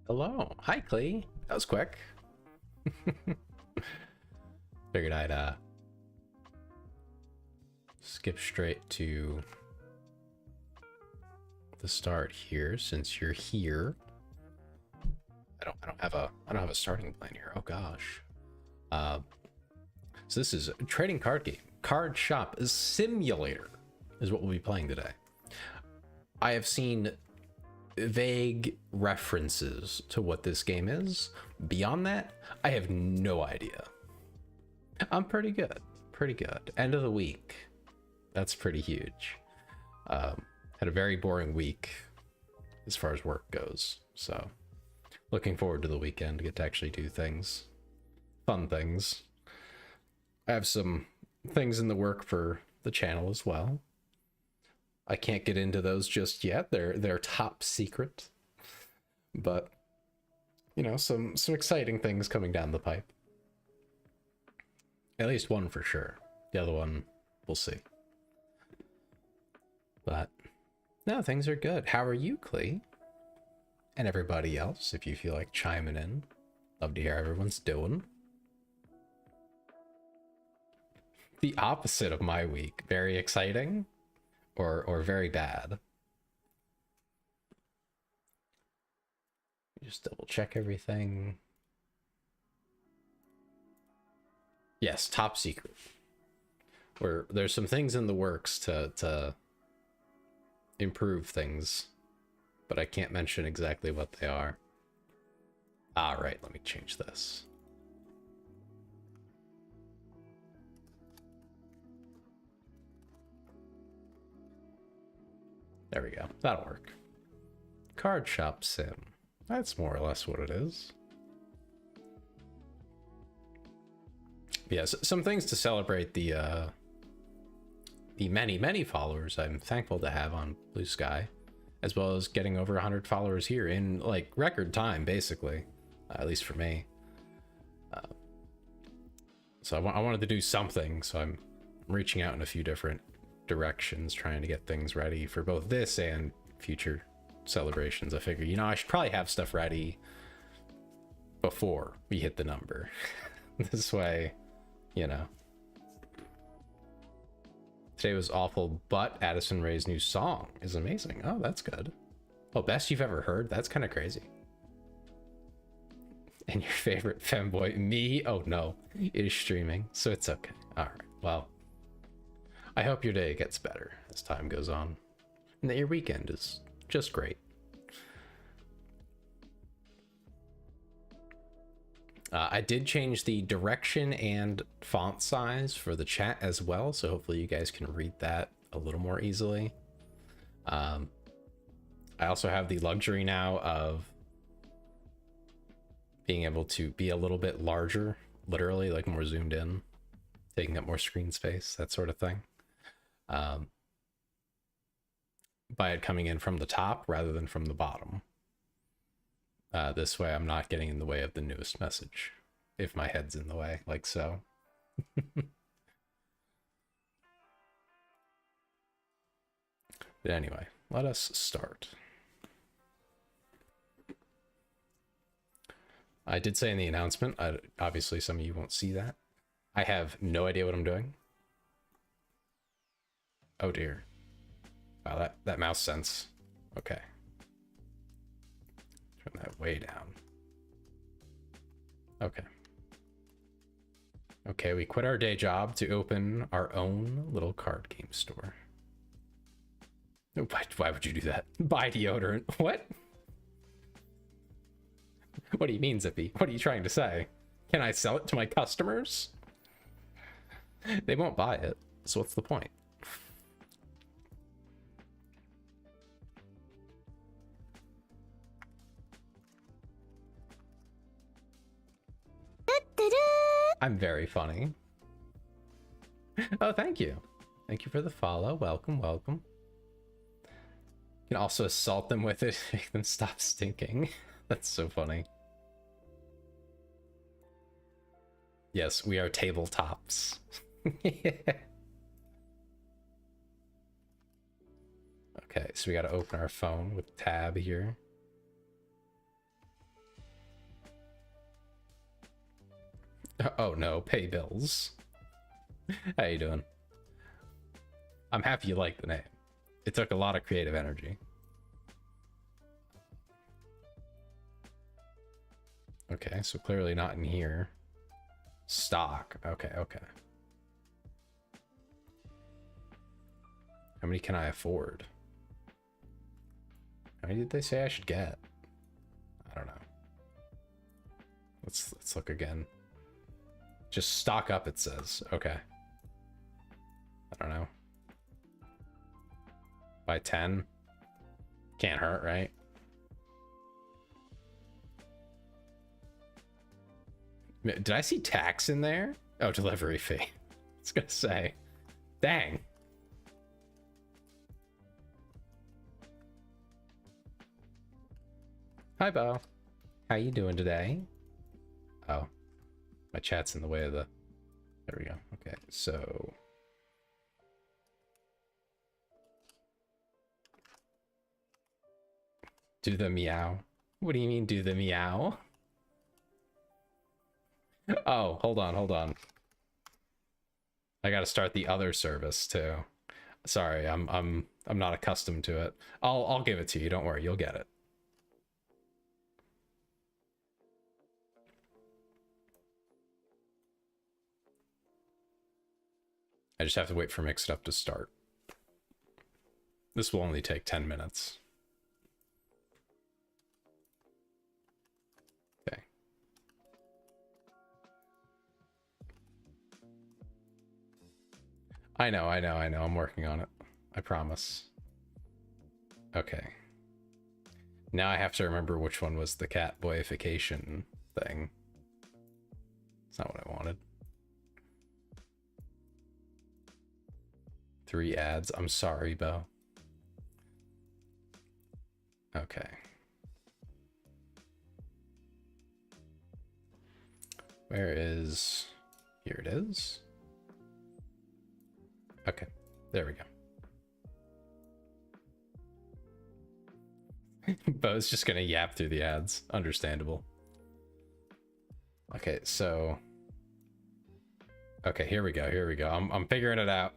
Hello. Hi, Clee. That was quick. Figured I'd skip straight to the start here since you're here. I don't have a starting plan here. Oh gosh. So this is a trading card game. Card Shop Simulator is what we'll be playing today. I have seen vague references to what this game is. Beyond that, I have no idea. I'm pretty good. Pretty good. End of the week. That's pretty huge. Had a very boring week as far as work goes. So looking forward to the weekend to get to actually do things. Fun things. I have some things in the work for the channel as well. I can't get into those just yet. They're top secret. But you know, some exciting things coming down the pipe. At least one for sure. The other one, we'll see. But no, things are good. How are you, Clee? And everybody else, if you feel like chiming in. Love to hear how everyone's doing. The opposite of my week. Very exciting or very bad. Just double check everything. Yes, top secret. Where there's some things in the works to improve things, but I can't mention exactly what they are. Ah, right, let me change this. There we go. That'll work. Card Shop Sim. That's more or less what it is. Yes, some things to celebrate the many followers I'm thankful to have on Blue Sky, as well as getting over 100 followers here in like record time, basically, at least for me. So I wanted to do something, so I'm reaching out in a few different directions, trying to get things ready for both this and future celebrations. I figure, you know, I should probably have stuff ready before we hit the number. This way, you know. Today was awful, but Addison Rae's new song is amazing. Oh, that's good. Oh, best you've ever heard? That's kind of crazy. And your favorite femboy, me? Oh no, it is streaming, so it's okay. All right, well, I hope your day gets better as time goes on, and that your weekend is just great. I did change the direction and font size for the chat as well, so hopefully you guys can read that a little more easily. I also have the luxury now of being able to be a little bit larger, literally, like more zoomed in, taking up more screen space, that sort of thing. By it coming in from the top rather than from the bottom. This way I'm not getting in the way of the newest message, if my head's in the way, like so. But anyway, let us start. I did say in the announcement, obviously some of you won't see that. I have no idea what I'm doing. Oh dear. Wow, that mouse sense. Okay. Turn that way down. Okay. Okay, we quit our day job to open our own little card game store. Why would you do that? Buy deodorant. What? What do you mean, Zippy? What are you trying to say? Can I sell it to my customers? They won't buy it, so what's the point? I'm very funny. Oh, thank you. Thank you for the follow. Welcome, welcome. You can also assault them with it, make them stop stinking. That's so funny. Yes, we are tabletops. Yeah. Okay, so we got to open our phone with tab here. Oh no, pay bills. How you doing? I'm happy you like the name. It took a lot of creative energy. Okay, so clearly not in here. Stock. Okay, okay. How many can I afford? How many did they say I should get? I don't know. Let's look again. Just stock up, it says. Okay. I don't know. Buy 10. Can't hurt, right? Did I see tax in there? Oh, delivery fee. I was gonna say. Dang. Hi, Bo. How you doing today? Oh. My chat's in the way of the... There we go. Okay, so... Do the meow. What do you mean, do the meow? Oh, hold on. I gotta start the other service, too. Sorry, I'm not accustomed to it. I'll give it to you, don't worry, you'll get it. I just have to wait for Mix It Up to start. This will only take 10 minutes. Okay. I know. I'm working on it. I promise. Okay. Now I have to remember which one was the cat boyification thing. It's not what I wanted. 3 ads. I'm sorry, Bo. Okay. Where is... Here it is. Okay. There we go. Bo's just gonna yap through the ads. Understandable. Okay, so... Okay, here we go. I'm figuring it out.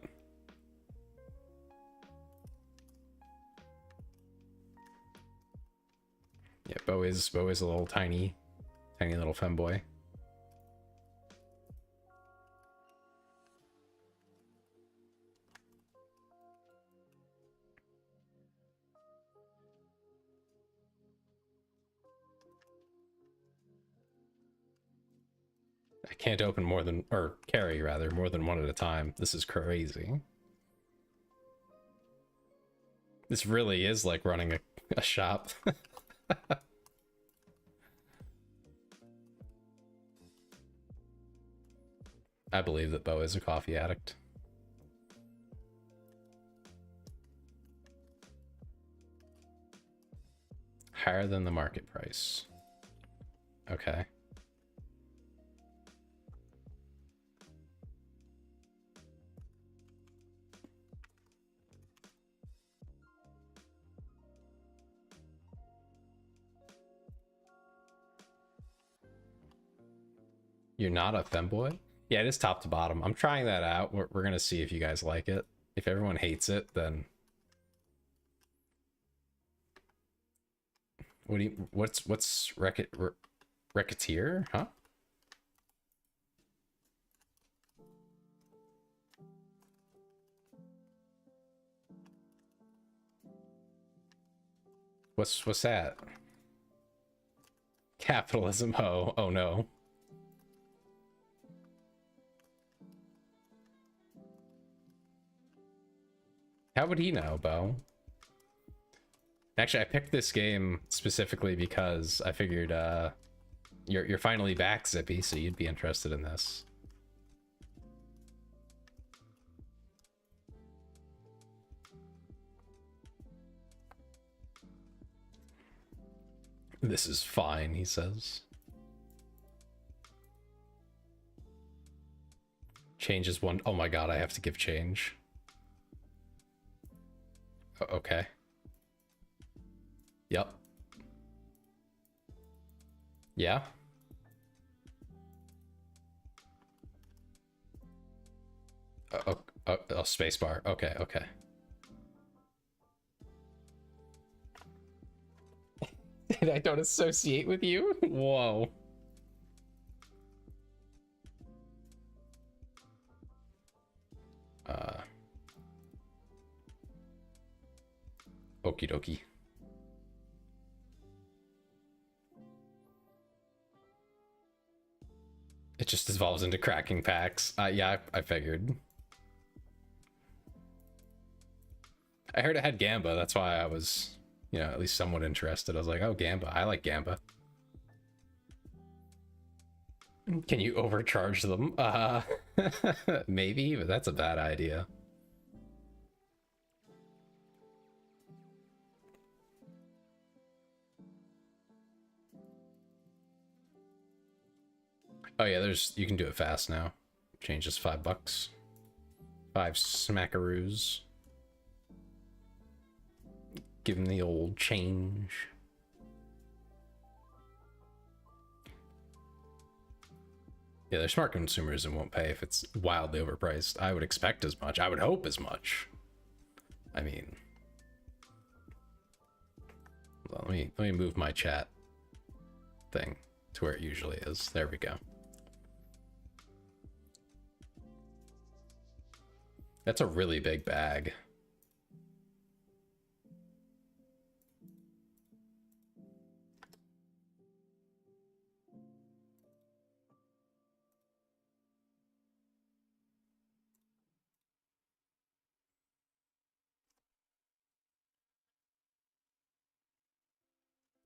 Yeah, Bo is a little tiny little femboy. I can't open more than, or carry rather, more than one at a time. This is crazy. This really is like running a shop. I believe that Bo is a coffee addict. Higher than the market price. Okay. You're not a femboy? Yeah, it is top to bottom. I'm trying that out. We're gonna see if you guys like it. If everyone hates it, then... What's Racketeer? Huh? What's that? Capitalism. Oh no. How would he know, Bo? Actually, I picked this game specifically because I figured you're finally back, Zippy, so you'd be interested in this. This is fine, he says. Change is one. Oh my god, I have to give change. Okay. Yep. Yeah. Oh, space bar. Okay, okay. I don't associate with you? Whoa. Okie dokie. It just evolves into cracking packs. Yeah, I figured. I heard it had Gamba. That's why I was, you know, at least somewhat interested. I was like, oh, Gamba. I like Gamba. Can you overcharge them? Maybe, but that's a bad idea. Oh yeah, you can do it fast now. Changes $5. 5 smackaroos. Give him the old change. Yeah, they're smart consumers and won't pay if it's wildly overpriced. I would expect as much. I would hope as much. I mean, let me move my chat thing to where it usually is. There we go. That's a really big bag.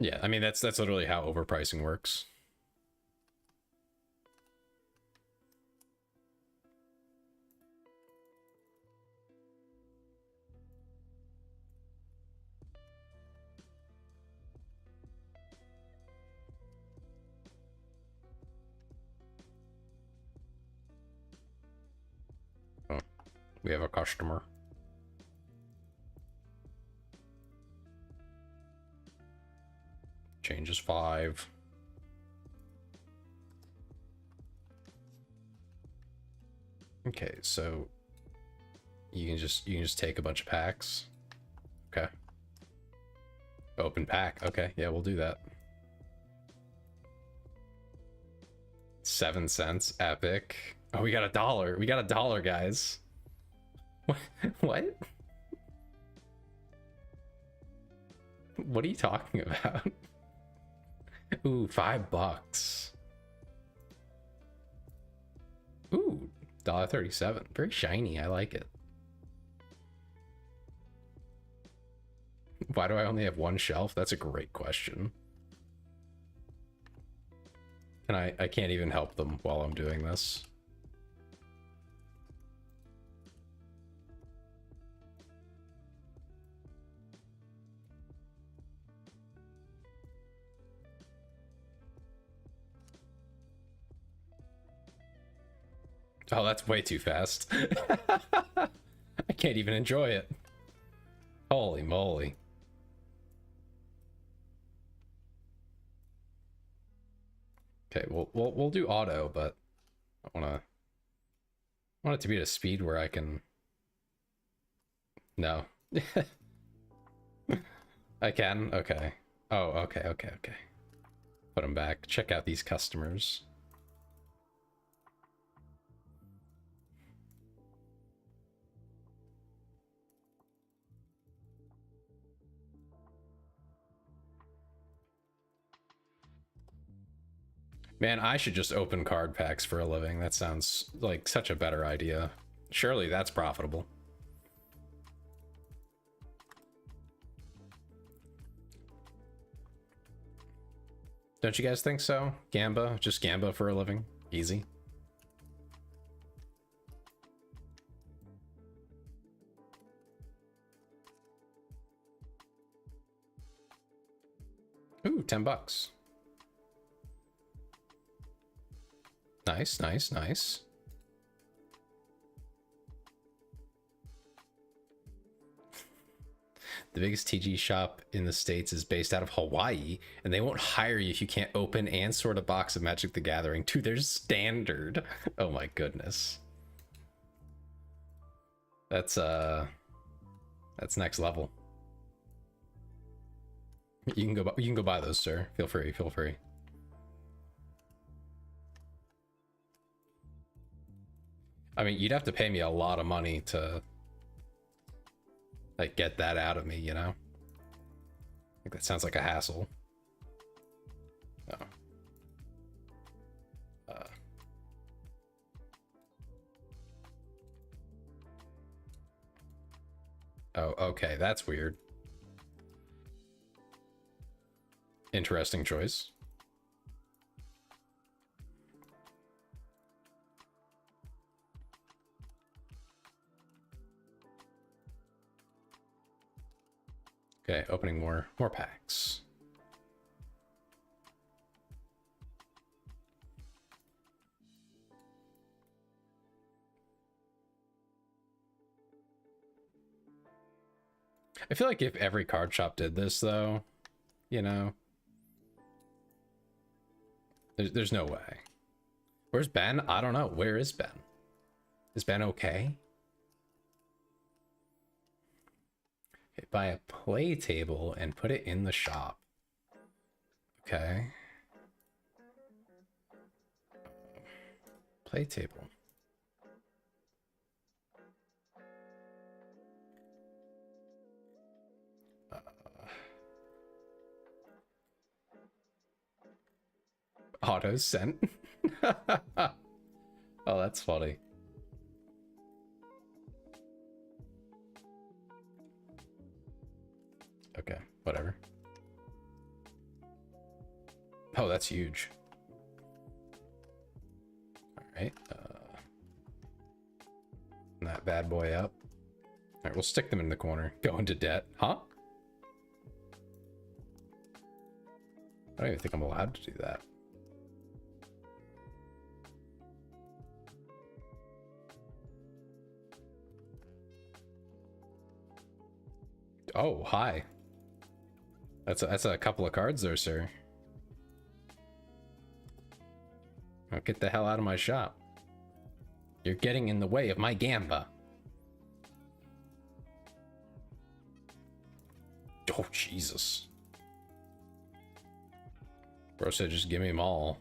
Yeah, I mean that's literally how overpricing works. Oh, we have a customer. Changes 5. Okay, so you can just take a bunch of packs. Okay. Open pack. Okay, yeah, we'll do that. 7 cents. Epic. Oh, we got $1. We got $1, guys. What? What are you talking about? Ooh, $5. Ooh, $1.37. Very shiny. I like it. Why do I only have one shelf? That's a great question. And I can't even help them while I'm doing this. Oh, that's way too fast. I can't even enjoy it. Holy moly. Okay, we'll do auto, but I want it to be at a speed where I can. No. I can? Okay. Oh, okay. Put them back. Check out these customers. Man, I should just open card packs for a living. That sounds like such a better idea. Surely that's profitable. Don't you guys think so? Gamba? Just Gamba for a living? Easy. Ooh, $10. Nice, nice, nice. The biggest TG shop in the States is based out of Hawaii, and they won't hire you if you can't open and sort a box of Magic the Gathering to their standard. Oh my goodness. That's next level. You can go buy those, sir. Feel free, feel free. I mean, you'd have to pay me a lot of money to like get that out of me, you know? I think that sounds like a hassle. Oh. Oh, okay, that's weird. Interesting choice. Okay, opening more packs. I feel like if every card shop did this, though, you know, there's no way. Where's Ben? I don't know. Where is Ben? Is Ben okay? Okay, buy a play table and put it in the shop. Okay. Play table. Auto sent. Oh, that's funny. Okay, whatever. Oh, that's huge. All right. That bad boy up. All right, we'll stick them in the corner. Go into debt. Huh? I don't even think I'm allowed to do that. Oh, hi. That's a couple of cards there, sir. Now get the hell out of my shop. You're getting in the way of my Gamba. Oh, Jesus. Bro said just give me them all.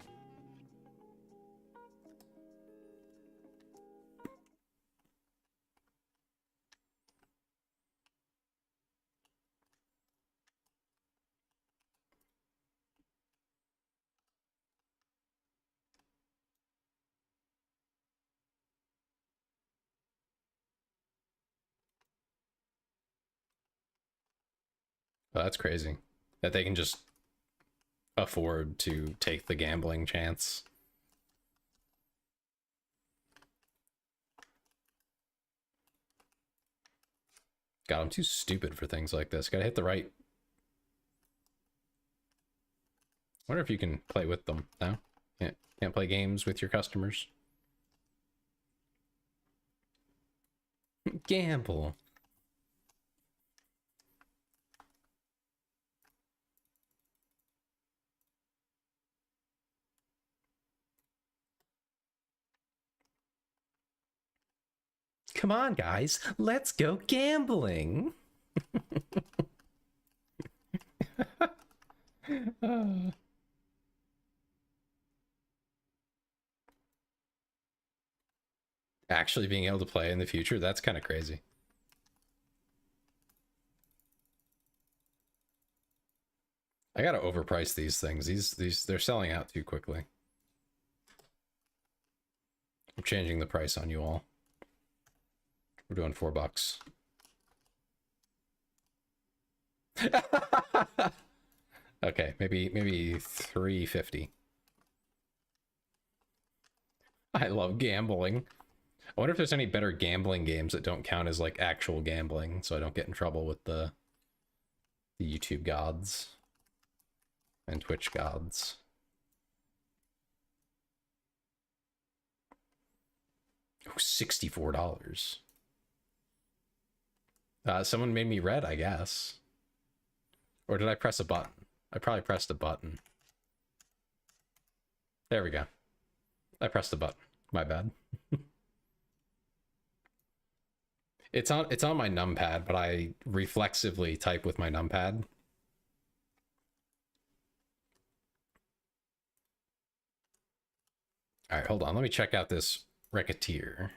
Oh, that's crazy. That they can just afford to take the gambling chance. God, I'm too stupid for things like this. Gotta hit the right. Wonder if you can play with them. No? Can't play games with your customers. Gamble. Come on, guys. Let's go gambling. Actually being able to play in the future, that's kind of crazy. I gotta overprice these things. These they're selling out too quickly. changing the price on you all. We're doing $4. Okay, maybe 350. I love gambling. I wonder if there's any better gambling games that don't count as like actual gambling, so I don't get in trouble with the YouTube gods and Twitch gods. Oh, $64. Someone made me red, I guess. Or did I press a button? I probably pressed a button. There we go. I pressed a button. My bad. It's on my numpad, but I reflexively type with my numpad. All right, hold on. Let me check out this Racketeer.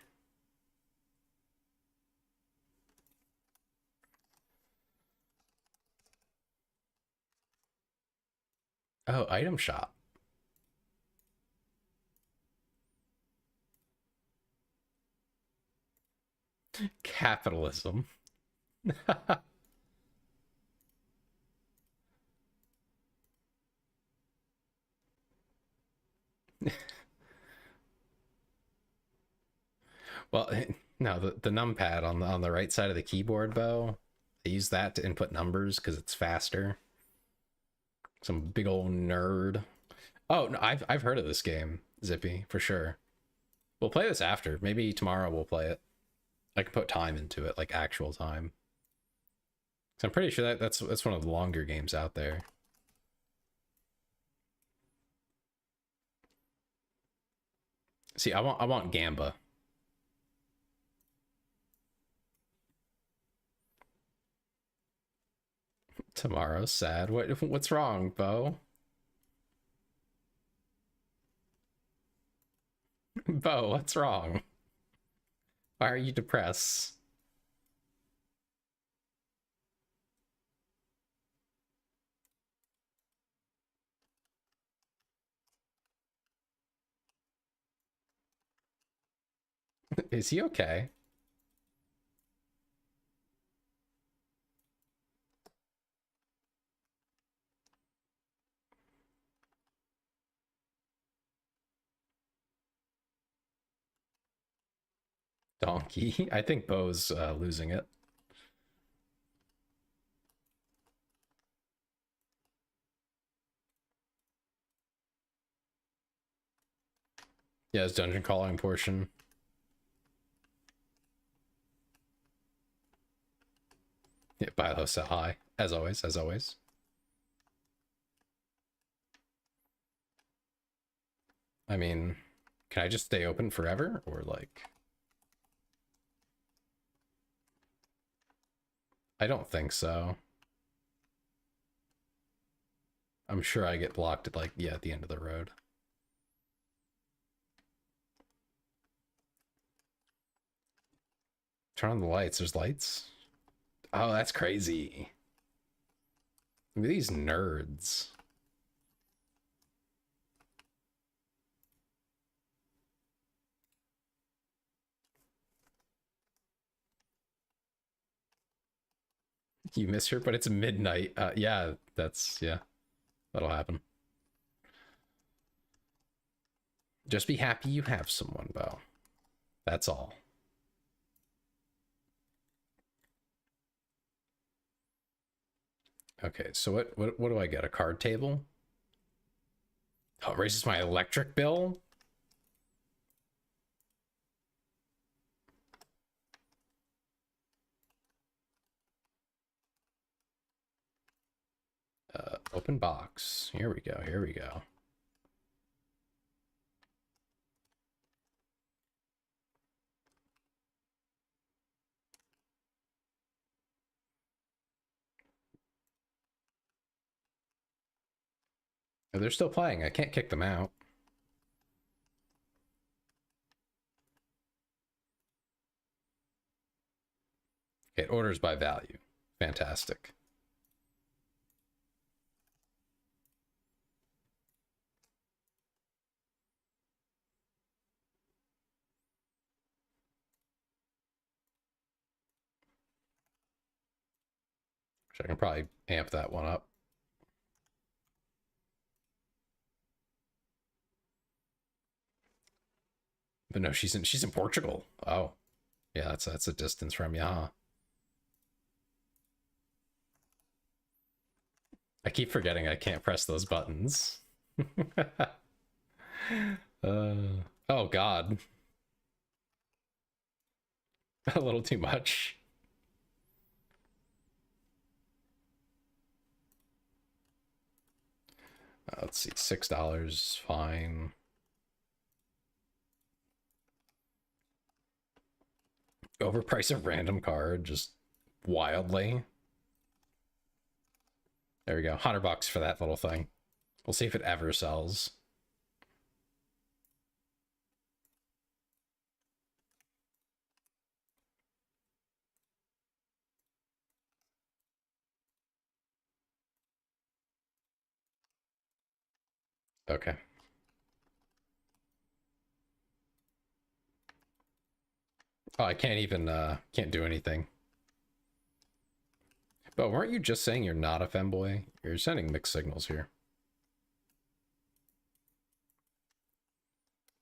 Oh, item shop. Capitalism. Well, no, the numpad on the right side of the keyboard, Bo. I use that to input numbers because it's faster. Some big old nerd. Oh no, I've heard of this game, Zippy, for sure. We'll play this after. Maybe tomorrow we'll play it. I can put time into it, like actual time. So I'm pretty sure that's one of the longer games out there. See, I want Gamba. Tomorrow's sad. What's wrong, Bo? Bo, what's wrong? Why are you depressed? Is he okay? Donkey. I think Bo's losing it. Yeah, his dungeon crawling portion. Yeah, by the host set high. As always, as always. I mean, can I just stay open forever? Or like... I don't think so. I'm sure I get blocked at like, yeah, at the end of the road. Turn on the lights. There's lights? Oh, that's crazy. Look at these nerds. You miss her, but it's midnight. Yeah, yeah, that'll happen. Just be happy you have someone, Bo. That's all. Okay, so what do I get? A card table? Oh, it raises my electric bill? Open box. Here we go, here we go. Oh, they're still playing. I can't kick them out. Okay, it orders by value. Fantastic. I can probably amp that one up. But no, she's in Portugal. Oh, yeah, that's a distance from you, huh? I keep forgetting I can't press those buttons. Oh God, a little too much. Let's see, $6, fine. Overprice a random card, just wildly. There we go, $100 for that little thing. We'll see if it ever sells. Okay. Oh, I can't even, can't do anything. But weren't you just saying you're not a femboy? You're sending mixed signals here.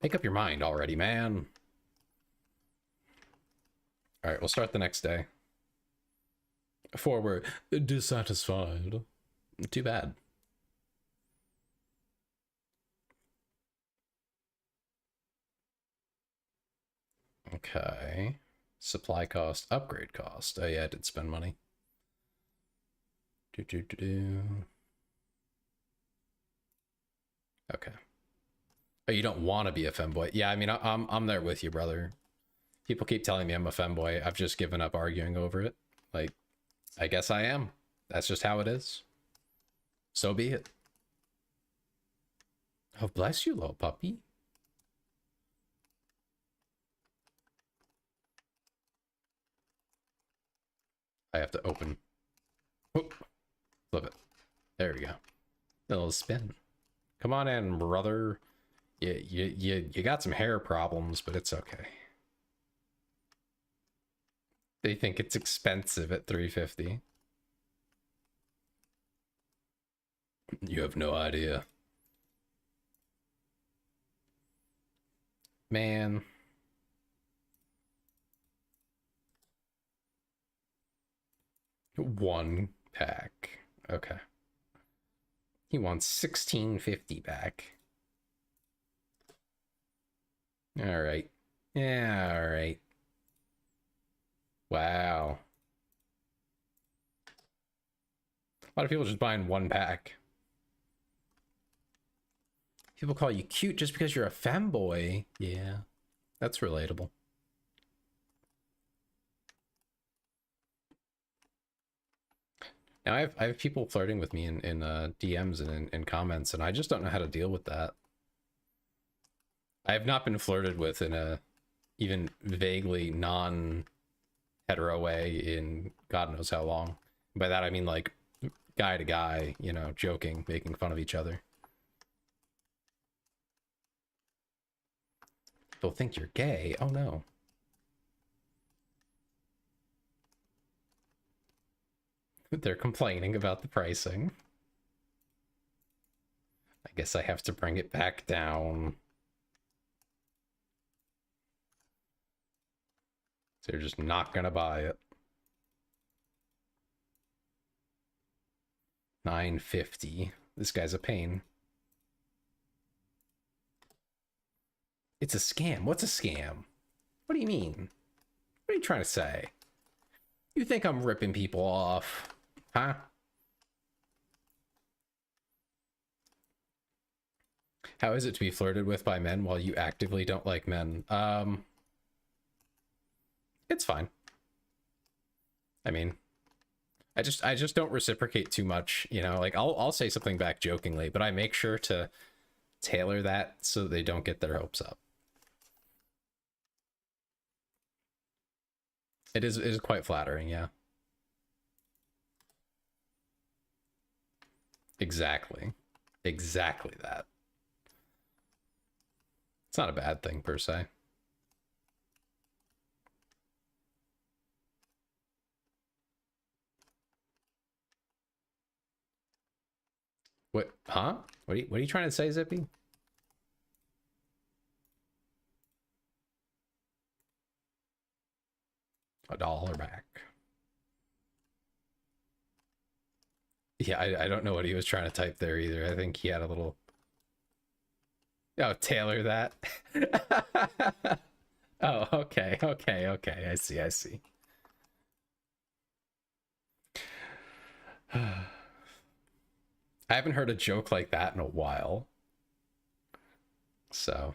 Make up your mind already, man. All right, we'll start the next day. Before we're dissatisfied. Too bad. Okay. Supply cost, upgrade cost. Oh yeah, I did spend money. Okay. Oh, you don't want to be a femboy? Yeah, I mean, I'm there with you, brother. People keep telling me I'm a femboy. I've just given up arguing over it. Like, I guess I am. That's just how it is. So be it. Oh, bless you, little puppy. I have to open. Oh, flip it. There we go. A little spin. Come on in, brother. You got some hair problems, but it's okay. They think it's expensive at $350. You have no idea. Man. One pack. Okay. He wants $16.50 back. All right. Yeah, all right. Wow. A lot of people just buying one pack. People call you cute just because you're a femboy. Yeah, that's relatable. Now I have people flirting with me in DMs and in comments, and I just don't know how to deal with that. I have not been flirted with in a even vaguely non-hetero way in God knows how long. By that I mean like guy to guy, you know, joking, making fun of each other. People think you're gay. Oh no. They're complaining about the pricing. I guess I have to bring it back down. They're just not gonna buy it. $9.50. This guy's a pain. It's a scam. What's a scam? What do you mean? What are you trying to say? You think I'm ripping people off? Huh? How is it to be flirted with by men while you actively don't like men? It's fine. I mean, I just don't reciprocate too much, you know, like I'll say something back jokingly, but I make sure to tailor that so they don't get their hopes up. It is quite flattering, yeah. Exactly. Exactly that. It's not a bad thing per se. What? Huh? What are you trying to say, Zippy? $1 back. Yeah, I don't know what he was trying to type there either. I think he had a little... Oh, tailor that. Oh, okay. I see. I haven't heard a joke like that in a while. So...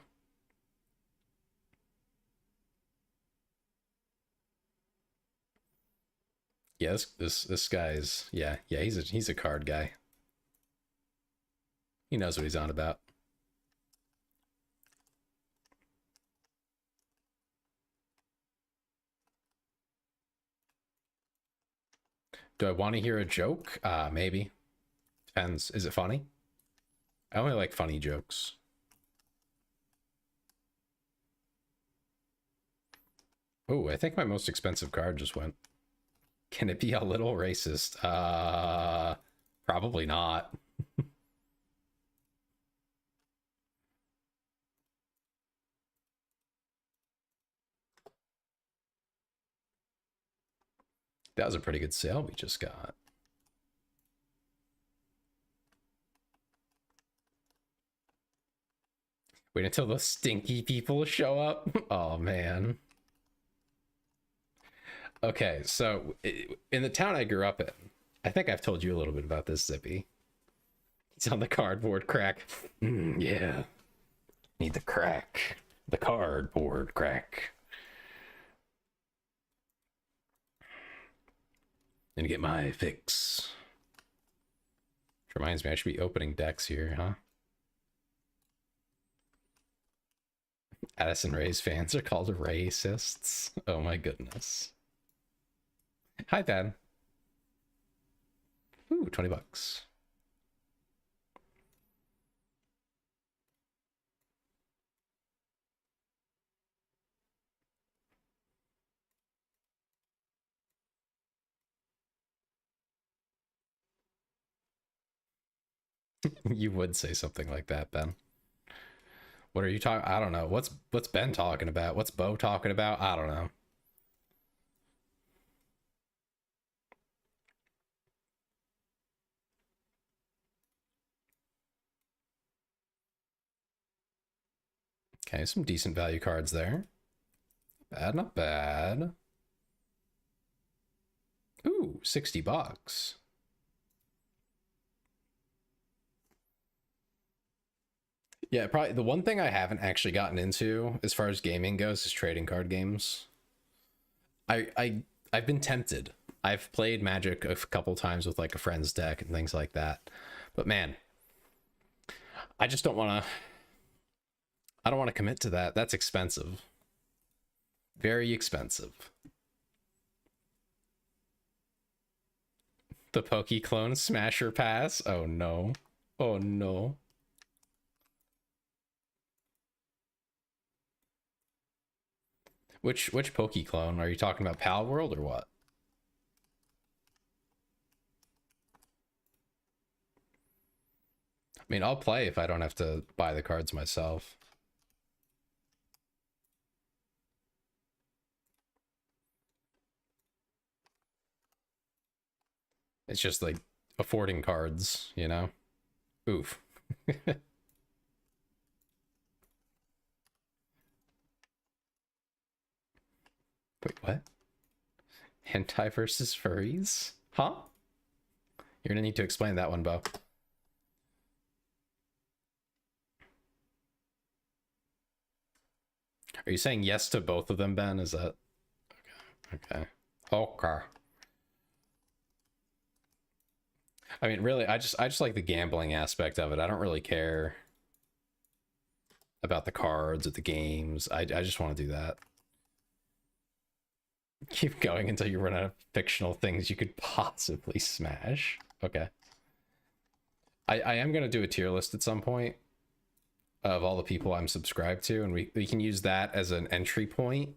Yeah, this guy's... Yeah, he's a card guy. He knows what he's on about. Do I want to hear a joke? Maybe. Depends. Is it funny? I only like funny jokes. Oh, I think my most expensive card just went. Can it be a little racist? Probably not. That was a pretty good sale we just got. Wait until the stinky people show up. Oh, man. Okay, so in the town I grew up in, I think I've told you a little bit about this, Zippy. He's on the cardboard crack. Yeah. Need the crack. The cardboard crack. Gonna get my fix. Which reminds me, I should be opening decks here, huh? Addison Rae's fans are called racists. Oh my goodness. Hi, Ben. Ooh, $20. You would say something like that, Ben. What are you talking? I don't know. What's Ben talking about? What's Bo talking about? I don't know. Okay, some decent value cards there. Bad, not bad. Ooh, $60. Yeah, probably the one thing I haven't actually gotten into as far as gaming goes is trading card games. I've been tempted. I've played Magic a couple times with like a friend's deck and things like that. But man, I just don't want to I don't want to commit to that. That's expensive. Very expensive. The Pokeclone Smasher Pass? Oh no. Oh no. Which Pokeclone? Are you talking about Pal World or what? I mean, I'll play if I don't have to buy the cards myself. It's just like affording cards, you know? Oof. Wait, what? Hentai versus furries? Huh? You're gonna need to explain that one, Bo. Are you saying yes to both of them, Ben? Is that... Okay. Okay. I mean, really, I just like the gambling aspect of it. I don't really care about the cards or the games. I just want to do that. Keep going until you run out of fictional things you could possibly smash. Okay. I am going to do a tier list at some point of all the people I'm subscribed to, and we can use that as an entry point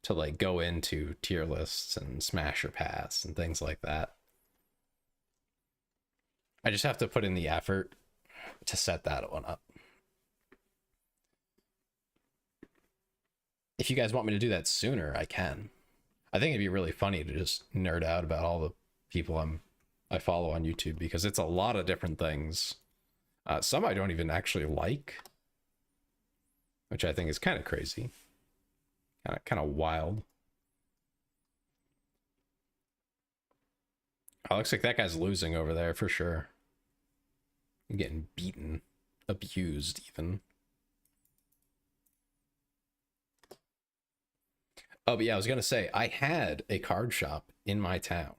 to like go into tier lists and smash or pass and things like that. I just have to put in the effort to set that one up. If you guys want me to do that sooner, I can. I think it'd be really funny to just nerd out about all the people I follow on YouTube, because it's a lot of different things. Some I don't even actually like, which I think is kind of crazy, kind of wild. Oh, looks like that guy's losing over there for sure. Getting beaten, abused even. Oh, but yeah, I was gonna say, I had a card shop in my town.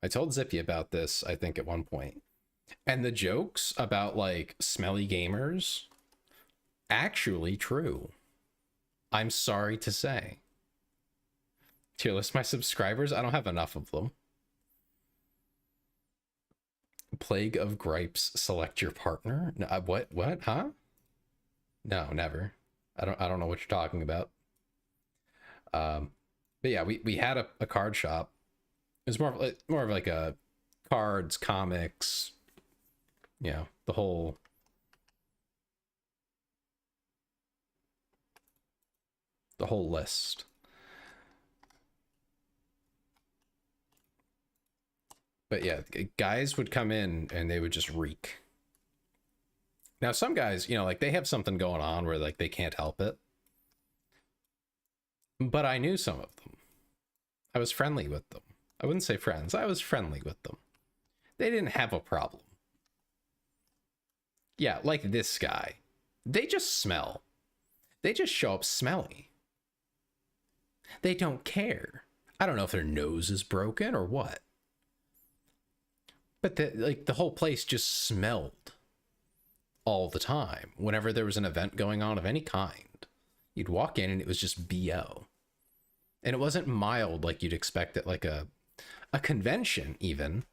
I told Zippy about this, I think, at one point. And the jokes about, like, smelly gamers, actually true. I'm sorry to say. Tier list my subscribers, I don't have enough of them. Plague of Gripes, select your partner? No, what, huh? No, never. I don't know what you're talking about. But yeah, we had a card shop. It was more of like a cards, comics, you know, the whole list. But yeah, guys would come in and they would just reek. Now some guys, you know, like they have something going on where like they can't help it. But I knew some of them. I was friendly with them. I wouldn't say friends. I was friendly with them. They didn't have a problem. Yeah, like this guy. They just smell. They just show up smelly. They don't care. I don't know if their nose is broken or what. But the whole place just smelled all the time. Whenever there was an event going on of any kind, you'd walk in and it was just BO. And it wasn't mild like you'd expect at like a convention even.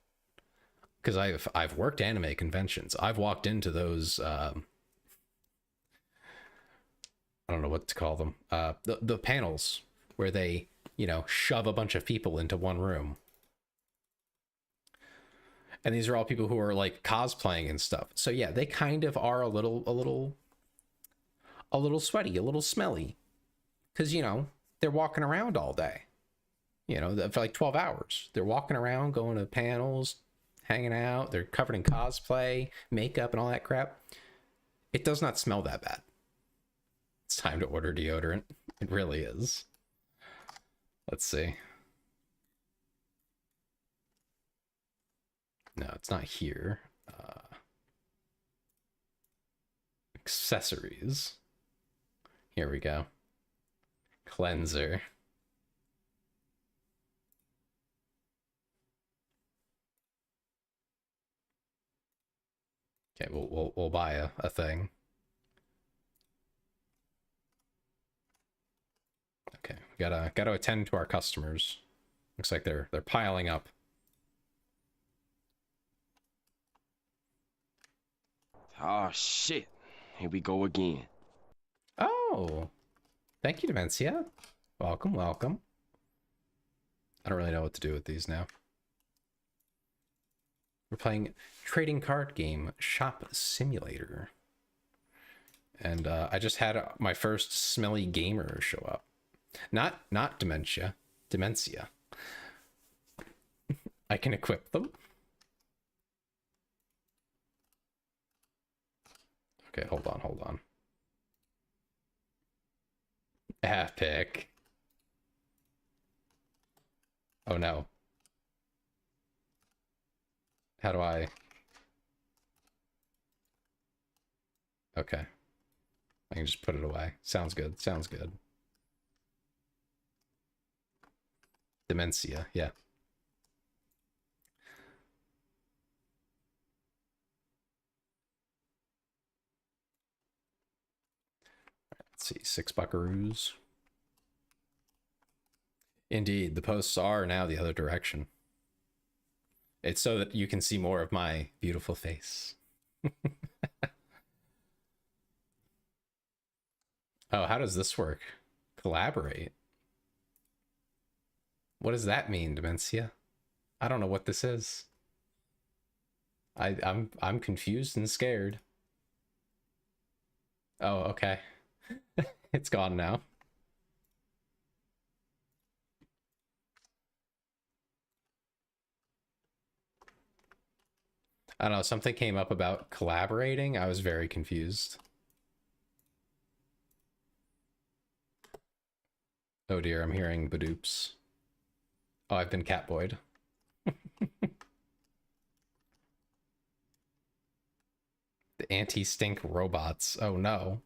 Because I've worked anime conventions. I've walked into those I don't know what to call them. The panels where they, you know, shove a bunch of people into one room. And these are all people who are like cosplaying and stuff. So yeah, they kind of are a little sweaty, a little smelly. Cause you know, they're walking around all day. You know, for like 12 hours. They're walking around, going to panels, hanging out. They're covered in cosplay, makeup, and all that crap. It does not smell that bad. It's time to order deodorant. It really is. Let's see. No, it's not here. Accessories. Here we go. Cleanser. Okay, we'll buy a thing. Okay, we gotta attend to our customers. Looks like they're piling up. Oh shit. Here we go again. Oh, thank you, Demencia. Welcome, welcome. I don't really know what to do with these now. We're playing trading card game Shop Simulator. And I just had my first smelly gamer show up. Not Demencia. I can equip them. Okay, hold on. Epic. Oh no. How do I? Okay. I can just put it away. Sounds good. Demencia, yeah. Let's see, 6 buckaroos. Indeed, the posts are now the other direction. It's so that you can see more of my beautiful face. Oh, how does this work? Collaborate? What does that mean, Demencia? I don't know what this is. I'm confused and scared. Oh, okay. It's gone now. I don't know, something came up about collaborating. I was very confused. Oh dear, I'm hearing badoops. Oh, I've been catboyed. The anti-stink robots. Oh no.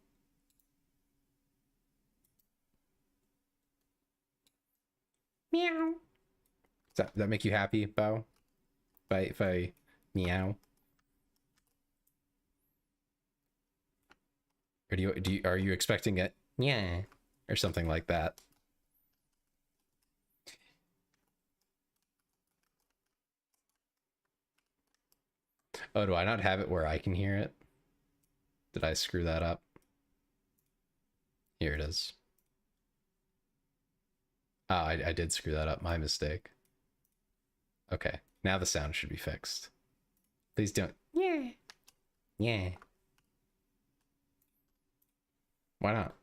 Meow. Does that make you happy, Bo? If I meow? Or are you expecting it? Yeah. Or something like that? Oh, do I not have it where I can hear it? Did I screw that up? Here it is. Oh, I did screw that up. My mistake. Okay, now the sound should be fixed. Please don't. Yeah. Yeah. Why not?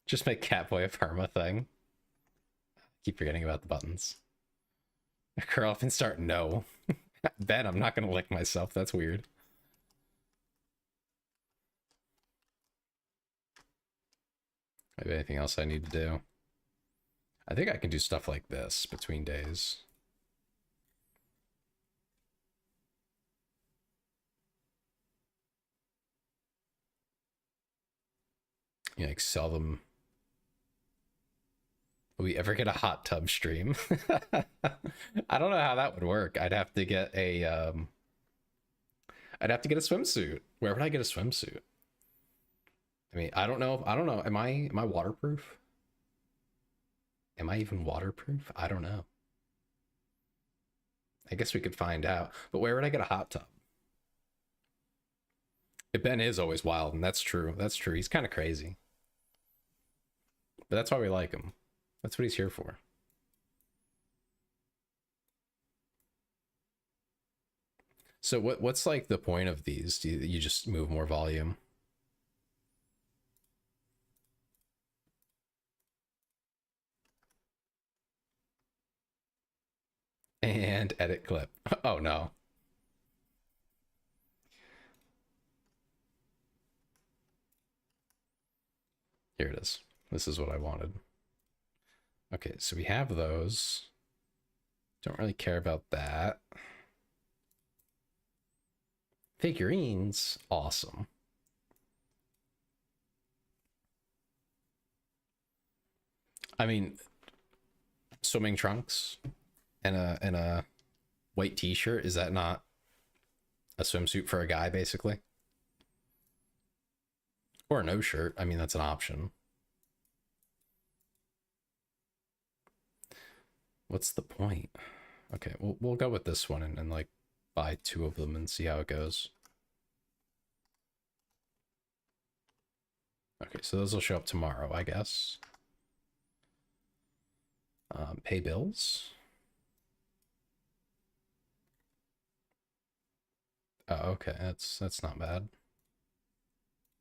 Just make Catboy a perma thing. Keep forgetting about the buttons. Curl up and start. No. Ben, I'm not gonna lick myself. That's weird. Maybe anything else I need to do. I think I can do stuff like this between days. Yeah, like sell them. Will we ever get a hot tub stream? I don't know how that would work. I'd have to get a I'd have to get a swimsuit. Where would I get a swimsuit? I mean, I don't know. Am I waterproof? Am I even waterproof? I don't know. I guess we could find out. But where would I get a hot tub? Ben is always wild, and that's true. That's true. He's kind of crazy. But that's why we like him. That's what he's here for. So what's like the point of these? Do you just move more volume? And edit clip. Oh no. Here it is. This is what I wanted. Okay, so we have those. Don't really care about that. Figurines, awesome. I mean, swimming trunks and a white t-shirt, is that not a swimsuit for a guy basically? Or no shirt. I mean, that's an option. What's the point? Okay, we'll go with this one and like buy 2 of them and see how it goes. Okay, so those will show up tomorrow, I guess. Pay bills. Oh, okay, that's not bad.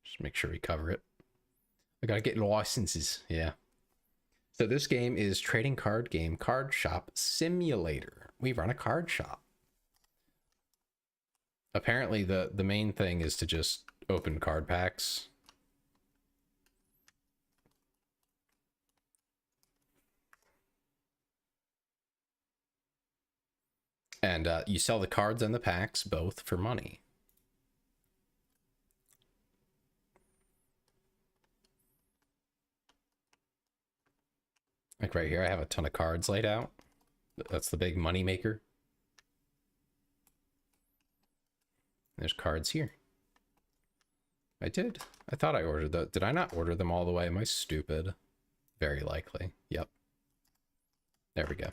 Just make sure we cover it. I gotta get licenses, yeah. So this game is Trading Card Game Card Shop Simulator. We run a card shop. Apparently the main thing is to just open card packs. And you sell the cards and the packs both for money. Like right here, I have a ton of cards laid out. That's the big money maker. There's cards here. I did. I thought I ordered those. Did I not order them all the way? Am I stupid? Very likely. Yep. There we go.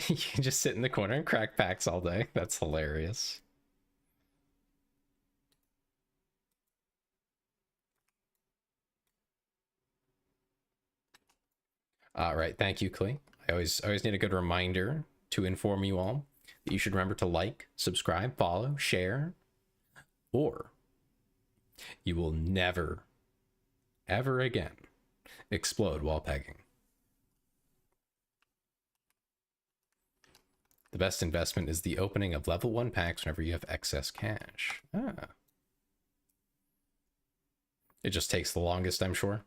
You can just sit in the corner and crack packs all day. That's hilarious. All right, thank you, Klee. I always need a good reminder to inform you all that you should remember to like, subscribe, follow, share, or you will never, ever again explode while pegging. The best investment is the opening of level 1 packs whenever you have excess cash. Ah. It just takes the longest, I'm sure.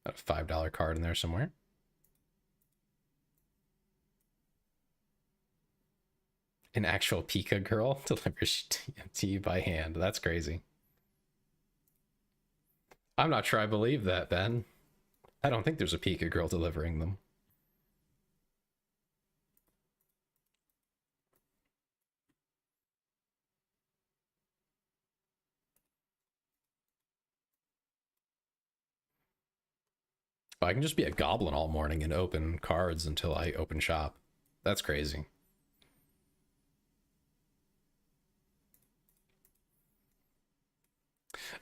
Got a $5 card in there somewhere. An actual Pika girl delivers to you by hand. That's crazy. I'm not sure I believe that, Ben. I don't think there's a Pika girl delivering them. I can just be a goblin all morning and open cards until I open shop. That's crazy.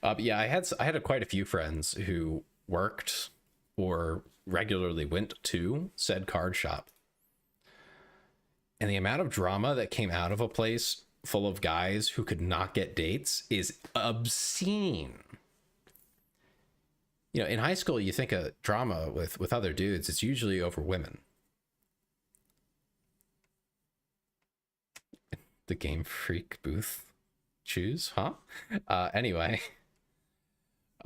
But yeah, I had quite a few friends who worked or regularly went to said card shop. And the amount of drama that came out of a place full of guys who could not get dates is obscene. You know, in high school, you think of drama with other dudes, it's usually over women. The Game Freak booth choose, huh? Anyway,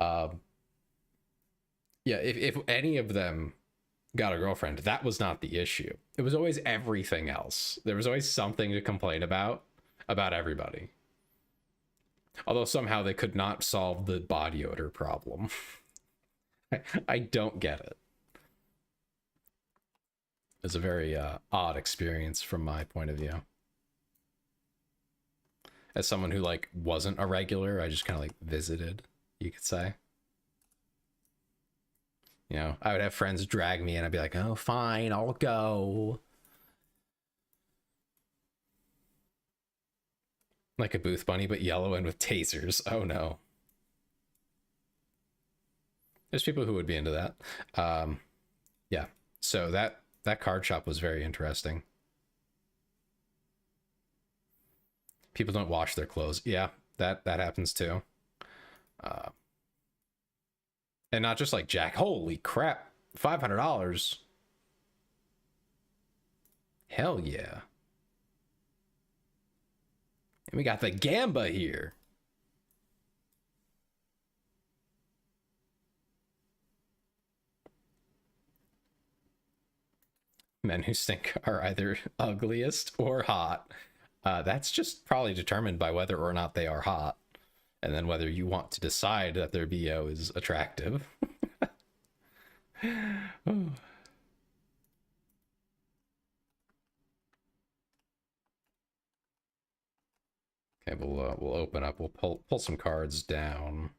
yeah, if any of them got a girlfriend, that was not the issue. It was always everything else. There was always something to complain about everybody. Although somehow they could not solve the body odor problem. I don't get it. It's a very odd experience from my point of view. As someone who like wasn't a regular, I just kind of like visited, you could say. You know, I would have friends drag me and I'd be like, oh, fine, I'll go. Like a booth bunny, but yellow and with tasers. Oh no. There's people who would be into that. Yeah, so that card shop was very interesting. People don't wash their clothes. Yeah, that happens too. And not just like Jack. Holy crap, $500. Hell yeah. And we got the Gamba here. Men who stink are either ugliest or hot. That's just probably determined by whether or not they are hot, and then whether you want to decide that their BO is attractive. Okay, we'll open up. We'll pull some cards down.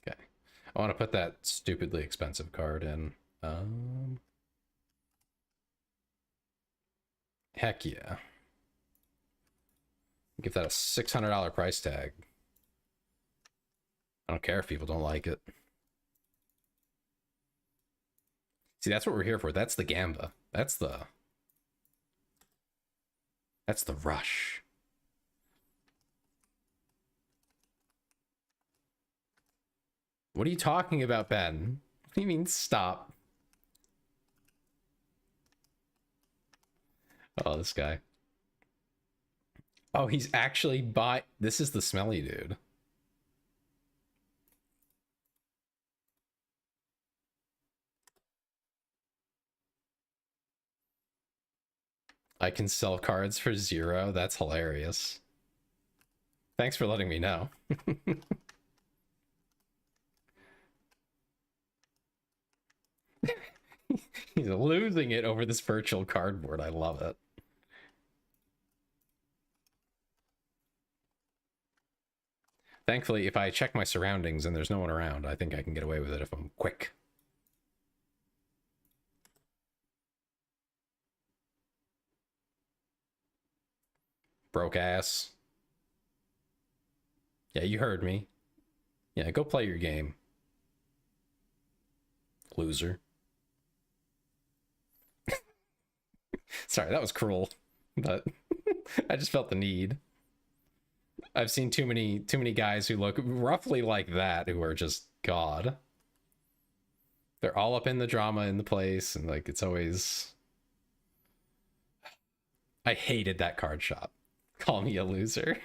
Okay, I want to put that stupidly expensive card in. Heck yeah. Give that a $600 price tag. I don't care if people don't like it. See, that's what we're here for. That's the Gamba. That's the rush. What are you talking about, Ben? What do you mean stop? Oh, this guy. Oh, he's actually this is the smelly dude. I can sell cards for 0. That's hilarious. Thanks for letting me know. He's losing it over this virtual cardboard. I love it. Thankfully, if I check my surroundings and there's no one around, I think I can get away with it if I'm quick. Broke ass. Yeah, you heard me. Yeah, go play your game. Loser. Sorry, that was cruel, but I just felt the need. I've seen too many guys who look roughly like that who are just God. They're all up in the drama in the place, and like it's always. I hated that card shop. Call me a loser.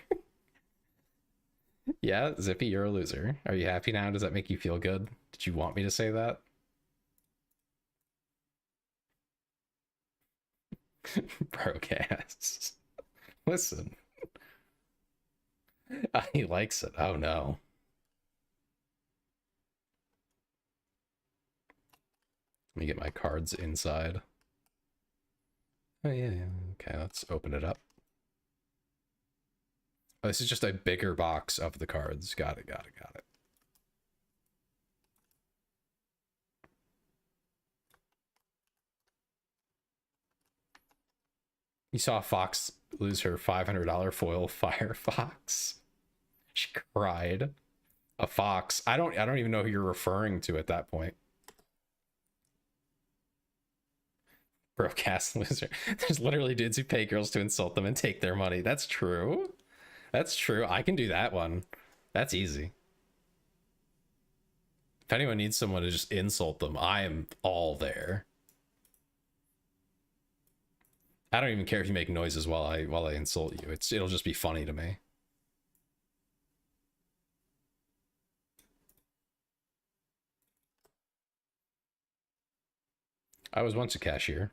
Yeah, Zippy, you're a loser. Are you happy now? Does that make you feel good? Did you want me to say that? Broke ass. Listen. He likes it. Oh no. Let me get my cards inside. Oh yeah. Okay, let's open it up. Oh, this is just a bigger box of the cards. Got it. You saw Fox lose her $500 foil Firefox. She cried. A fox. I don't even know who you're referring to at that point. Broke ass loser. There's literally dudes who pay girls to insult them and take their money. That's true. That's true. I can do that one. That's easy. If anyone needs someone to just insult them, I am all there. I don't even care if you make noises while I insult you. It'll just be funny to me. I was once a cashier.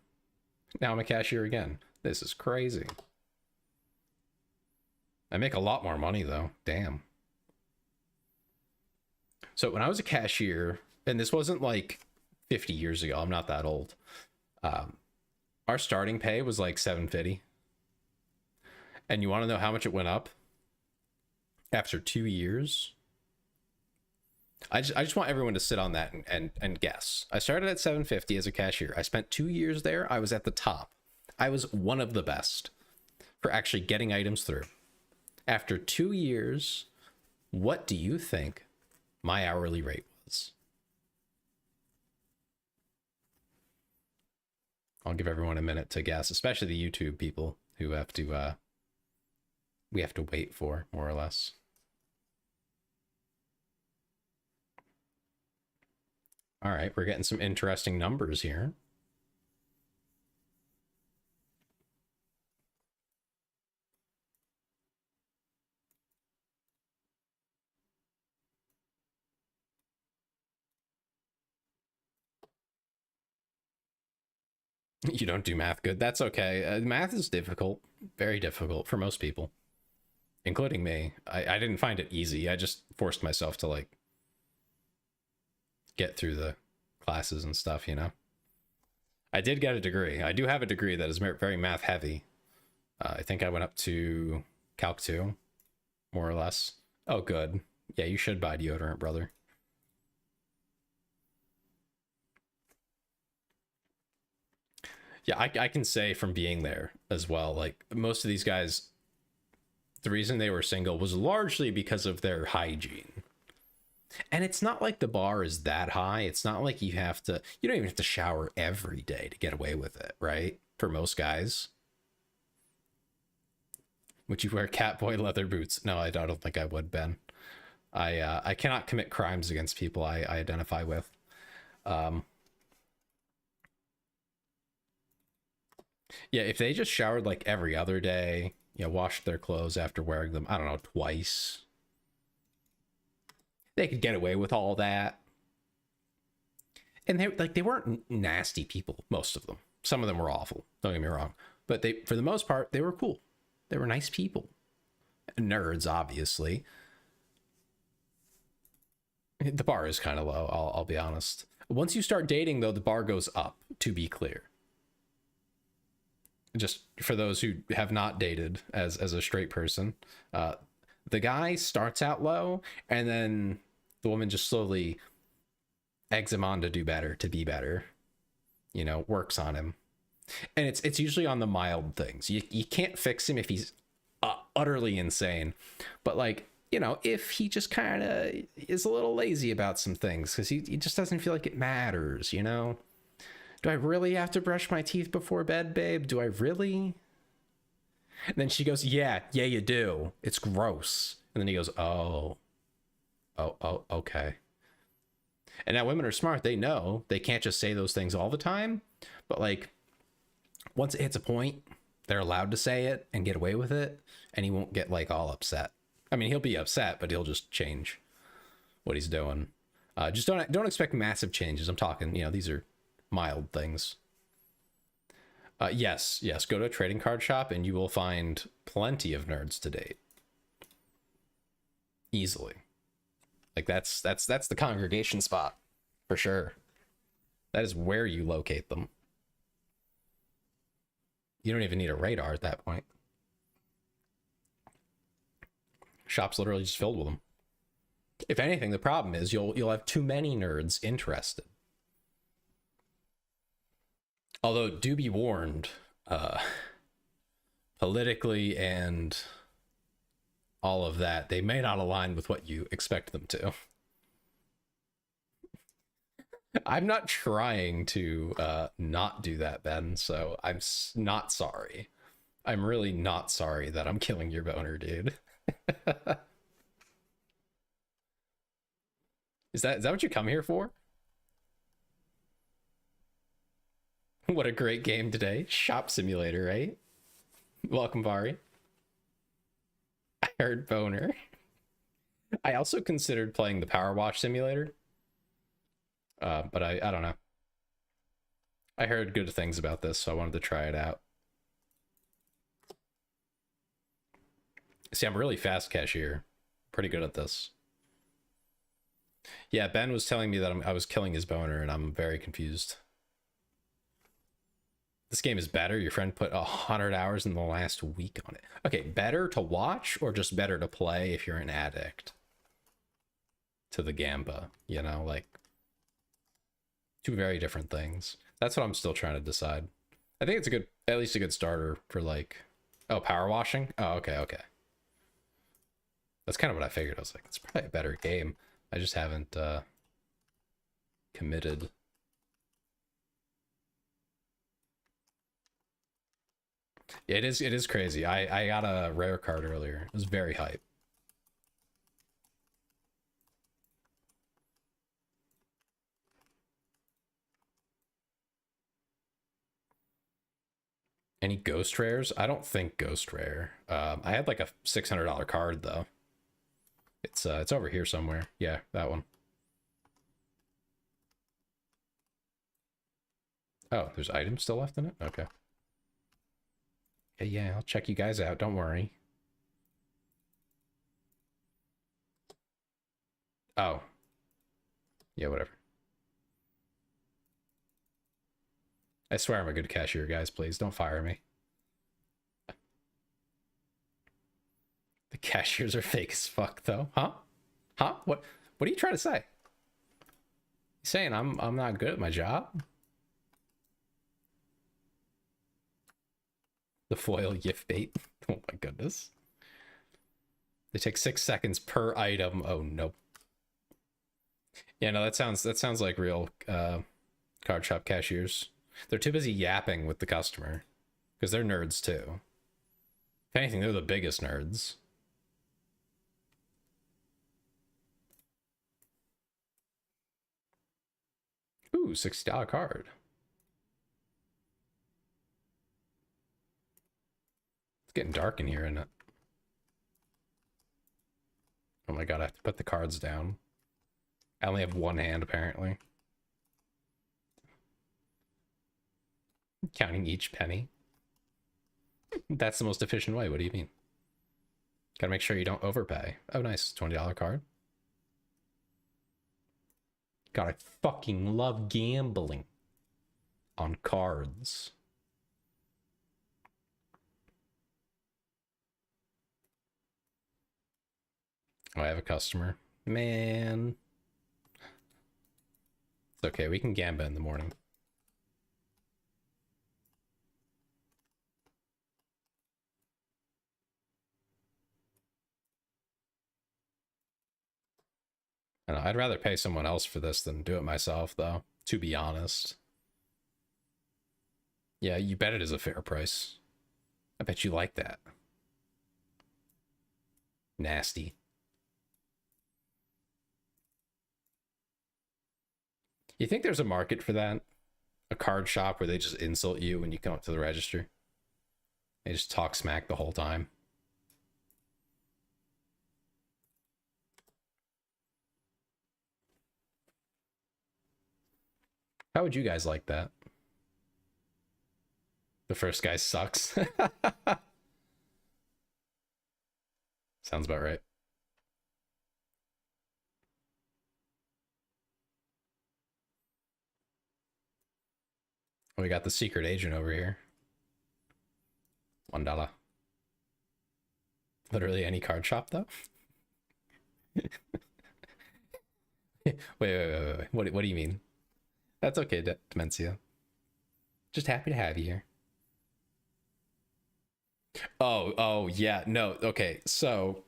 Now I'm a cashier again. This is crazy. I make a lot more money though. Damn. So when I was a cashier, and this wasn't like 50 years ago, I'm not that old. Our starting pay was like $7.50. And you want to know how much it went up? After 2 years. I just want everyone to sit on that and guess. I started at $7.50 as a cashier. I spent 2 years there. I was at the top. I was one of the best for actually getting items through. After 2 years, what do you think my hourly rate was? I'll give everyone a minute to guess, especially the YouTube people who have to we have to wait for, more or less. All right, we're getting some interesting numbers here. You don't do math good. That's okay. Math is difficult, very difficult for most people, including me. I didn't find it easy. I just forced myself to like get through the classes and stuff, you know. I did get a degree. I do have a degree that is very math heavy. I think I went up to Calc 2, more or less. Oh, good. Yeah, you should buy deodorant, brother. Yeah, I can say from being there as well, like most of these guys, the reason they were single was largely because of their hygiene. And it's not like the bar is that high. It's not like you don't even have to shower every day to get away with it, right? For most guys. Would you wear Catboy leather boots? No, I don't think I would, Ben. I cannot commit crimes against people I identify with. Yeah, if they just showered like every other day, washed their clothes after wearing them, I don't know, twice, they could get away with all that. And they weren't nasty people, most of them. Some of them were awful, don't get me wrong. But for the most part, they were cool. They were nice people. Nerds, obviously. The bar is kind of low, I'll be honest. Once you start dating, though, the bar goes up, to be clear. Just for those who have not dated as a straight person, the guy starts out low, and then the woman just slowly eggs him on to do better, to be better, works on him. And it's usually on the mild things. You can't fix him if he's utterly insane. But like, you know, if he just kind of is a little lazy about some things because he just doesn't feel like it matters, you know? Do I really have to brush my teeth before bed, babe? Do I really? And then she goes, yeah, you do. It's gross. And then he goes, oh, okay. And now women are smart. They know they can't just say those things all the time. But like, once it hits a point, they're allowed to say it and get away with it. And he won't get like all upset. I mean, he'll be upset, but he'll just change what he's doing. Just don't expect massive changes. I'm talking, you know, these are mild things. Yes, go to a trading card shop and you will find plenty of nerds to date. Easily. Like that's the congregation spot for sure. That is where you locate them. You don't even need a radar at that point. Shop's literally just filled with them. If anything, the problem is you'll have too many nerds interested. Although, do be warned, politically and all of that, they may not align with what you expect them to. I'm not trying to not do that, Ben, so I'm not sorry. I'm really not sorry that I'm killing your boner, dude. Is that what you come here for? What a great game today. Shop Simulator, right? Welcome, Vari. I heard boner. I also considered playing the Power Wash Simulator. But I don't know. I heard good things about this, so I wanted to try it out. See, I'm really fast cashier. Pretty good at this. Yeah, Ben was telling me that I was killing his boner, and I'm very confused. This game is better. Your friend put 100 hours in the last week on it. Okay, better to watch or just better to play if you're an addict to the Gamba, you know, like two very different things. That's what I'm still trying to decide. I think it's at least a good starter for like, oh, power washing. Oh, okay. That's kind of what I figured. I was like, it's probably a better game. I just haven't committed. Yeah, it is crazy. I got a rare card earlier. It was very hype. Any ghost rares? I don't think ghost rare. I had like a $600 card though. It's over here somewhere. Yeah, that one. Oh, there's items still left in it? Okay. Yeah, I'll check you guys out. Don't worry. Oh. Yeah, whatever. I swear I'm a good cashier, guys. Please don't fire me. The cashiers are fake as fuck, though. Huh? What are you trying to say? You saying I'm not good at my job? The foil gift bait. Oh my goodness. They take 6 seconds per item. Oh no. Yeah, no, that sounds like real card shop cashiers. They're too busy yapping with the customer because they're nerds too. If anything, they're the biggest nerds. Ooh, $60 card. It's getting dark in here, isn't it? Oh my god, I have to put the cards down. I only have one hand, apparently. Counting each penny. That's the most efficient way. What do you mean? Gotta make sure you don't overpay. Oh, nice. $20 card. God, I fucking love gambling on cards. Oh, I have a customer. Man. It's okay. We can gamba in the morning. And I'd rather pay someone else for this than do it myself, though, to be honest. Yeah, you bet it is a fair price. I bet you like that. Nasty. You think there's a market for that? A card shop where they just insult you when you come up to the register? They just talk smack the whole time. How would you guys like that? The first guy sucks. Sounds about right. We got the secret agent over here. $1. Literally any card shop, though. wait. What do you mean? That's okay, Dementia. Just happy to have you here. Oh, yeah. No, okay. So,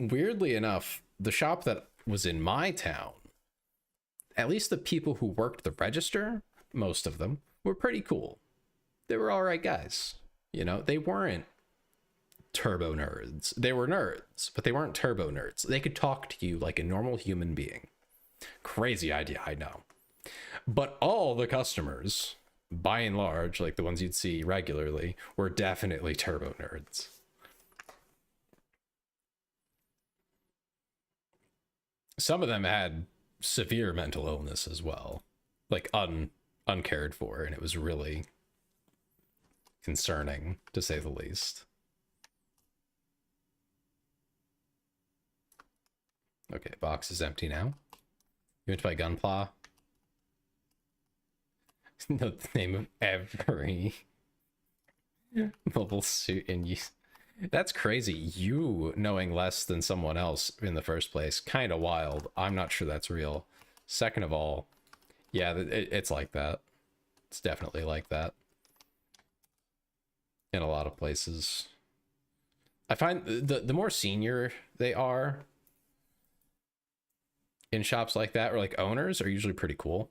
weirdly enough, the shop that was in my town, at least the people who worked the register, most of them, were pretty cool. They were all right guys. You know, they weren't turbo nerds. They were nerds, but they weren't turbo nerds. They could talk to you like a normal human being. Crazy idea, I know. But all the customers, by and large, like the ones you'd see regularly, were definitely turbo nerds. Some of them had severe mental illness as well, like uncared for, and it was really concerning, to say the least. Okay, box is empty now. You went to buy Gunpla? Know the name of every mobile suit in use. That's crazy. You knowing less than someone else in the first place, kind of wild. I'm not sure that's real. Second of all, yeah, it's like that. It's definitely like that in a lot of places. I find the more senior they are in shops like that, or like owners, are usually pretty cool.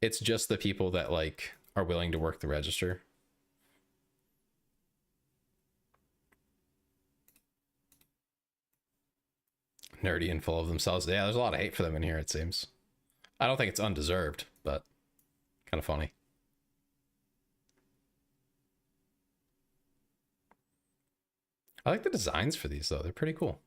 It's just the people that like are willing to work the register. Nerdy and full of themselves. Yeah, there's a lot of hate for them in here, it seems. I don't think it's undeserved, but kind of funny. I like the designs for these, though. They're pretty cool.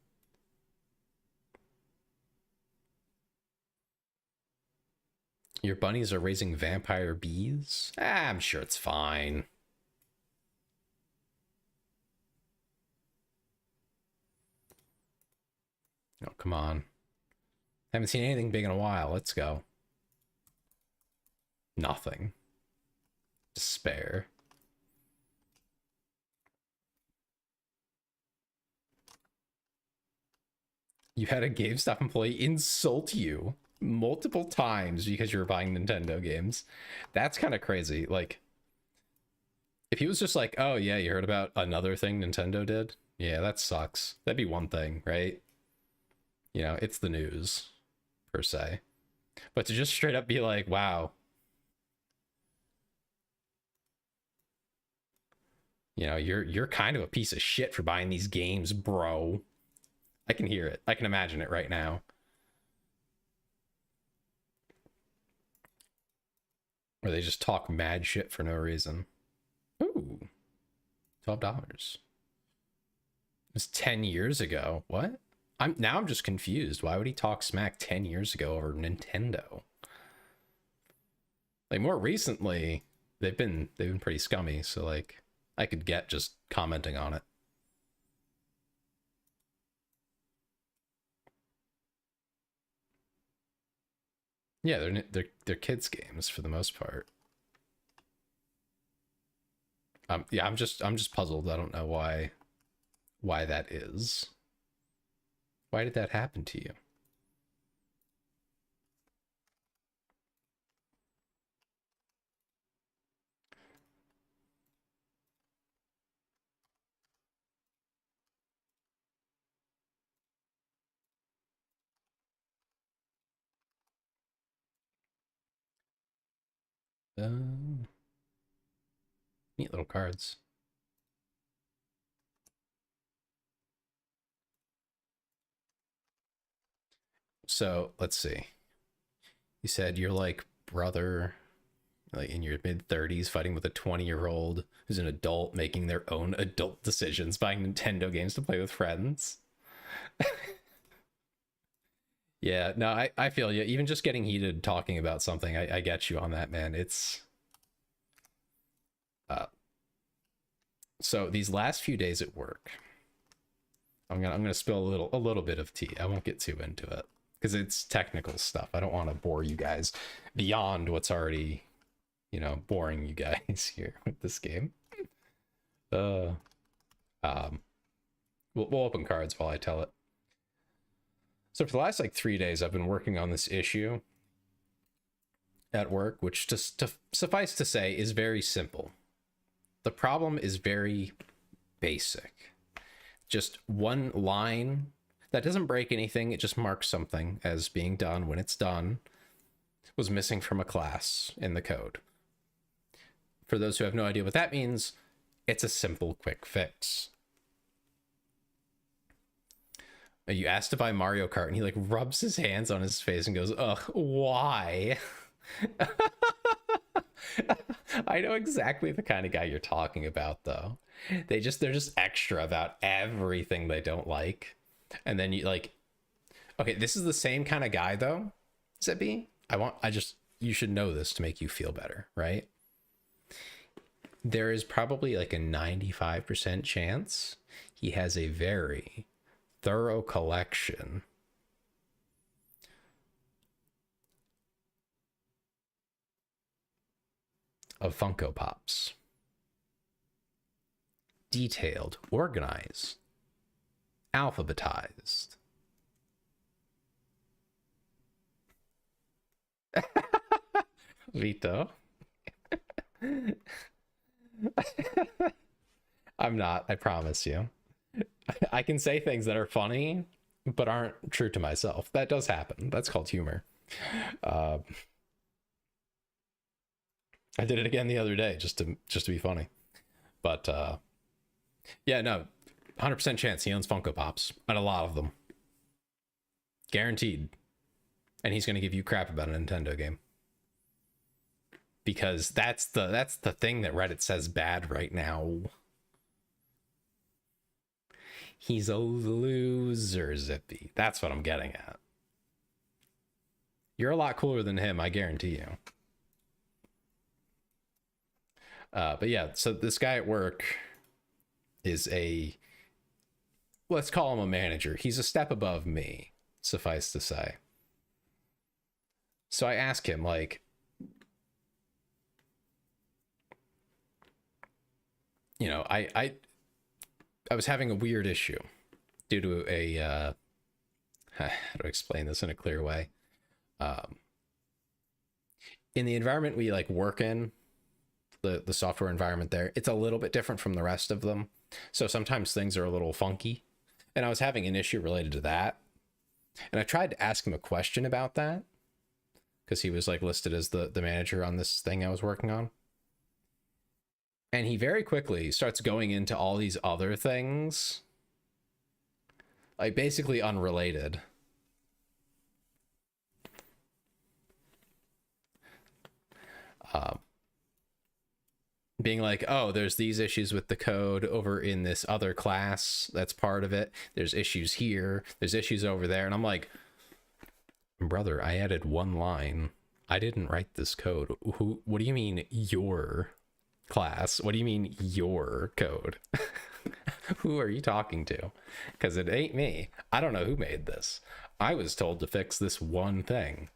Your bunnies are raising vampire bees? I'm sure it's fine. Oh, come on. Haven't seen anything big in a while. Let's go. Nothing. Despair. You had a GameStop employee insult you multiple times because you were buying Nintendo games. That's kind of crazy. Like, if he was just like, oh yeah, you heard about another thing Nintendo did? Yeah, that sucks. That'd be one thing, right? You know, it's the news, per se. But to just straight up be like, wow. You know, you're kind of a piece of shit for buying these games, bro. I can hear it. I can imagine it right now. Or they just talk mad shit for no reason. Ooh, $12. It was 10 years ago. What? I'm just confused. Why would he talk smack 10 years ago over Nintendo? Like, more recently, they've been pretty scummy, so like I could get just commenting on it. Yeah, they're kids games for the most part. Yeah, I'm just puzzled. I don't know why that is. Why did that happen to you? Neat little cards. So let's see. You said you're like brother, like in your mid 30s, fighting with a 20-year-old who's an adult making their own adult decisions, buying Nintendo games to play with friends. Yeah, no, I feel you. Even just getting heated talking about something, I get you on that, man. It's so these last few days at work, I'm gonna spill a little bit of tea. I won't get too into it because it's technical stuff. I don't want to bore you guys beyond what's already, you know, boring you guys here with this game. We'll open cards while I tell it. So for the last like 3 days, I've been working on this issue at work, which just to suffice to say is very simple. The problem is very basic. Just one line that doesn't break anything. It just marks something as being done when it's done. Was missing from a class in the code. For those who have no idea what that means, it's a simple, quick fix. You asked to buy Mario Kart, and he like rubs his hands on his face and goes, "Ugh, why?" I know exactly the kind of guy you're talking about, though. They're just extra about everything they don't like, and then you like, okay, this is the same kind of guy though, Zippy. You should know this to make you feel better, right? There is probably like a 95% chance he has a very thorough collection of Funko Pops. Detailed, organized, alphabetized. Vito. I'm not, I promise you. I can say things that are funny, but aren't true to myself. That does happen. That's called humor. I did it again the other day just to be funny. But yeah, no, 100% chance he owns Funko Pops, and a lot of them. Guaranteed. And he's going to give you crap about a Nintendo game. Because that's the thing that Reddit says bad right now. He's a loser, Zippy. That's what I'm getting at. You're a lot cooler than him, I guarantee you. But yeah, so this guy at work is let's call him a manager. He's a step above me, suffice to say. So I ask him, like, you know, I was having a weird issue due to a how do I explain this in a clear way? In the environment we like work in, the software environment there, it's a little bit different from the rest of them. So sometimes things are a little funky. And I was having an issue related to that. And I tried to ask him a question about that, because he was like listed as the manager on this thing I was working on. And he very quickly starts going into all these other things, like basically unrelated. Being like, oh, there's these issues with the code over in this other class. That's part of it. There's issues here. There's issues over there. And I'm like, brother, I added one line. I didn't write this code. What do you mean your class? What do you mean your code? Who are you talking to? Because it ain't me. I don't know who made this. I was told to fix this one thing.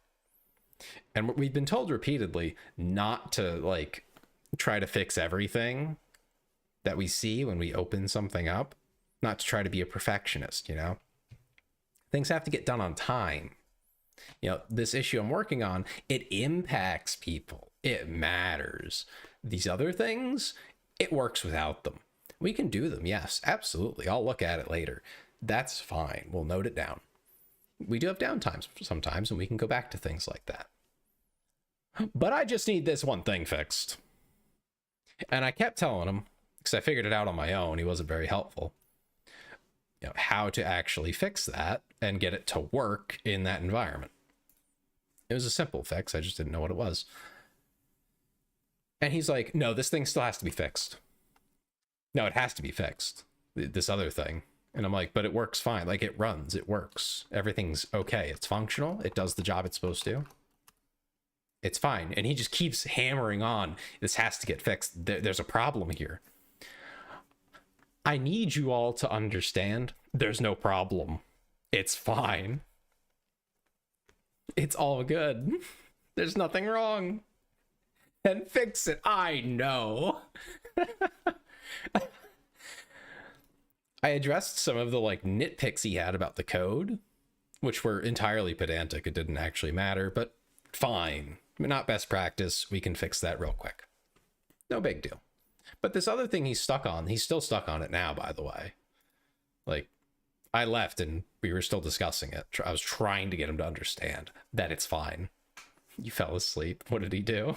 And we've been told repeatedly not to like try to fix everything that we see when we open something up, not to try to be a perfectionist, you know? Things have to get done on time. You know, this issue I'm working on, it impacts people. It matters. These other things, it works without them. We can do them, yes, absolutely. I'll look at it later. That's fine. We'll note it down. We do have downtimes sometimes, and we can go back to things like that. but I just need this one thing fixed. And I kept telling him, because I figured it out on my own, he wasn't very helpful, you know, how to actually fix that and get it to work in that environment. It was a simple fix, I just didn't know what it was. And he's like, no, this thing still has to be fixed. No, it has to be fixed, this other thing. And I'm like, but it works fine. Like, it runs, it works. Everything's okay. It's functional. It does the job it's supposed to. It's fine. And he just keeps hammering on, this has to get fixed. There's a problem here. I need you all to understand there's no problem. It's fine. It's all good. There's nothing wrong. And fix it. I know. I addressed some of the like nitpicks he had about the code, which were entirely pedantic. It didn't actually matter, but fine. Not best practice. We can fix that real quick. No big deal. But this other thing he's stuck on, he's still stuck on it now, by the way. Like, I left and we were still discussing it. I was trying to get him to understand that it's fine. You fell asleep. What did he do?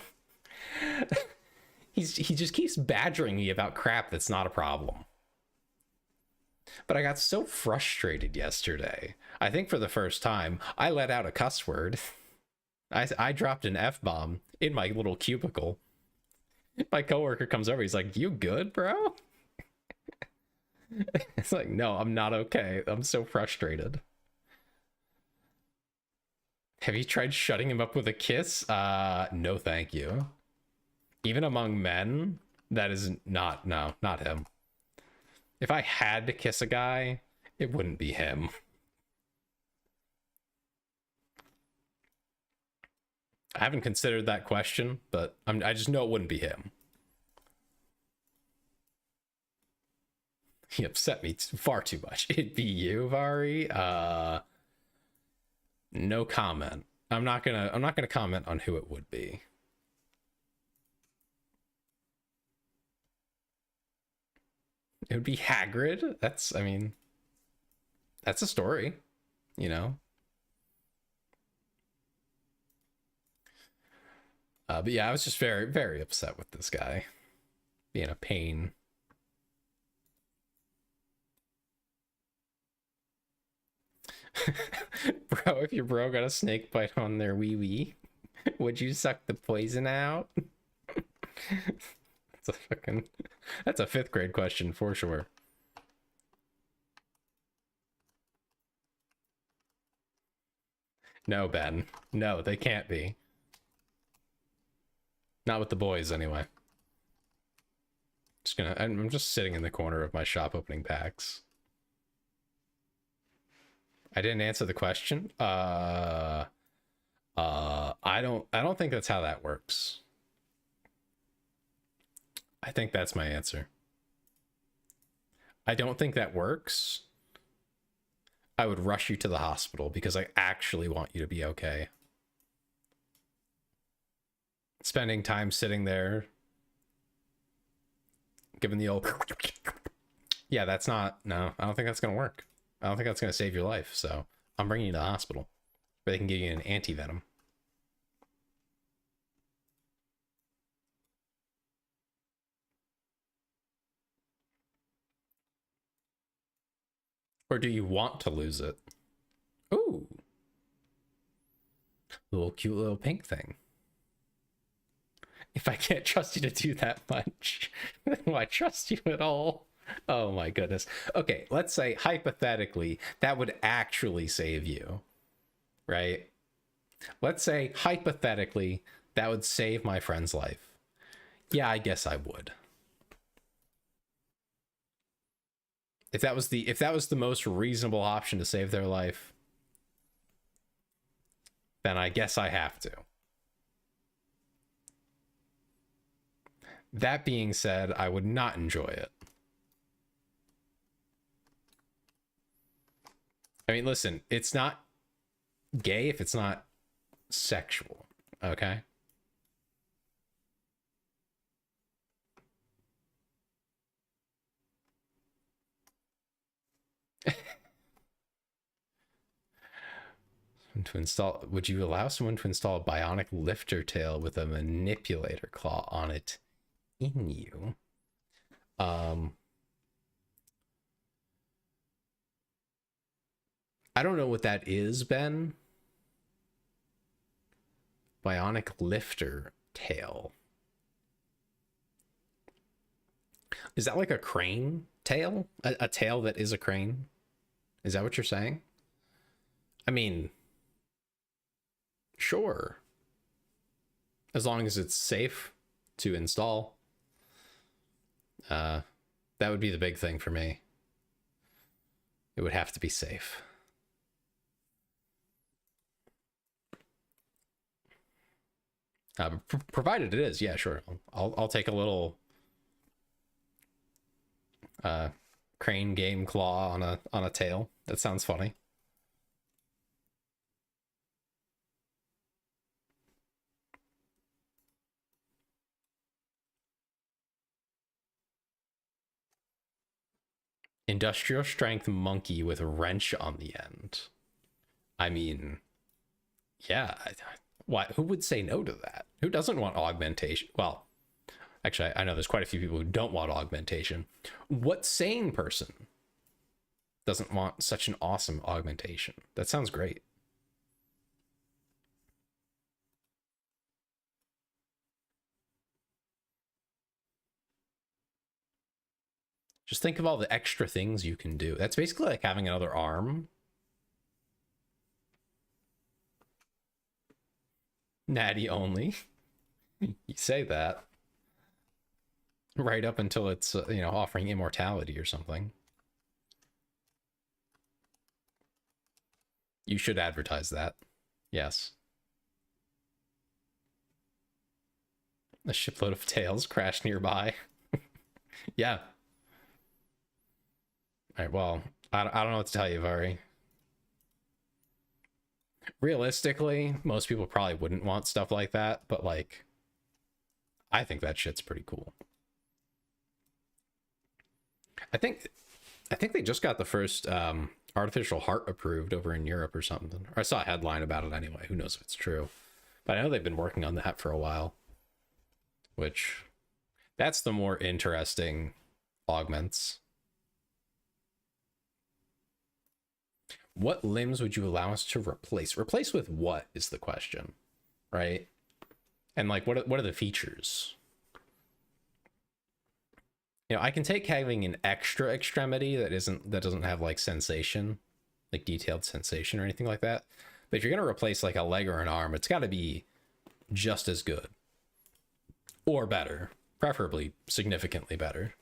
He just keeps badgering me about crap that's not a problem. But I got so frustrated yesterday. I think for the first time, I let out a cuss word. I dropped an F-bomb in my little cubicle. My coworker comes over. He's like, "You good, bro?" It's like, no, I'm not okay. I'm so frustrated. Have you tried shutting him up with a kiss? No, thank you. Even among men, that is not him. If I had to kiss a guy, it wouldn't be him. I haven't considered that question, but I just know it wouldn't be him. He upset me far too much. It'd be you, Vari. No comment. I'm not gonna comment on who it would be. It would be Hagrid. That's a story, you know. But yeah, I was just very, very upset with this guy being a pain. Bro, if your bro got a snake bite on their wee wee, would you suck the poison out? That's a 5th grade question for sure. No, Ben. No, they can't be. Not with the boys, anyway. I'm just sitting in the corner of my shop opening packs. I didn't answer the question. I don't think that's how that works. I think that's my answer. I don't think that works. I would rush you to the hospital because I actually want you to be okay. Spending time sitting there, giving the old... Yeah, that's not... No, I don't think that's going to work. I don't think that's going to save your life, so I'm bringing you to the hospital where they can give you an anti-venom. Or do you want to lose it? Ooh. Little cute little pink thing. If I can't trust you to do that much, then do I trust you at all? Oh my goodness. Okay, let's say hypothetically that would actually save you, right? Let's say hypothetically that would save my friend's life. Yeah, I guess I would. If that was the most reasonable option to save their life, then I guess I have to. That being said, I would not enjoy it. I mean, listen, it's not gay if it's not sexual, okay? To install, would you allow someone to install a bionic lifter tail with a manipulator claw on it in you? I don't know what that is, Ben. Bionic lifter tail. Is that like a crane tail? A tail that is a crane? Is that what you're saying? I mean, sure. As long as it's safe to install. That would be the big thing for me. It would have to be safe. Provided it is, yeah, sure. I'll take a little crane game claw on a tail. That sounds funny. Industrial strength monkey with a wrench on the end. I mean, yeah. Why? Who would say no to that? Who doesn't want augmentation? Well, actually, I know there's quite a few people who don't want augmentation. What sane person doesn't want such an awesome augmentation? That sounds great. Just think of all the extra things you can do. That's basically like having another arm. Natty only. You say that. Right up until it's, offering immortality or something. You should advertise that. Yes. A shipload of tails crashed nearby. Yeah. All right, well, I don't know what to tell you, Vari. Realistically, most people probably wouldn't want stuff like that, but like, I think that shit's pretty cool. I think they just got the first artificial heart approved over in Europe or something. Or I saw a headline about it anyway. Who knows if it's true? But I know they've been working on that for a while. Which, that's the more interesting augments. What limbs would you allow us to replace? Replace with what is the question, right? And like, what are the features? I can take having an extra extremity that doesn't have like sensation, like detailed sensation or anything like that. But if you're gonna replace like a leg or an arm, it's got to be just as good or better, preferably significantly better.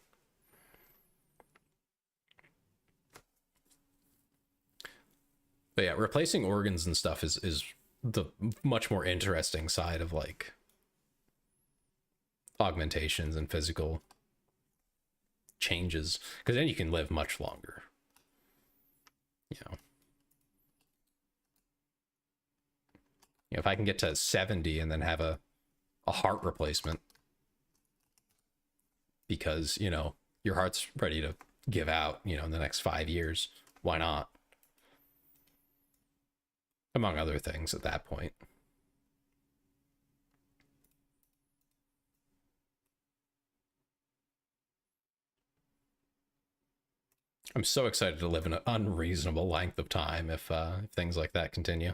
But yeah, replacing organs and stuff is the much more interesting side of like augmentations and physical changes, because then you can live much longer. If I can get to 70 and then have a heart replacement because your heart's ready to give out in the next 5 years, why not? Among other things at that point. I'm so excited to live in an unreasonable length of time if things like that continue.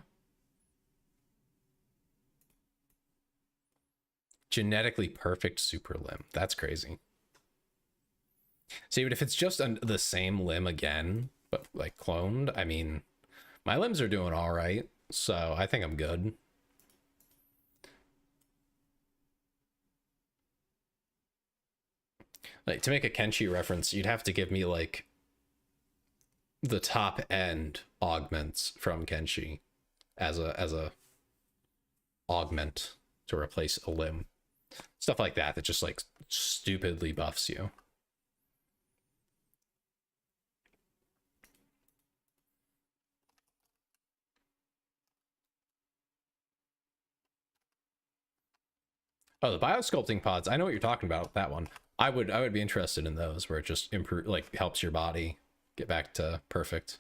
Genetically perfect super limb. That's crazy. See, but if it's just the same limb again, but like cloned, I mean, my limbs are doing all right, so I think I'm good. Like, to make a Kenshi reference, you'd have to give me like the top end augments from Kenshi as a augment to replace a limb. Stuff like that just like stupidly buffs you. Oh, the biosculpting pods. I know what you're talking about. That one. I would be interested in those where it just like helps your body get back to perfect.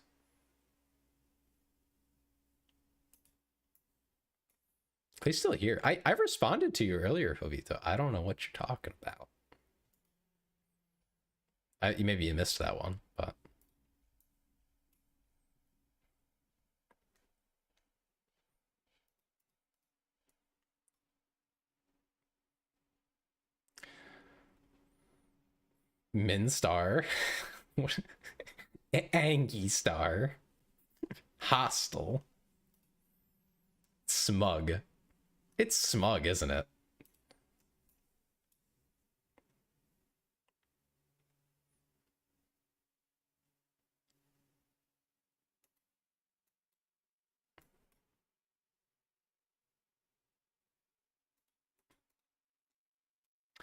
Clay's still here. I responded to you earlier, Fovito. I don't know what you're talking about. Maybe you missed that one, but... Minstar. Angie Star. Hostile. Smug. It's smug, isn't it?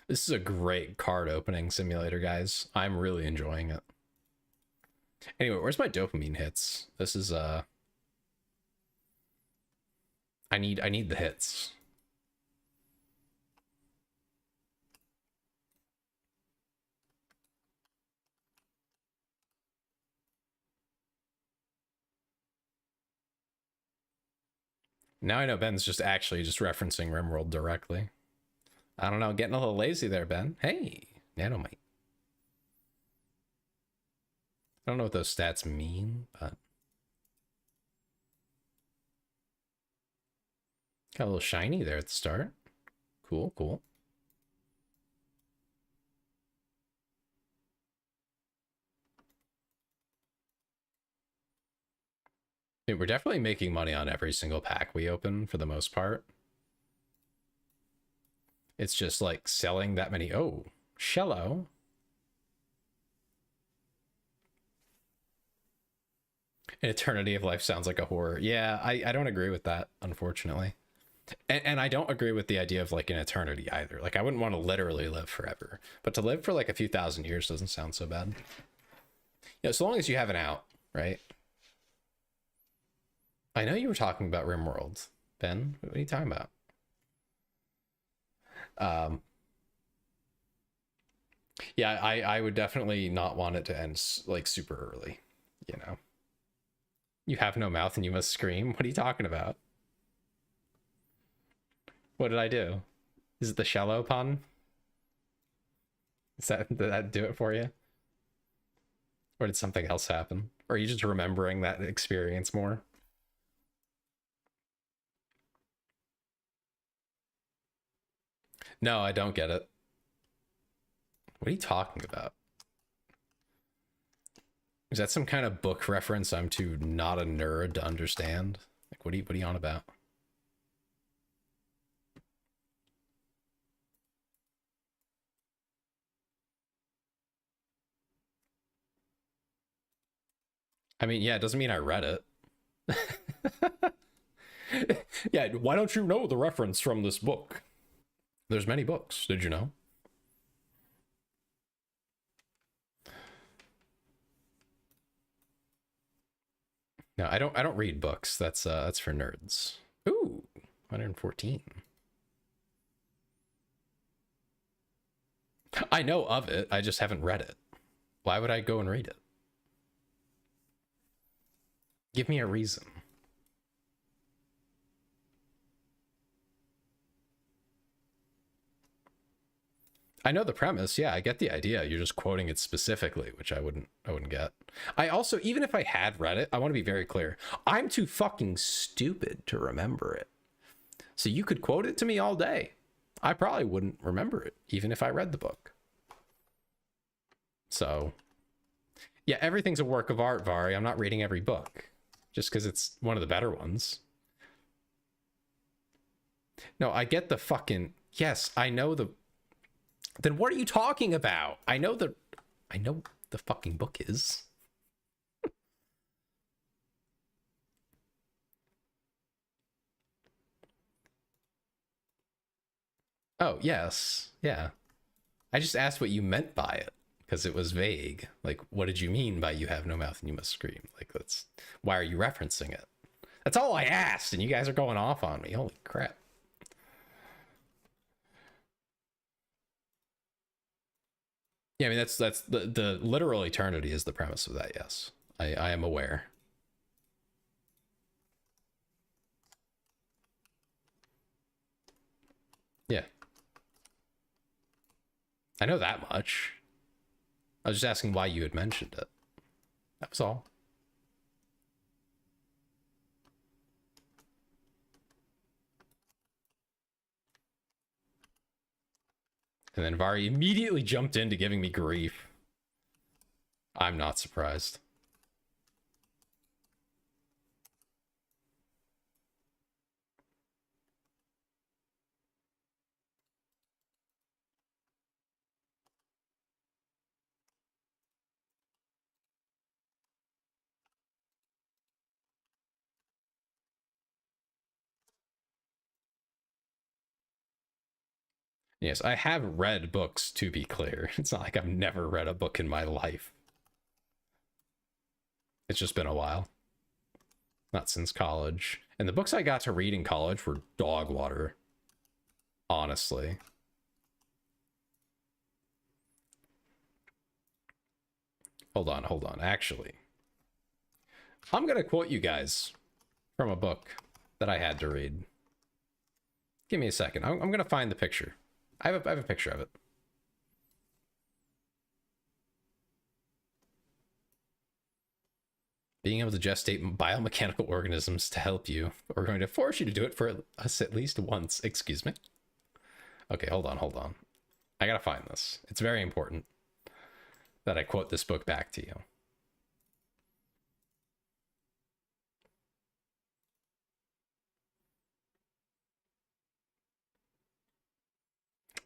This is a great card opening simulator, guys. I'm really enjoying it. Anyway, where's my dopamine hits? This is I need the hits. Now I know Ben's just actually just referencing RimWorld directly. I don't know, getting a little lazy there, Ben. Hey, Nanomite. I don't know what those stats mean, but... Got a little shiny there at the start. Cool, cool. Dude, we're definitely making money on every single pack we open for the most part. It's just like selling that many. Oh, Shello. An eternity of life sounds like a horror. Yeah, I don't agree with that, unfortunately. And I don't agree with the idea of like an eternity either. Like I wouldn't want to literally live forever, but to live for like a few thousand years doesn't sound so bad. You know, so long as you have an out, right? I know you were talking about RimWorld, Ben. What are you talking about? Yeah, I would definitely not want it to end like super early, you know. You have no mouth and you must scream. What are you talking about? What did I do? Is it the shallow pun? Did that do it for you? Or did something else happen? Or are you just remembering that experience more? No, I don't get it. What are you talking about? Is that some kind of book reference I'm too not a nerd to understand? Like, what are you on about? I mean, yeah, it doesn't mean I read it. Yeah, why don't you know the reference from this book? There's many books, did you know? No, I don't read books. That's for nerds. Ooh, 114. I know of it. I just haven't read it. Why would I go and read it? Give me a reason. I know the premise. Yeah, I get the idea. You're just quoting it specifically, which I wouldn't get. I also, even if I had read it, I want to be very clear. I'm too fucking stupid to remember it. So you could quote it to me all day. I probably wouldn't remember it, even if I read the book. So, yeah, everything's a work of art, Vari. I'm not reading every book just because it's one of the better ones. No, I get the fucking... Yes, I know the... Then what are you talking about? I know the fucking book is. Oh, yes. Yeah. I just asked what you meant by it because it was vague. Like, what did you mean by you have no mouth and you must scream? Like, why are you referencing it? That's all I asked, and you guys are going off on me. Holy crap. Yeah, I mean, that's the literal eternity is the premise of that, yes. I am aware. I know that much. I was just asking why you had mentioned it. That was all. And then Vari immediately jumped into giving me grief. I'm not surprised. Yes, I have read books, to be clear. It's not like I've never read a book in my life. It's just been a while. Not since college. And the books I got to read in college were dog water. Honestly. Hold on. Actually, I'm going to quote you guys from a book that I had to read. Give me a second. I'm going to find the picture. I have a picture of it. Being able to gestate biomechanical organisms to help you. We're going to force you to do it for us at least once. Excuse me. Okay, hold on. I gotta find this. It's very important that I quote this book back to you.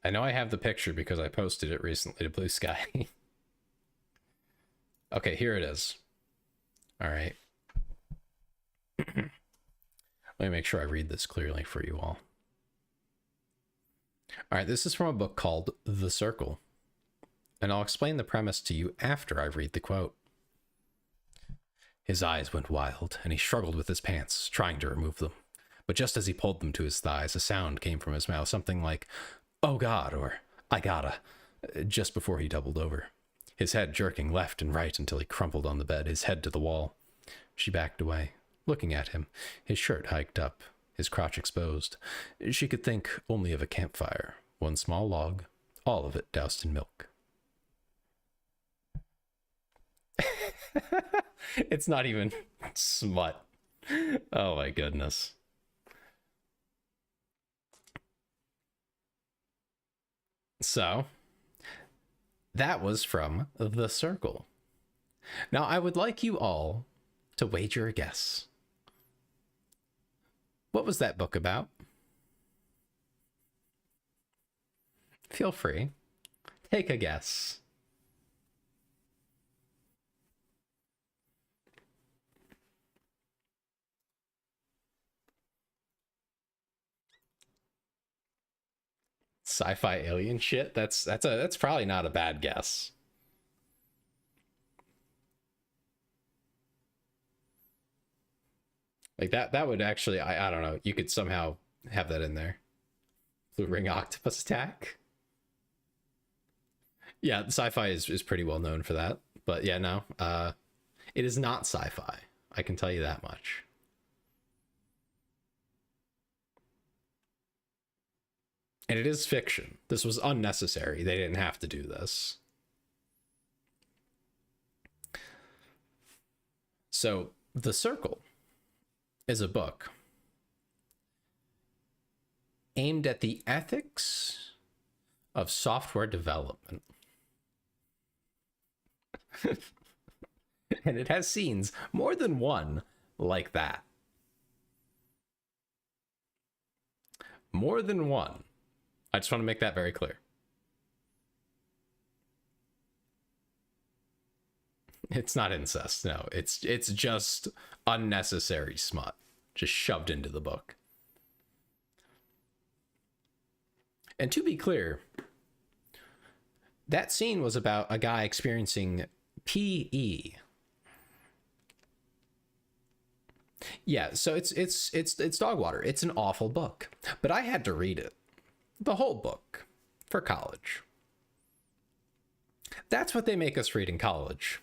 I know I have the picture because I posted it recently to Blue Sky. Okay, here it is. All right. Let me make sure I read this clearly for you all. All right, this is from a book called The Circle, and I'll explain the premise to you after I read the quote. His eyes went wild, and he struggled with his pants, trying to remove them. But just as he pulled them to his thighs, a sound came from his mouth, something like, "Oh God," or "I gotta," just before he doubled over, his head jerking left and right until he crumpled on the bed, his head to the wall. She backed away, looking at him, his shirt hiked up, his crotch exposed. She could think only of a campfire, one small log, all of it doused in milk. It's not even smut. Oh my goodness. So, that was from The Circle. Now, I would like you all to wager a guess. What was that book about? Feel free. Take a guess. Sci-fi alien shit? That's probably not a bad guess. Like that would actually, I don't know, you could somehow have that in there. Blue Ring Octopus Attack. Yeah, sci-fi is pretty well known for that. But yeah, no. It is not sci-fi. I can tell you that much. And it is fiction. This was unnecessary. They didn't have to do this. So, The Circle is a book aimed at the ethics of software development. And it has scenes, more than one, like that. More than one. I just want to make that very clear. It's not incest, no. It's just unnecessary smut, just shoved into the book. And to be clear, that scene was about a guy experiencing PE. Yeah, so it's dog water. It's an awful book, but I had to read it, the whole book, for college. That's what they make us read in college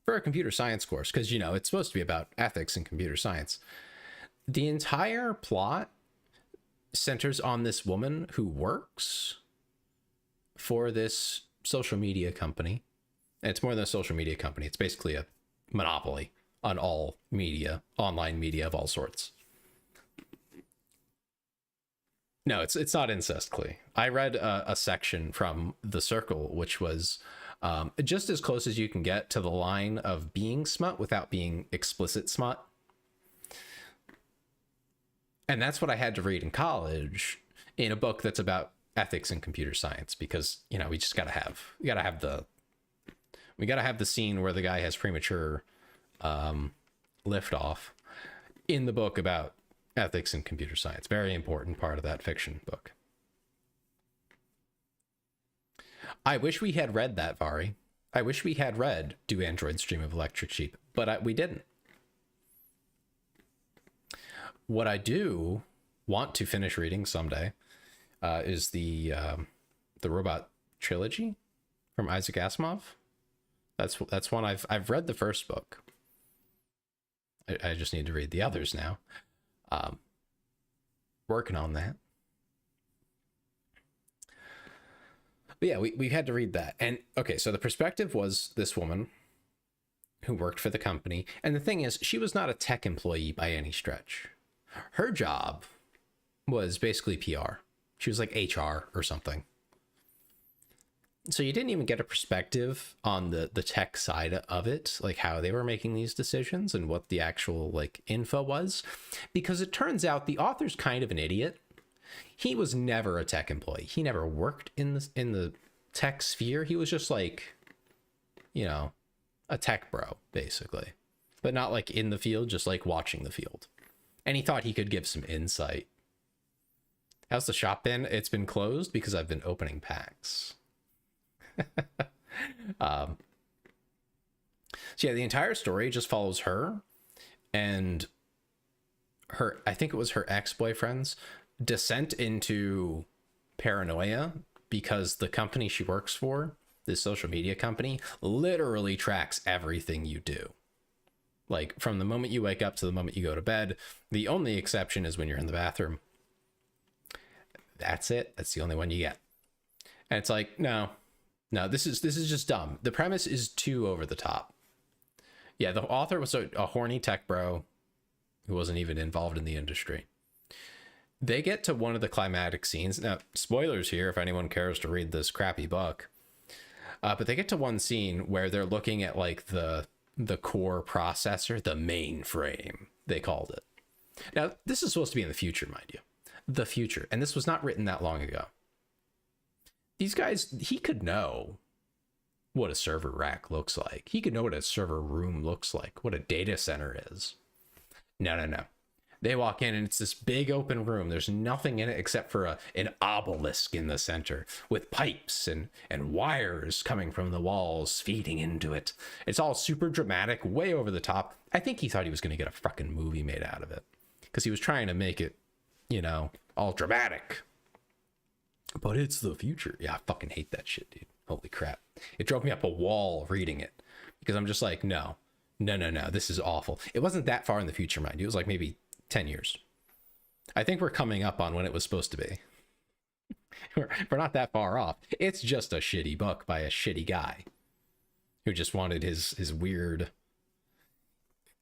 for a computer science course, because, you know, it's supposed to be about ethics and computer science. The entire plot centers on this woman who works for this social media company. And it's more than a social media company. It's basically a monopoly on all media, online media of all sorts. No, it's not incest, Clee. I read a section from The Circle, which was just as close as you can get to the line of being smut without being explicit smut. And that's what I had to read in college in a book that's about ethics in computer science, because, you know, we gotta have the scene where the guy has premature liftoff in the book about ethics in computer science. Very important part of that fiction book. I wish we had read that, Vari. I wish we had read Do Androids Dream of Electric Sheep, but we didn't. What I do want to finish reading someday is the Robot Trilogy from Isaac Asimov. That's one I've read the first book. I just need to read the others now. Working on that. But yeah, we had to read that. And okay, so the perspective was this woman who worked for the company. And the thing is, she was not a tech employee by any stretch. Her job was basically PR. She was like HR or something. So you didn't even get a perspective on the tech side of it, like how they were making these decisions and what the actual like info was, because it turns out the author's kind of an idiot. He was never a tech employee. He never worked in the tech sphere. He was just like, you know, a tech bro, basically, but not like in the field, just like watching the field. And he thought he could give some insight. How's the shop been? It's been closed because I've been opening packs. So yeah, the entire story just follows her and her, I think it was her ex-boyfriend's descent into paranoia, because the company she works for, this social media company, literally tracks everything you do. Like from the moment you wake up to the moment you go to bed. The only exception is when you're in the bathroom. That's it. That's the only one you get. And it's like, no, this is just dumb. The premise is too over the top. Yeah, the author was a horny tech bro who wasn't even involved in the industry. They get to one of the climatic scenes. Now, spoilers here if anyone cares to read this crappy book. But they get to one scene where they're looking at like the core processor, the mainframe, they called it. Now, this is supposed to be in the future, mind you. The future. And this was not written that long ago. These guys, he could know what a server rack looks like. He could know what a server room looks like, what a data center is. No. They walk in and it's this big open room. There's nothing in it except for an obelisk in the center with pipes and wires coming from the walls feeding into it. It's all super dramatic, way over the top. I think he thought he was going to get a fucking movie made out of it because he was trying to make it, you know, all dramatic. But it's the future. Yeah, I fucking hate that shit, dude. Holy crap. It drove me up a wall reading it because I'm just like, no, this is awful. It wasn't that far in the future, mind you. It was like maybe 10 years. I think we're coming up on when it was supposed to be. We're not that far off. It's just a shitty book by a shitty guy who just wanted his weird...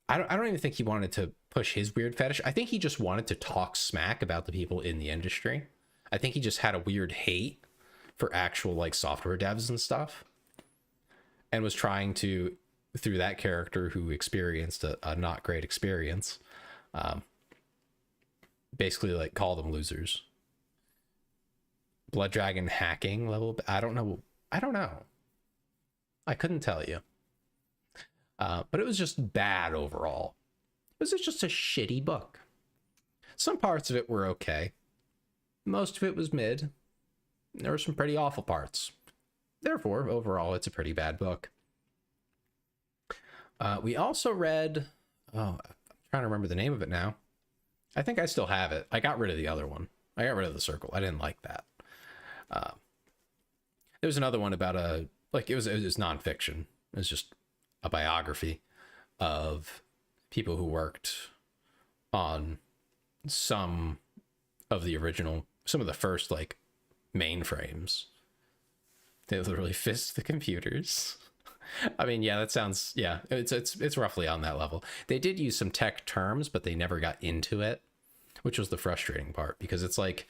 I don't even think he wanted to push his weird fetish. I think he just wanted to talk smack about the people in the industry. I think he just had a weird hate for actual like software devs and stuff, and was trying to, through that character who experienced a not great experience, basically like call them losers. Blood Dragon hacking level, I don't know. I couldn't tell you. But it was just bad overall. It was just a shitty book. Some parts of it were okay. Most of it was mid. There were some pretty awful parts. Therefore, overall, it's a pretty bad book. We also read... Oh, I'm trying to remember the name of it now. I think I still have it. I got rid of the other one. I got rid of The Circle. I didn't like that. There was another one about it was nonfiction. It was just a biography of people who worked on some of the first like mainframes They literally fist the computers. I mean, yeah, that sounds, yeah, it's roughly on that level. They did use some tech terms, but they never got into it, which was the frustrating part, because it's like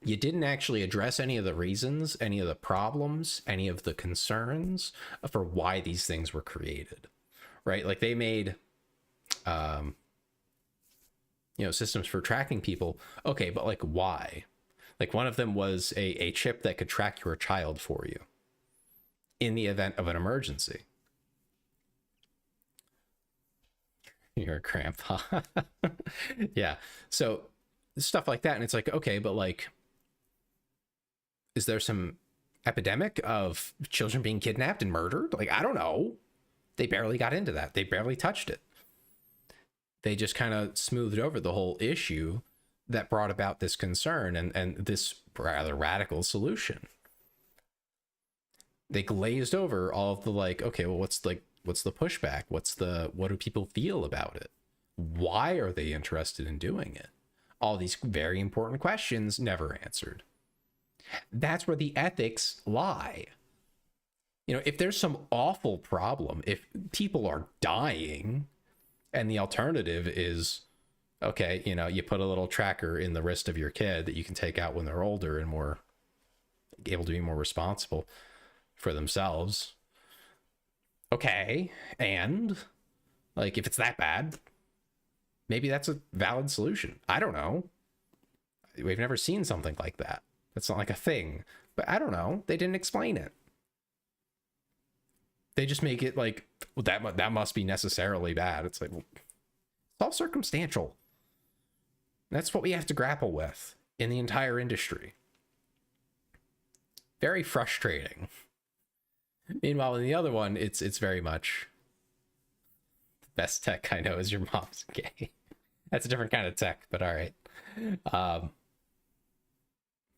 you didn't actually address any of the reasons, any of the problems, any of the concerns for why these things were created, right? Like they made systems for tracking people. Okay, but like why? Like one of them was a chip that could track your child for you in the event of an emergency. You're a grandpa. Yeah. So stuff like that. And it's like, okay, but like, is there some epidemic of children being kidnapped and murdered? Like, I don't know. They barely got into that. They barely touched it. They just kind of smoothed over the whole issue that brought about this concern and this rather radical solution. They glazed over all of the like, okay, well, what's the pushback? What do people feel about it? Why are they interested in doing it? All these very important questions never answered. That's where the ethics lie. If there's some awful problem, if people are dying and the alternative is, okay, you put a little tracker in the wrist of your kid that you can take out when they're older and more able to be more responsible for themselves. Okay, and like if it's that bad, maybe that's a valid solution. I don't know. We've never seen something like that. That's not like a thing. But I don't know. They didn't explain it. They just make it like, well, that must be necessarily bad. It's like, well, it's all circumstantial. That's what we have to grapple with in the entire industry. Very frustrating. Meanwhile, in the other one, it's very much the best tech I know is your mom's gay. That's a different kind of tech, but all right.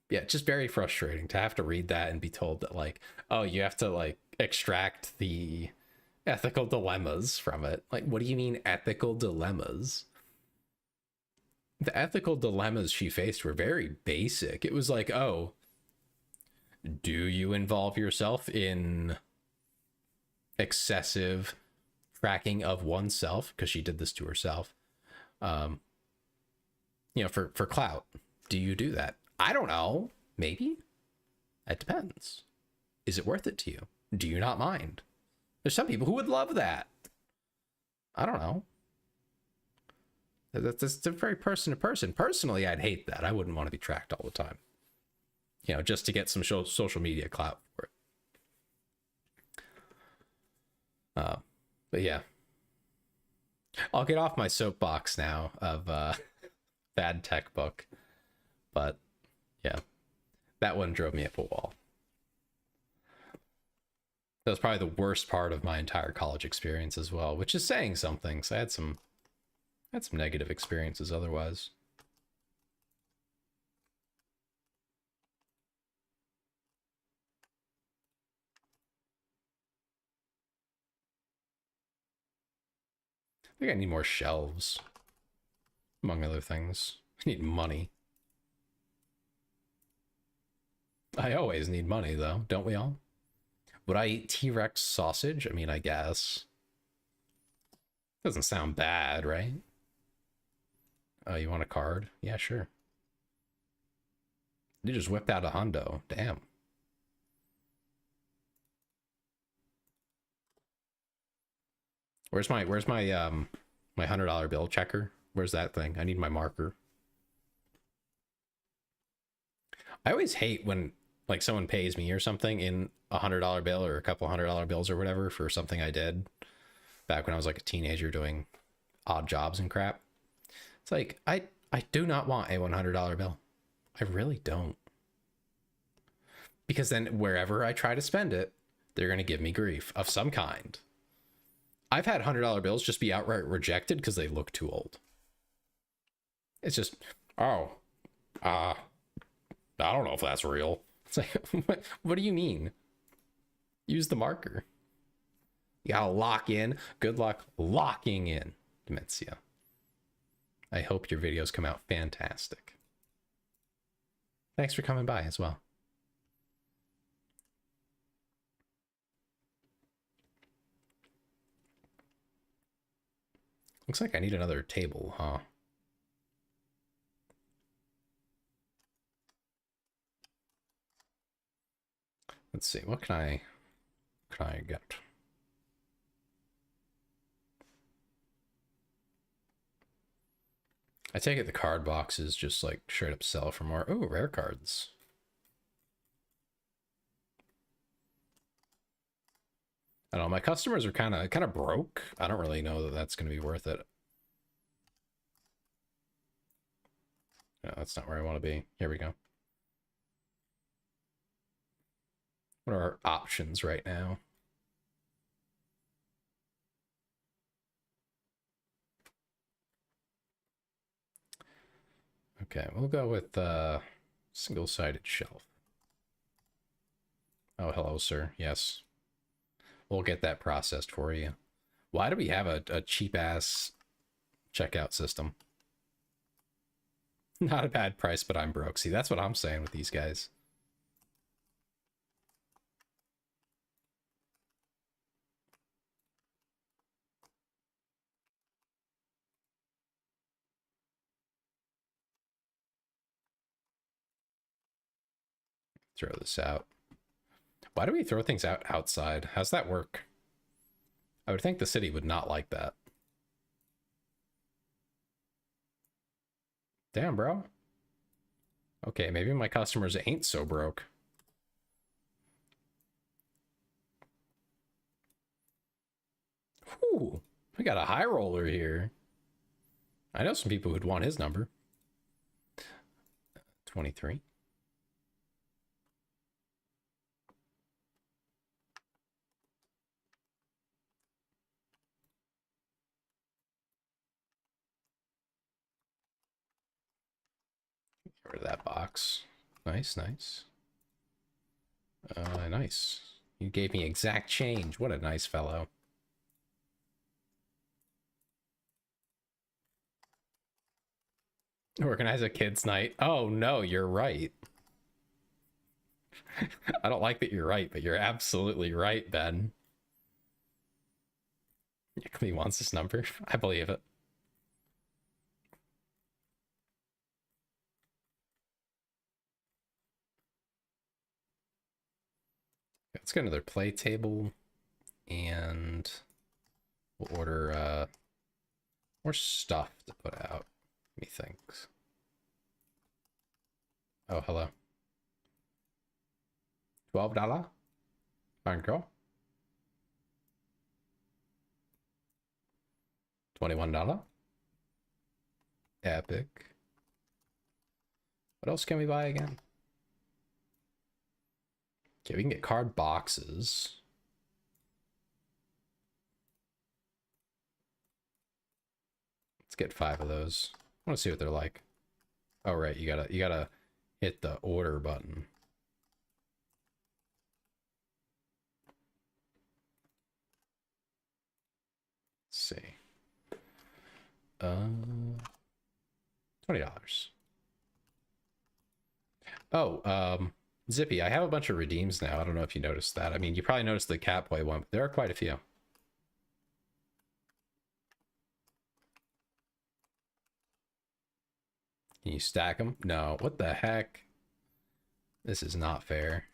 Yeah, just very frustrating to have to read that and be told that like, oh, you have to like extract the ethical dilemmas from it. Like, what do you mean ethical dilemmas? The ethical dilemmas she faced were very basic. It was like, oh, do you involve yourself in excessive tracking of oneself? Because she did this to herself. For clout. Do you do that? I don't know. Maybe. It depends. Is it worth it to you? Do you not mind? There's some people who would love that. I don't know. That's very person to person. Personally, I'd hate that. I wouldn't want to be tracked all the time. Just to get some social media clout for it. But yeah. I'll get off my soapbox now of bad tech book. But yeah, that one drove me up a wall. That was probably the worst part of my entire college experience as well, which is saying something. So I had some negative experiences otherwise. I think I need more shelves, among other things. I need money. I always need money, though, don't we all? Would I eat T-Rex sausage? I mean, I guess. Doesn't sound bad, right? Oh, you want a card? Yeah, sure. You just whipped out a hundo. Damn. Where's my my $100 bill checker? Where's that thing? I need my marker. I always hate when like someone pays me or something in $100 bill or a couple $100 bills or whatever for something I did back when I was like a teenager doing odd jobs and crap. It's like, I do not want a $100 bill. I really don't. Because then wherever I try to spend it, they're going to give me grief of some kind. I've had $100 bills just be outright rejected because they look too old. It's just, oh, I don't know if that's real. It's like, what do you mean? Use the marker. You gotta lock in. Good luck locking in, Dementia. I hope your videos come out fantastic. Thanks for coming by as well. Looks like I need another table, huh? Let's see, what can I get? I take it the card boxes just like straight up sell for more. Oh, rare cards. I don't know, my customers are kind of broke. I don't really know that that's going to be worth it. No, that's not where I want to be. Here we go. What are our options right now? Okay, we'll go with single-sided shelf. Oh, hello, sir. Yes. We'll get that processed for you. Why do we have a cheap-ass checkout system? Not a bad price, but I'm broke. See, that's what I'm saying with these guys. Throw this out. Why do we throw things out outside? How's that work? I would think the city would not like that. Damn, bro. Okay, maybe my customers ain't so broke. Whew, we got a high roller here. I know some people who'd want his number. 23. Get rid of that box. Nice, nice. Nice. You gave me exact change. What a nice fellow. Organize a kids' night. Oh, no, you're right. I don't like that you're right, but you're absolutely right, Ben. He wants this number. I believe it. Let's get another play table, and we'll order more stuff to put out. Let me think. Oh, hello. $12? Fine, girl. $21. Epic. What else can we buy again? Okay, we can get card boxes. Let's get 5 of those. I want to see what they're like. Oh, right, you gotta hit the order button. Let's see. $20. Oh, Zippy, I have a bunch of redeems now. I don't know if you noticed that. I mean, you probably noticed the Catboy one, but there are quite a few. Can you stack them? No. What the heck? This is not fair.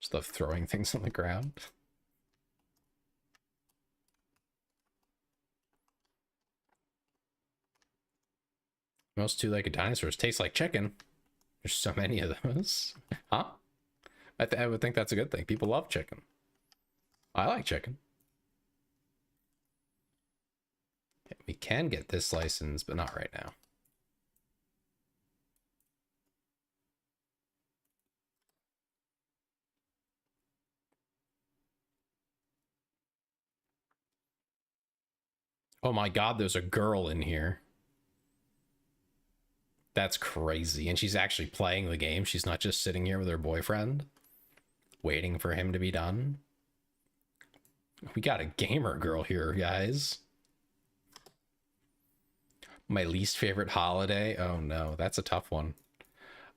Just love throwing things on the ground. Most two-legged dinosaurs taste like chicken. There's so many of those. Huh? I would think that's a good thing. People love chicken. I like chicken. We can get this license, but not right now. Oh my god, there's a girl in here. That's crazy. And she's actually playing the game. She's not just sitting here with her boyfriend, waiting for him to be done. We got a gamer girl here, guys. My least favorite holiday? Oh no, that's a tough one.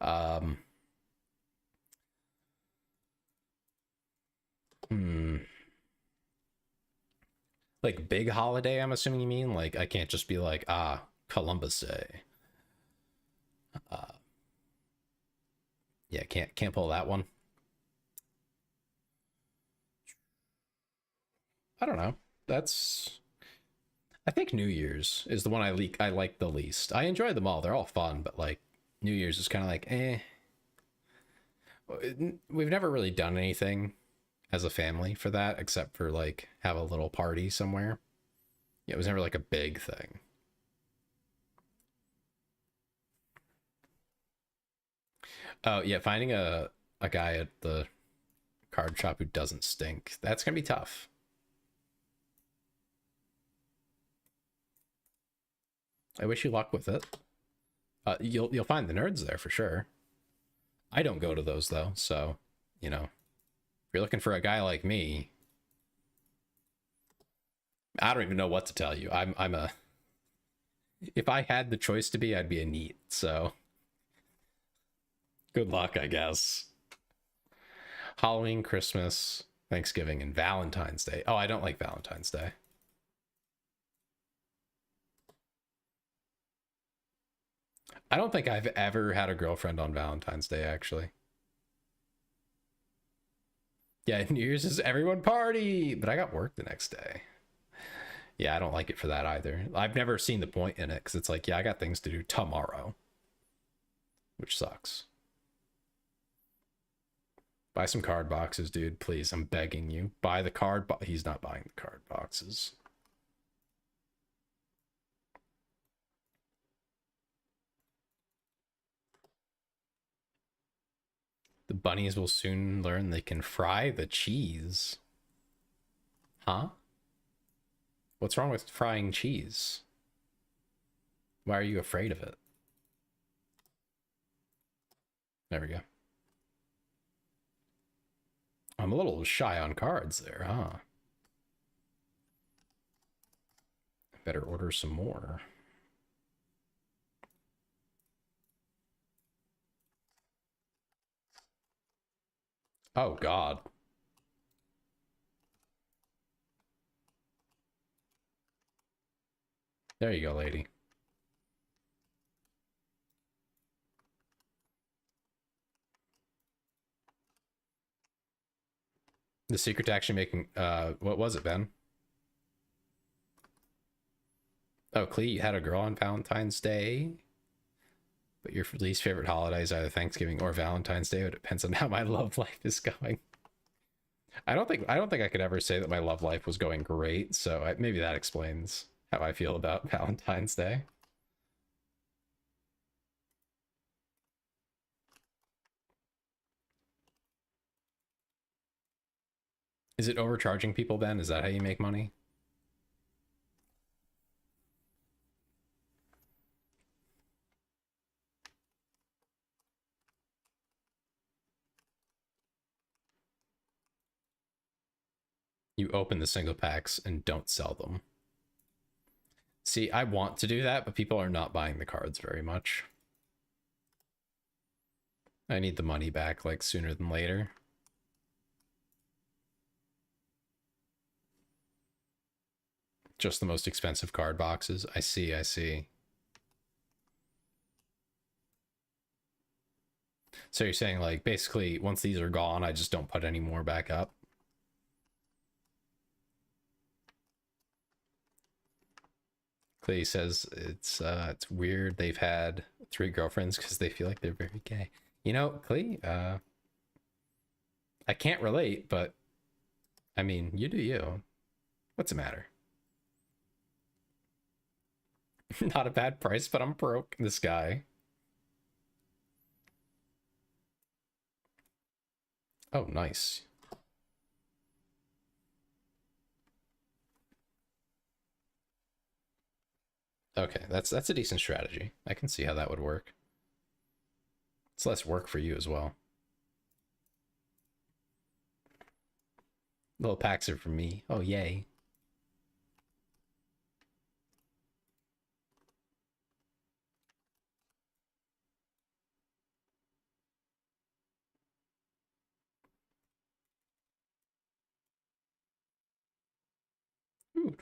Um, hmm. Like big holiday, I'm assuming you mean? Like I can't just be like, Columbus Day. Uh, yeah, can't pull that one. I don't know. That's I think New Year's is the one I like the least. I enjoy them all. They're all fun, but like New Year's is kind of like, eh. We've never really done anything as a family for that except for like have a little party somewhere. Yeah, it was never like a big thing. Oh, yeah, finding a guy at the card shop who doesn't stink. That's going to be tough. I wish you luck with it. You'll find the nerds there for sure. I don't go to those though, so you know, if you're looking for a guy like me, I don't even know what to tell you. I'm a if I had the choice to be, I'd be a neat. So good luck, I guess. Halloween, Christmas, Thanksgiving, and Valentine's Day. Oh, I don't like Valentine's Day. I don't think I've ever had a girlfriend on Valentine's Day, actually. Yeah, New Year's is everyone party, but I got work the next day. Yeah, I don't like it for that either. I've never seen the point in it because it's like, yeah, I got things to do tomorrow, which sucks. Buy some card boxes, dude. Please, I'm begging you. Buy the card He's not buying the card boxes. The bunnies will soon learn they can fry the cheese. Huh? What's wrong with frying cheese? Why are you afraid of it? There we go. I'm a little shy on cards there, huh? Better order some more. Oh, God. There you go, lady. The secret to actually making, what was it, Ben? Oh, Clee, you had a girl on Valentine's Day, but your least favorite holiday is either Thanksgiving or Valentine's Day. It depends on how my love life is going. I don't think I could ever say that my love life was going great, so maybe that explains how I feel about Valentine's Day. Is it overcharging people, Ben? Is that how you make money? You open the single packs and don't sell them. See, I want to do that, but people are not buying the cards very much. I need the money back like sooner than later. Just the most expensive card boxes. I see, I see. So you're saying like basically once these are gone, I just don't put any more back up? Clay says it's weird they've had 3 girlfriends because they feel like they're very gay. You know, Clay, I can't relate, but I mean, you do you. What's the matter? Not a bad price, but I'm broke. This guy. Oh, nice. Okay, that's a decent strategy. I can see how that would work. It's less work for you as well. Little packs are for me. Oh, yay.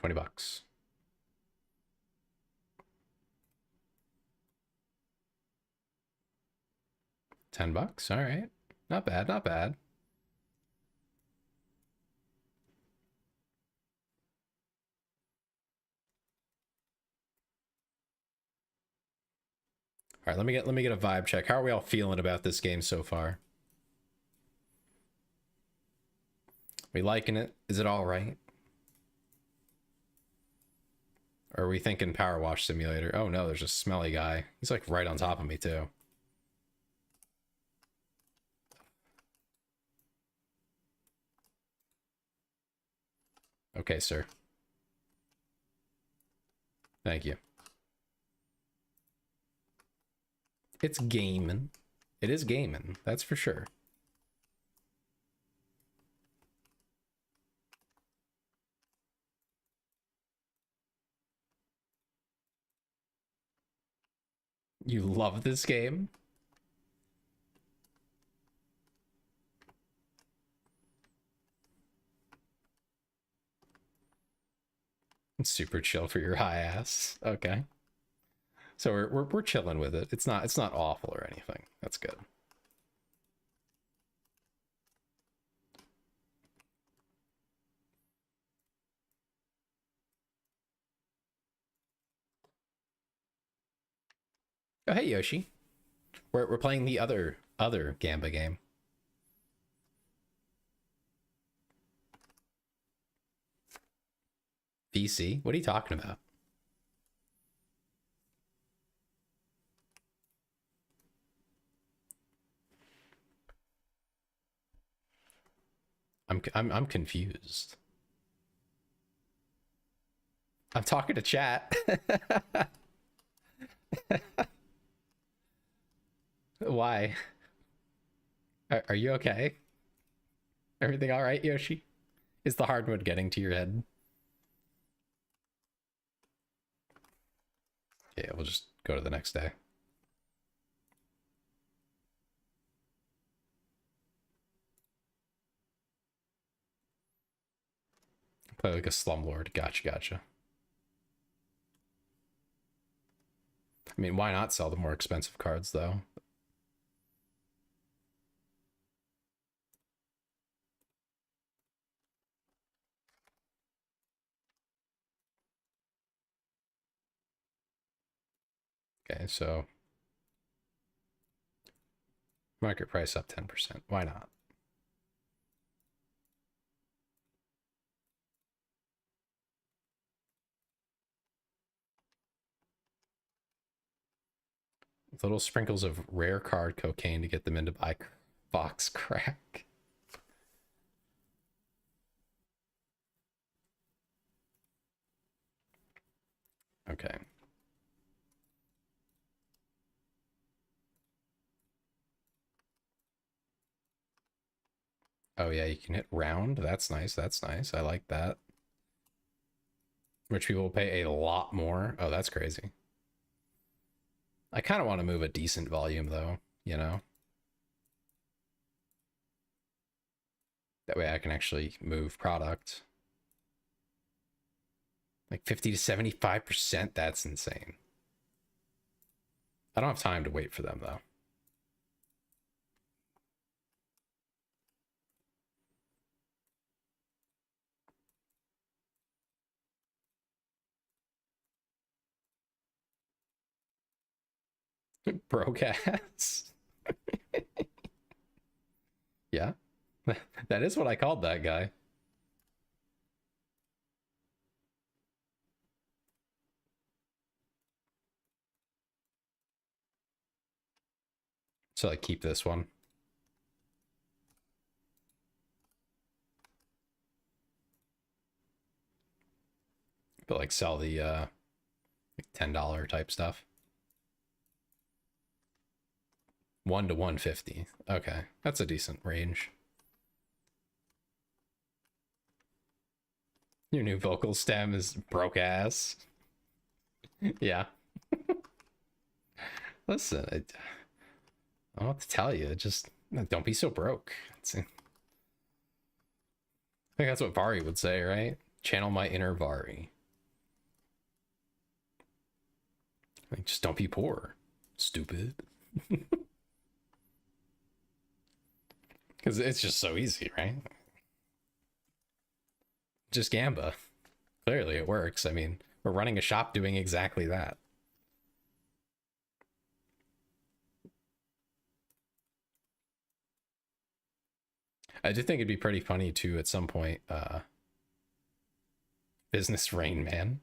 $20. $10. All right. Not bad, not bad. All right, let me get a vibe check. How are we all feeling about this game so far? We liking it? Is it all right? Or are we thinking Power Wash Simulator? Oh no, there's a smelly guy. He's like right on top of me too. Okay, sir. Thank you. It's gaming. It is gaming, that's for sure. You love this game? It's super chill for your high ass. Okay. So we're chilling with it. It's not awful or anything. That's good. Oh hey Yoshi. We're playing the other Gamba game. VC? What are you talking about? I'm confused. I'm talking to chat. Why? Are you okay? Everything all right, Yoshi? Is the hardwood getting to your head? Yeah, we'll just go to the next day. Play like a slumlord. Gotcha. I mean, why not sell the more expensive cards, though? Okay, so market price up 10%. Why not? Little sprinkles of rare card cocaine to get them into buy box crack. Okay. Oh yeah, you can hit round. That's nice. That's nice. I like that. Rich people will pay a lot more. Oh, that's crazy. I kind of want to move a decent volume though, you know? That way I can actually move product. Like 50 to 75%, that's insane. I don't have time to wait for them though. Broke ass. Yeah, that is what I called that guy. So I keep this one. But like sell the like $10 type stuff. 1 to 150. Okay, that's a decent range. Your new vocal stem is broke ass. Yeah. Listen, I don't know what to tell you. Just don't be so broke. I think that's what Vari would say, right? Channel my inner Vari. Like, just don't be poor, stupid. Because it's just so easy, right? Just Gamba. Clearly it works. I mean, we're running a shop doing exactly that. I do think it'd be pretty funny too at some point. Business Rain Man.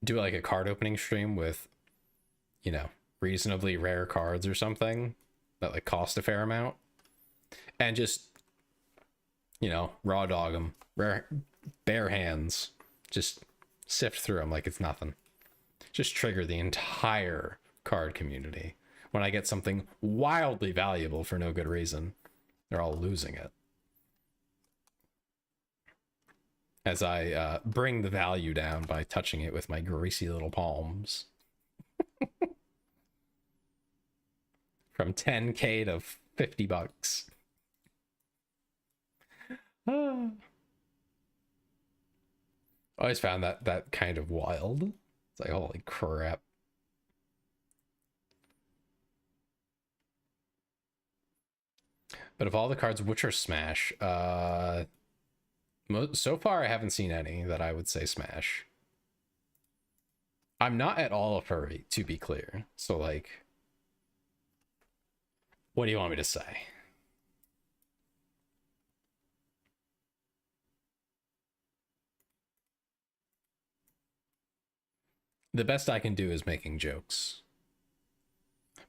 Do like a card opening stream with, you know, reasonably rare cards or something that like cost a fair amount, and just, you know, raw dog them, bare hands, just sift through them like it's nothing. Just trigger the entire card community. When I get something wildly valuable for no good reason, they're all losing it. As I bring the value down by touching it with my greasy little palms. From 10K to 50 bucks. I always found that kind of wild. It's like, holy crap. But of all the cards, which are Smash? So far, I haven't seen any that I would say Smash. I'm not at all a furry, to be clear. So, like, what do you want me to say? The best I can do is making jokes.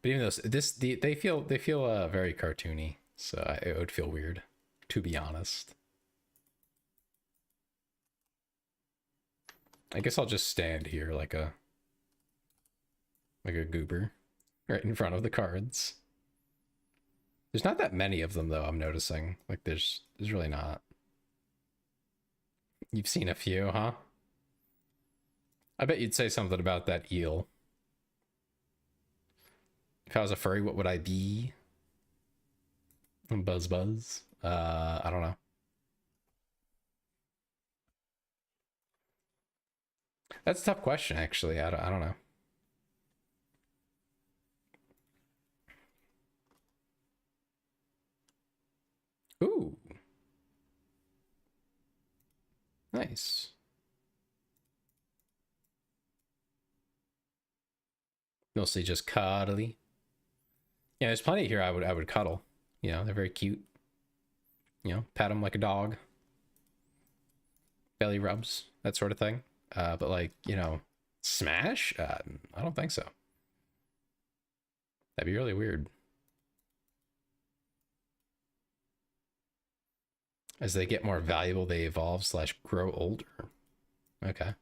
But even though they feel very cartoony, so it would feel weird, to be honest. I guess I'll just stand here like a goober right in front of the cards. There's not that many of them though, I'm noticing. Like there's really not. You've seen a few, huh? I bet you'd say something about that eel. If I was a furry, what would I be? Buzz. I don't know. That's a tough question, actually. I don't know. Ooh. Nice. Mostly just cuddly. Yeah, there's plenty here I would cuddle. You know, they're very cute. You know, pat them like a dog. Belly rubs, that sort of thing. But like, you know, Smash? I don't think so. That'd be really weird. As they get more valuable, they evolve / grow older. Okay.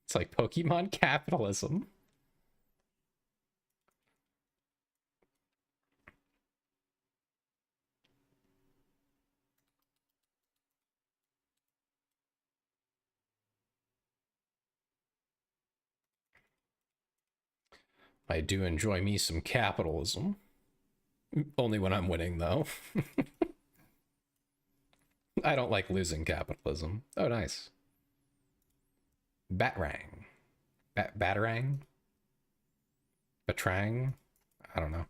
It's like Pokemon capitalism. I do enjoy me some capitalism. Only when I'm winning, though. I don't like losing capitalism. Oh, nice. Batarang. Batarang? Batrang? I don't know.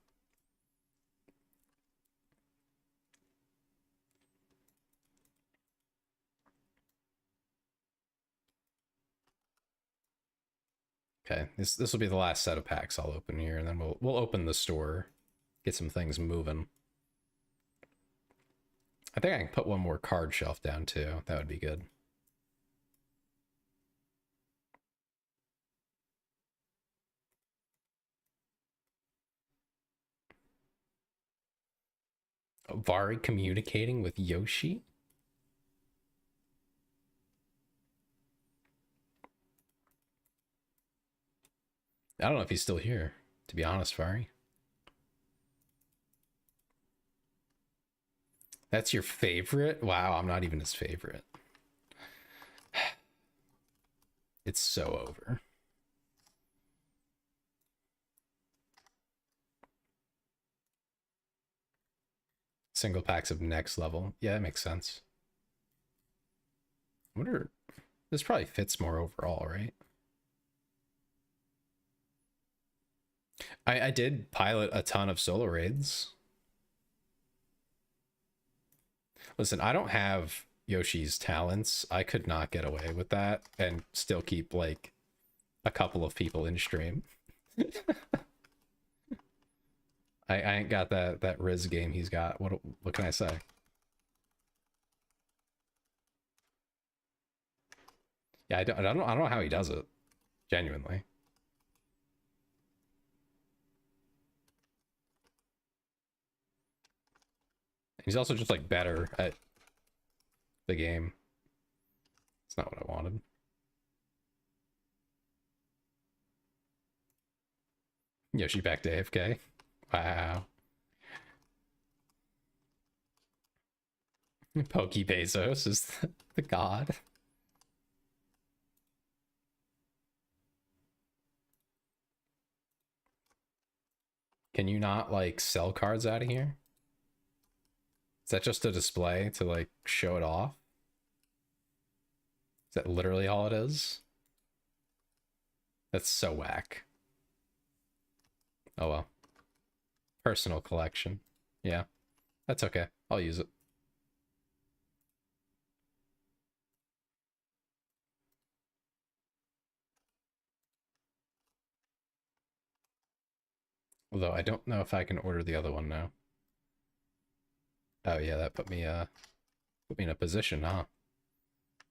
Okay, this will be the last set of packs I'll open here, and then we'll open the store, get some things moving. I think I can put one more card shelf down too. That would be good. Vari communicating with Yoshi? I don't know if he's still here, to be honest, Vari. That's your favorite? Wow, I'm not even his favorite. It's so over. single packs of next level. Yeah, that makes sense. I wonder, this probably fits more overall, right? I did pilot a ton of solo raids. Listen, I don't have Yoshi's talents. I could not get away with that and still keep like a couple of people in stream. I ain't got that Riz game he's got. What can I say? Yeah, I don't know how he does it. Genuinely. He's also just like better at the game. It's not what I wanted. Yoshi back to AFK. Wow. Pokey Bezos is the god. Can you not like sell cards out of here? Is that just a display to like show it off? Is that literally all it is? That's so whack. Oh well. Personal collection. Yeah. That's okay. I'll use it. Although I don't know if I can order the other one now. Oh yeah, that put me in a position, huh?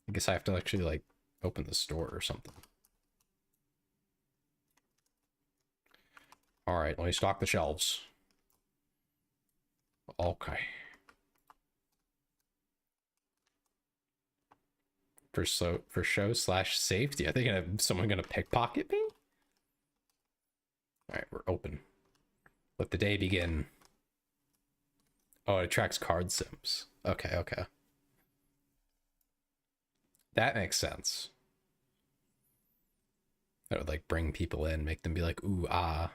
I guess I have to actually like open the store or something. All right, let me stock the shelves. Okay. For show slash safety, are they gonna have someone gonna pickpocket me? All right, we're open. Let the day begin. Oh, it attracts card sims. Okay, okay. That makes sense. That would like bring people in, make them be like, ooh, ah.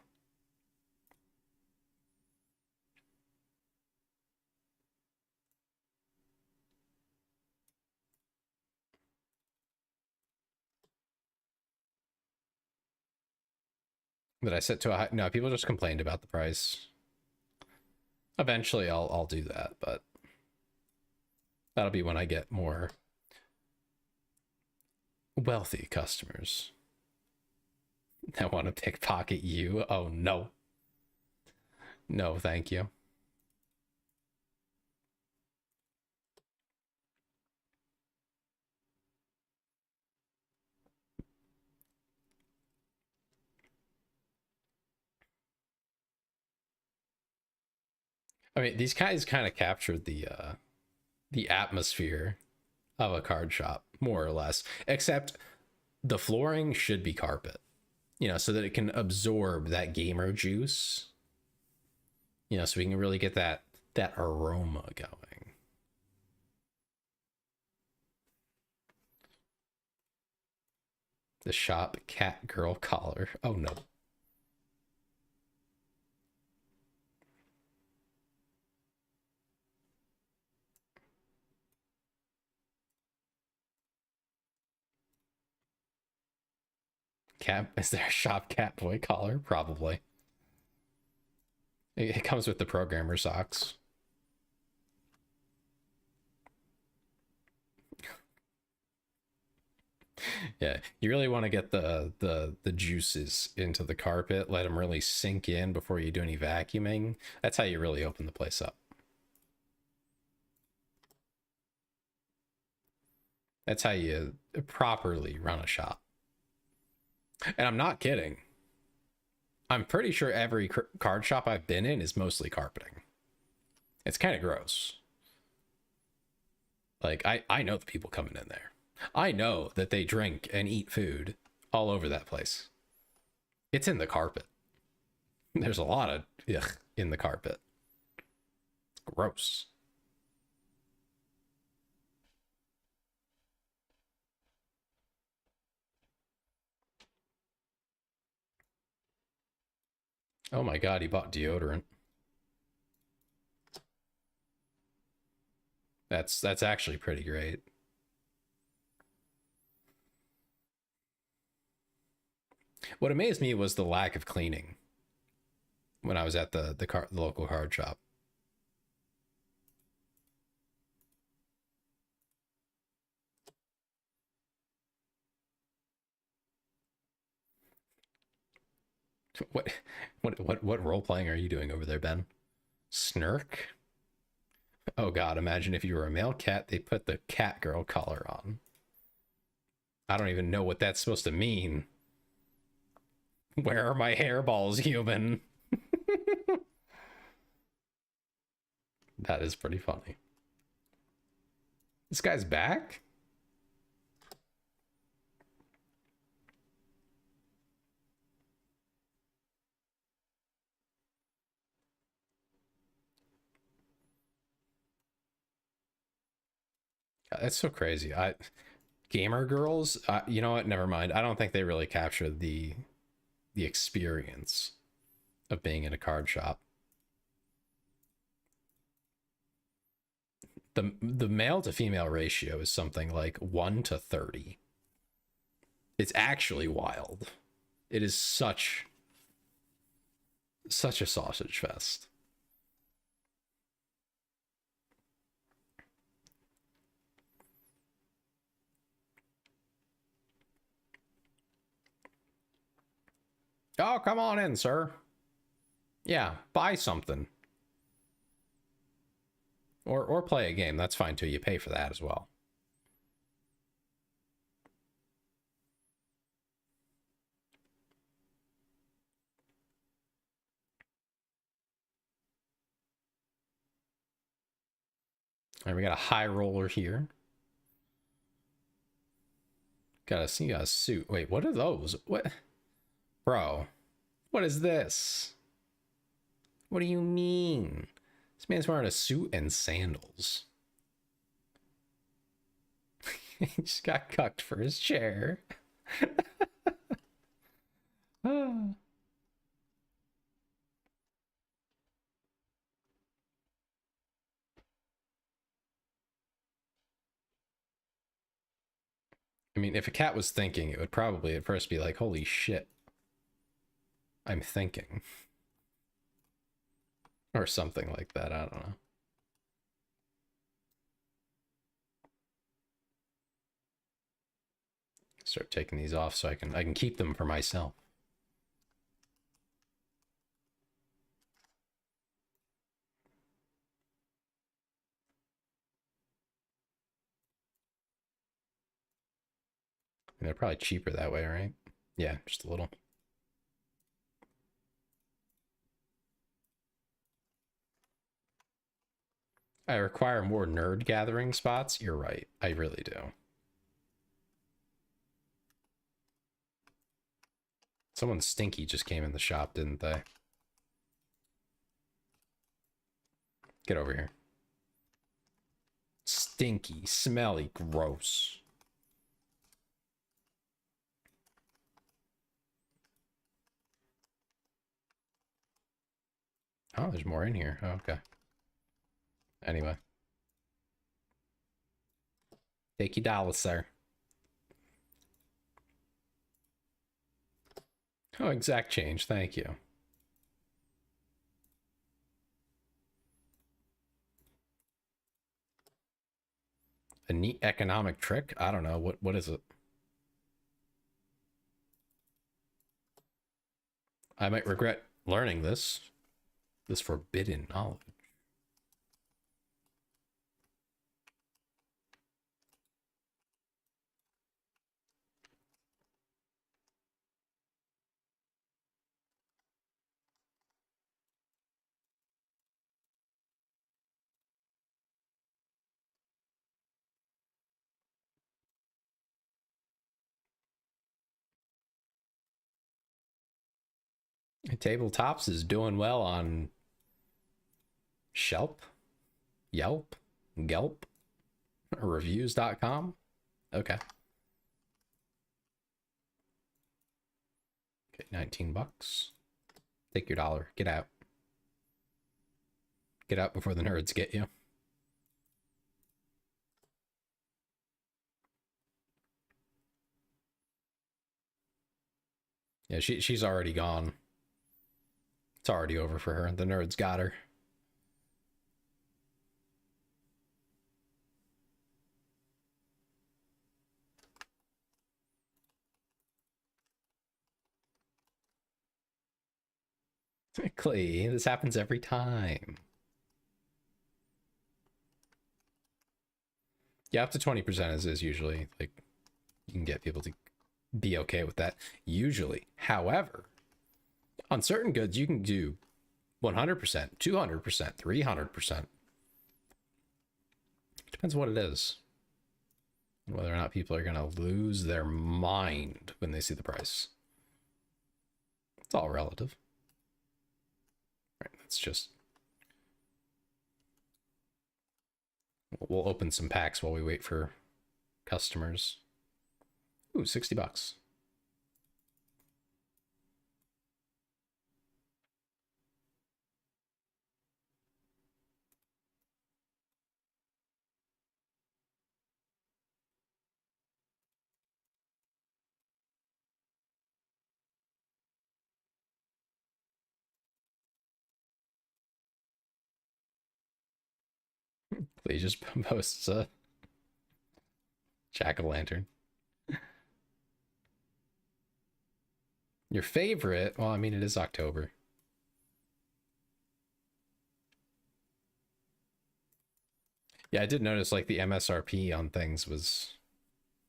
That I set to a high. No, people just complained about the price. Eventually I'll do that, but that'll be when I get more wealthy customers that want to pickpocket you. Oh no. No, thank you. I mean, these guys kind of captured the atmosphere of a card shop, more or less. Except the flooring should be carpet, so that it can absorb that gamer juice. So we can really get that aroma going. The shop cat girl collar. Oh no. Cat, is there a shop cat boy collar? Probably. It comes with the programmer socks. Yeah, you really want to get the juices into the carpet, let them really sink in before you do any vacuuming. That's how you really open the place up. That's how you properly run a shop. And I'm not kidding. I'm pretty sure every card shop I've been in is mostly carpeting. It's kind of gross. Like, I know the people coming in there. I know that they drink and eat food all over that place. It's in the carpet. There's a lot of ugh in the carpet. Gross. Oh my god, he bought deodorant. That's actually pretty great. What amazed me was the lack of cleaning when I was at the local card shop. What what role playing are you doing over there, Ben? Snark? Oh god, imagine if you were a male cat, they put the cat girl collar on. I don't even know what that's supposed to mean. Where are my hairballs, human? That is pretty funny. This guy's back? God, that's so crazy. Gamer girls, you know what? Never mind. I don't think they really capture the experience of being in a card shop. The male to female ratio is something like 1 to 30. It's actually wild. It is such a sausage fest. Oh, come on in, sir. Yeah, buy something. Or play a game. That's fine too. You pay for that as well. All right, we got a high roller here. Got a suit. Wait, what are those? What? Bro, what is this? What do you mean? This man's wearing a suit and sandals. He just got cucked for his chair. I mean, if a cat was thinking, it would probably at first be like, holy shit, I'm thinking. Or something like that, I don't know. Start taking these off so I can keep them for myself. And they're probably cheaper that way, right? Yeah, just a little. I require more nerd gathering spots. You're right. I really do. Someone stinky just came in the shop, didn't they? Get over here. Stinky, smelly, gross. Oh, there's more in here. Oh, okay. Anyway. Take your dollar, sir. Oh, exact change. Thank you. A neat economic trick? I don't know. What is it? I might regret learning this. This forbidden knowledge. Tabletops is doing well on Shelp, Yelp, Gelp, reviews.com. Okay. Okay, 19 bucks. Take your dollar. Get out. Get out before the nerds get you. Yeah, she's already gone. It's already over for her. The nerds got her. Clay, this happens every time. Yeah, up to 20% is usually like you can get people to be okay with that usually. However, on certain goods you can do 100%, 200%, 300%. Depends what it is. And whether or not people are going to lose their mind when they see the price. It's all relative. Right, that's just... We'll open some packs while we wait for customers. Ooh, $60. They just posts a jack-o'-lantern. Your favorite? Well, I mean, it is October. Yeah, I did notice like the MSRP on things was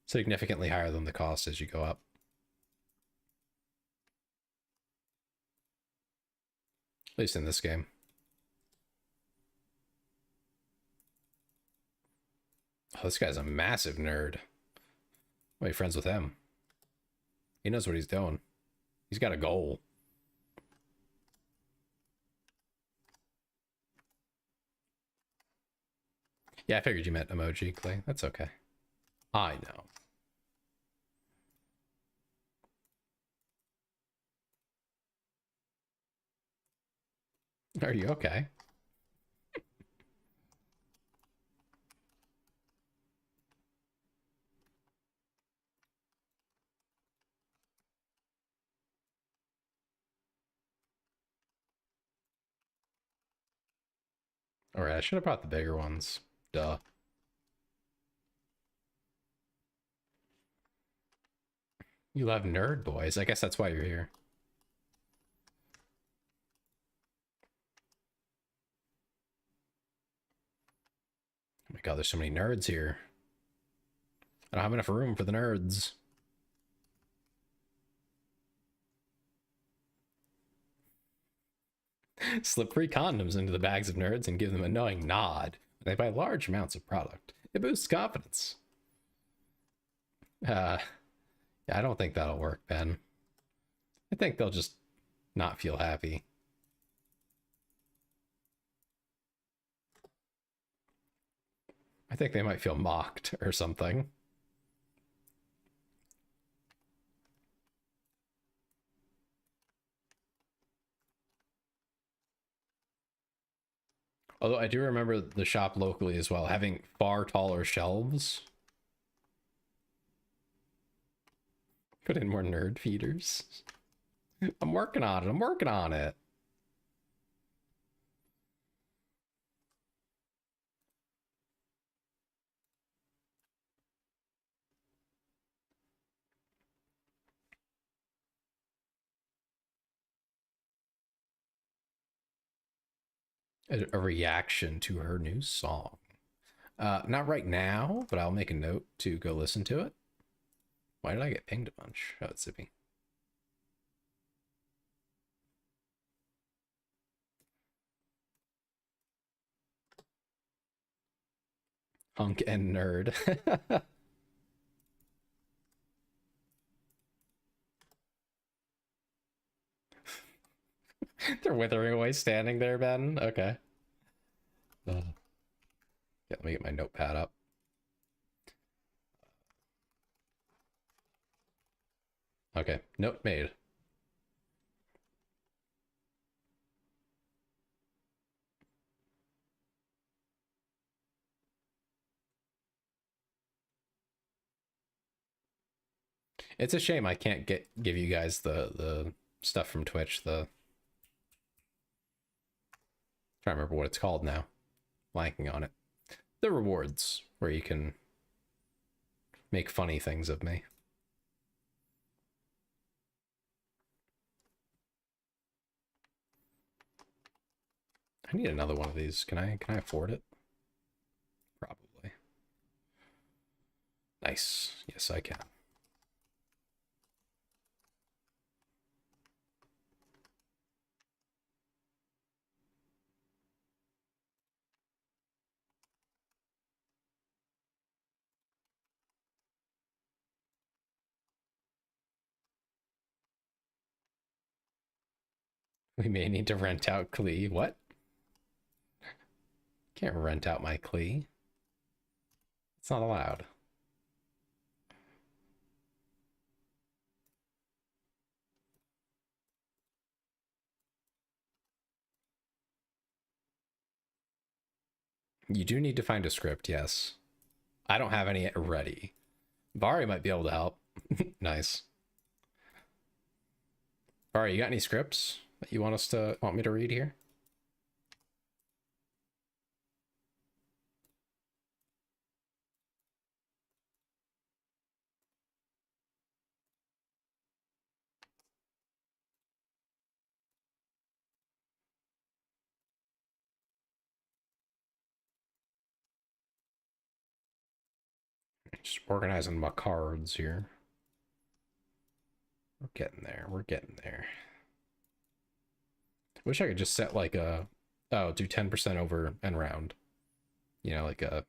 significantly higher than the cost as you go up. At least in this game. Oh, this guy's a massive nerd. Why are you friends with him? He knows what he's doing. He's got a goal. Yeah, I figured you meant emoji, Clay. That's okay. I know. Are you okay? Alright, I should have brought the bigger ones. Duh. You love nerd boys. I guess that's why you're here. Oh my god, there's so many nerds here. I don't have enough room for the nerds. Slip free condoms into the bags of nerds and give them a knowing nod. They buy large amounts of product. It boosts confidence. Yeah, I don't think that'll work, Ben. I think they'll just not feel happy. I think they might feel mocked or something. Although I do remember the shop locally as well, having far taller shelves. Put in more nerd feeders. I'm working on it. I'm working on it. A reaction to her new song. Not right now, but I'll make a note to go listen to it. Why did I get pinged a bunch? Oh, it's Zippy. Hunk and nerd. They're withering away standing there, Ben. Okay. Yeah, let me get my notepad up. Okay, note made. It's a shame I can't give you guys the stuff from Twitch. Trying to remember what it's called now. Blanking on it. The rewards, where you can make funny things of me. I need another one of these. Can I afford it? Probably. Nice. Yes, I can. We may need to rent out Klee. What? Can't rent out my Klee. It's not allowed. You do need to find a script, yes. I don't have any ready. Bari might be able to help. Nice. Bari, you got any scripts that you want me to read here? Just organizing my cards here. We're getting there. We're getting there. Wish I could just set like a, oh, do 10% over and round. You know, like a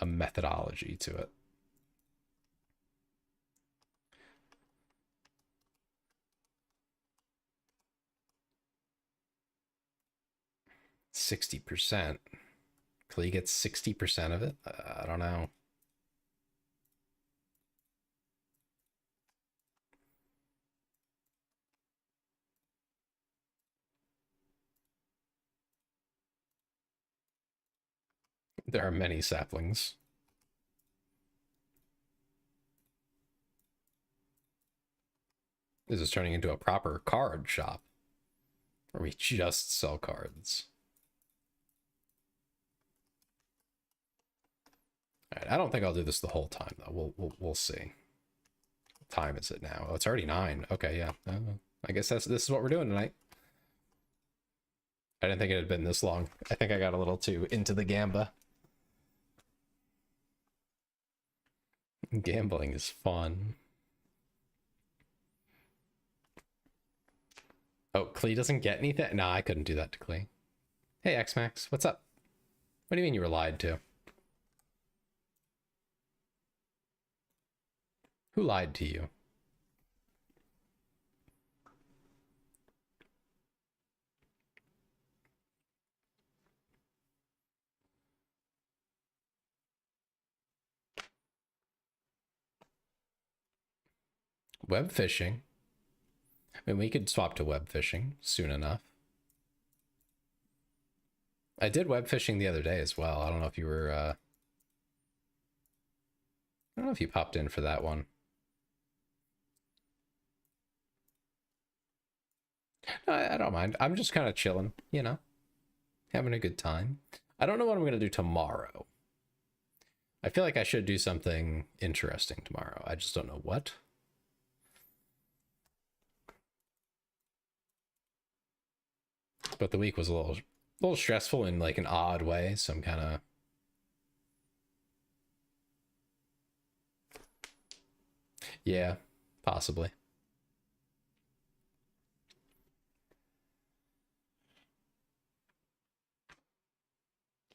methodology to it. %60%. Klee gets 60% of it? I don't know. There are many saplings. This is turning into a proper card shop where we just sell cards. All right, I don't think I'll do this the whole time though. We'll see. What time is it now? Oh, it's already 9. Okay, yeah. I guess this is what we're doing tonight. I didn't think it had been this long. I think I got a little too into the gamba. Gambling is fun. Oh, Klee doesn't get anything? Nah, I couldn't do that to Klee. Hey, X-Max, what's up? What do you mean you were lied to? Who lied to you? Web fishing? I mean, we could swap to web fishing soon enough. I did web fishing the other day as well. I don't know if you were, I don't know if you popped in for that one. No, I don't mind. I'm just kind of chilling, you know, having a good time. I don't know what I'm going to do tomorrow. I feel like I should do something interesting tomorrow. I just don't know what. But the week was a little stressful in like an odd way, so I'm kind of yeah, possibly.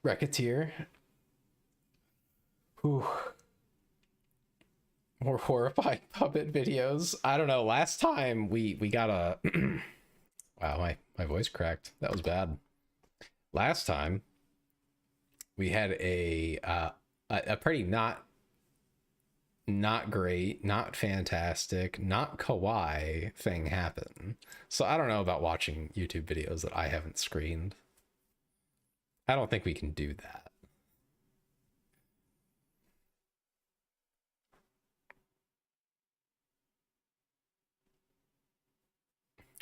Racketeer. Whew. More horrified puppet videos. I don't know. Last time we got a wow, my voice cracked. That was bad. Last time we had a pretty not great, not fantastic, not kawaii thing happen. So I don't know about watching YouTube videos that I haven't screened. I don't think we can do that.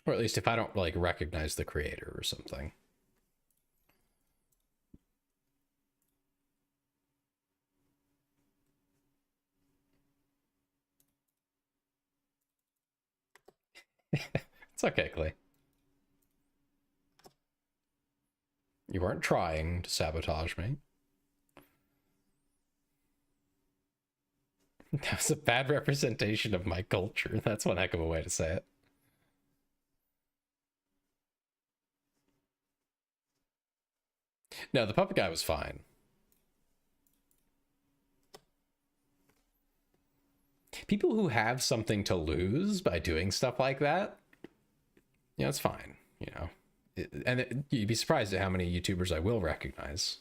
Or at least if I don't like recognize the creator or something. It's okay, Clay. You weren't trying to sabotage me. That was a bad representation of my culture. That's one heck of a way to say it. No, the puppet guy was fine. People who have something to lose by doing stuff like that, you know, it's fine, you know. You'd be surprised at how many YouTubers I will recognize.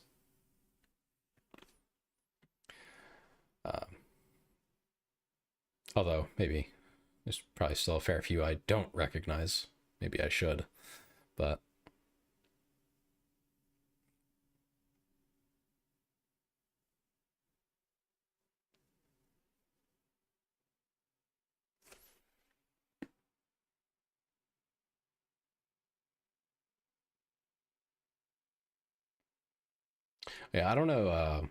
Although, maybe there's probably still a fair few I don't recognize. Maybe I should, but... Yeah, I don't know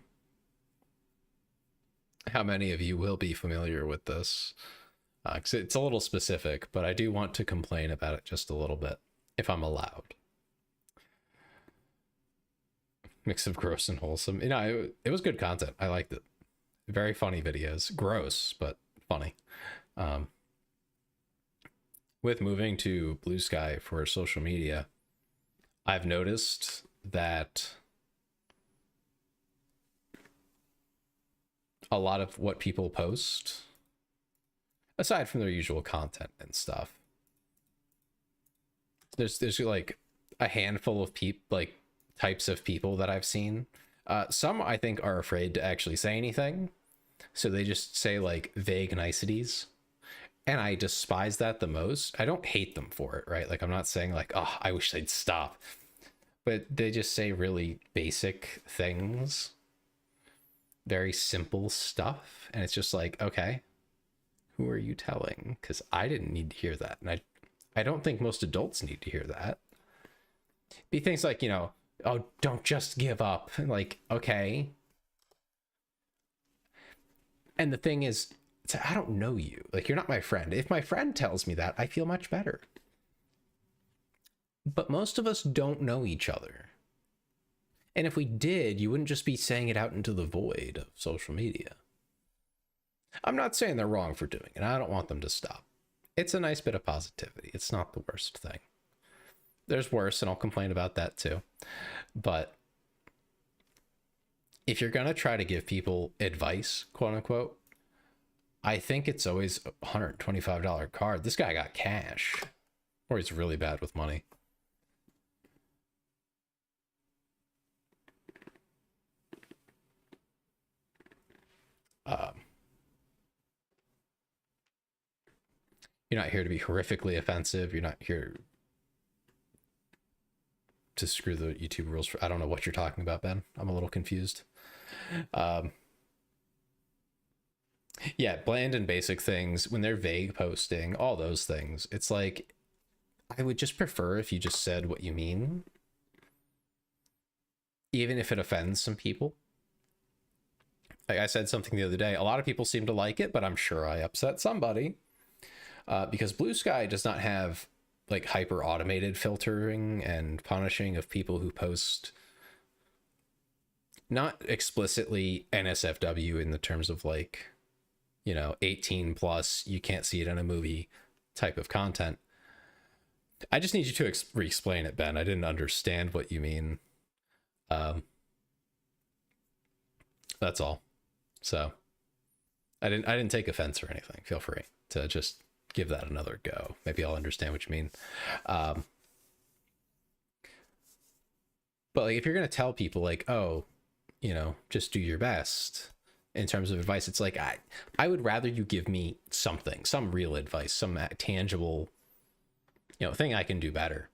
how many of you will be familiar with this, because it's a little specific, but I do want to complain about it just a little bit, if I'm allowed. Mix of gross and wholesome. You know, it was good content. I liked it. Very funny videos. Gross, but funny. With moving to Blue Sky for social media, I've noticed that a lot of what people post, aside from their usual content and stuff, there's like a handful of like types of people that I've seen. Some I think are afraid to actually say anything, so they just say like vague niceties, and I despise that the most. I don't hate them for it, right? Like, I'm not saying like, oh, I wish they'd stop, but they just say really basic things, very simple stuff, and it's just like, okay, who are you telling? Because I didn't need to hear that, and I don't think most adults need to hear that. Be things like, you know, oh, don't just give up. Like, okay. And the thing is, I don't know you. Like, you're not my friend. If my friend tells me that, I feel much better. But most of us don't know each other. And if we did, you wouldn't just be saying it out into the void of social media. I'm not saying they're wrong for doing it. I don't want them to stop. It's a nice bit of positivity. It's not the worst thing. There's worse, and I'll complain about that too. But if you're going to try to give people advice, quote unquote, I think it's always a $125 card. This guy got cash, or he's really bad with money. You're not here to be horrifically offensive. You're not here to screw the YouTube rules. I don't know what you're talking about, Ben. I'm a little confused. Yeah, bland and basic things, when they're vague posting, all those things, it's like, I would just prefer if you just said what you mean, even if it offends some people. Like I said something the other day, a lot of people seem to like it, but I'm sure I upset somebody, because Blue Sky does not have like hyper automated filtering and punishing of people who post not explicitly NSFW in the terms of like, you know, 18 plus, you can't see it in a movie type of content. I just need you to re-explain it, Ben. I didn't understand what you mean. That's all. So I didn't take offense or anything. Feel free to just give that another go. Maybe I'll understand what you mean. But like, if you're going to tell people like, oh, you know, just do your best in terms of advice, it's like, I would rather you give me something, some real advice, some tangible, you know, thing I can do better.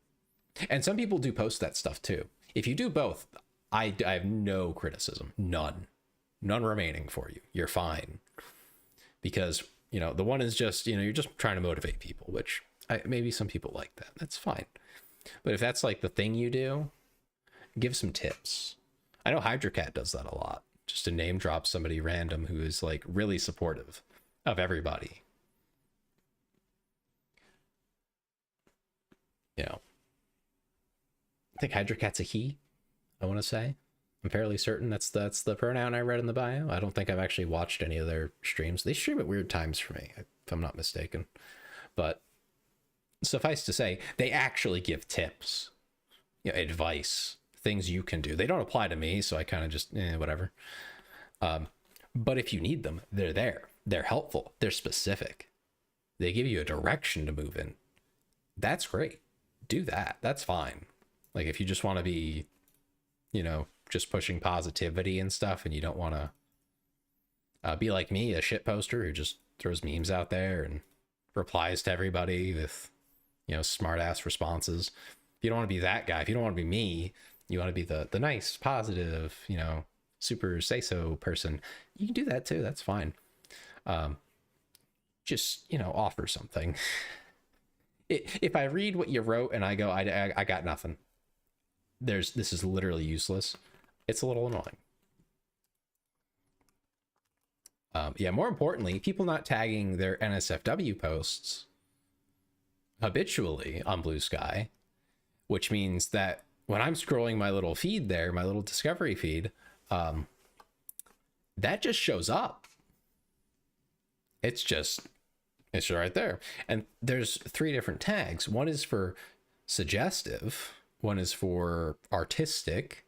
And some people do post that stuff too. If you do both, I have no criticism, none remaining for you. You're fine. Because, you know, the one is just, you know, you're just trying to motivate people, which Maybe some people like that. That's fine. But if that's like the thing you do, give some tips. I know HydroCat does that a lot. Just to name drop somebody random who is like really supportive of everybody. You know, I think HydroCat's a he, I want to say. I'm fairly certain that's the pronoun I read in the bio. I don't think I've actually watched any of their streams. They stream at weird times for me, if I'm not mistaken. But suffice to say, they actually give tips, you know, advice, things you can do. They don't apply to me, so I kind of just whatever. But if you need them, they're there. They're helpful. They're specific. They give you a direction to move in. That's great. Do that. That's fine. Like if you just want to be, you know, just pushing positivity and stuff, and you don't want to be like me, a shit poster who just throws memes out there and replies to everybody with, you know, smart ass responses. If you don't want to be that guy, if you don't want to be me, you want to be the nice, positive, you know, super say so person, you can do that too. That's fine. Just, you know, offer something. If I read what you wrote and I go, I got nothing, this is literally useless, it's a little annoying. Yeah, more importantly, people not tagging their NSFW posts habitually on Blue Sky, which means that when I'm scrolling my little feed there, my little discovery feed, that just shows up. It's right there. And there's 3 different tags. One is for suggestive, one is for artistic,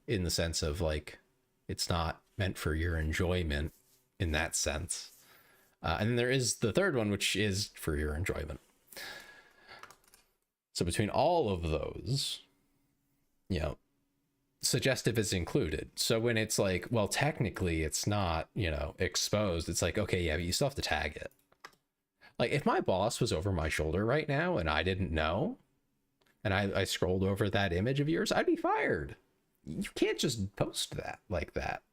in the sense of like it's not meant for your enjoyment in that sense. And then there is the third one, which is for your enjoyment. So between all of those, you know, suggestive is included. So when it's like, well, technically it's not, you know, exposed, it's like, okay, yeah, but you still have to tag it. Like if my boss was over my shoulder right now and I didn't know, and I scrolled over that image of yours, I'd be fired. You can't just post that like that.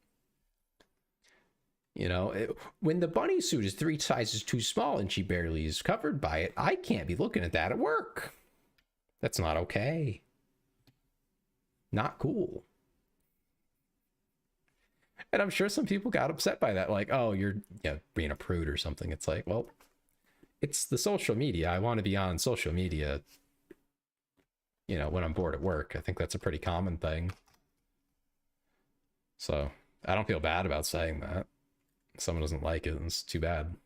You know, when the bunny suit is 3 sizes too small and she barely is covered by it, I can't be looking at that at work. That's not okay. Not cool. And I'm sure some people got upset by that, like, oh, you're, you know, being a prude or something. It's like, well, it's the social media. I want to be on social media, you know, when I'm bored at work. I think that's a pretty common thing. So I don't feel bad about saying that. If someone doesn't like it, it's too bad.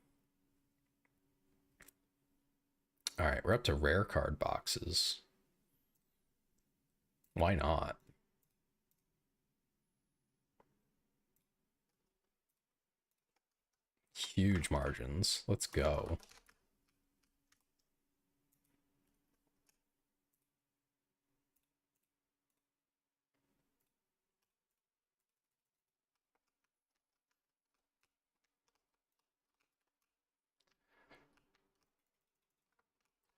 All right, we're up to rare card boxes. Why not? Huge margins. Let's go.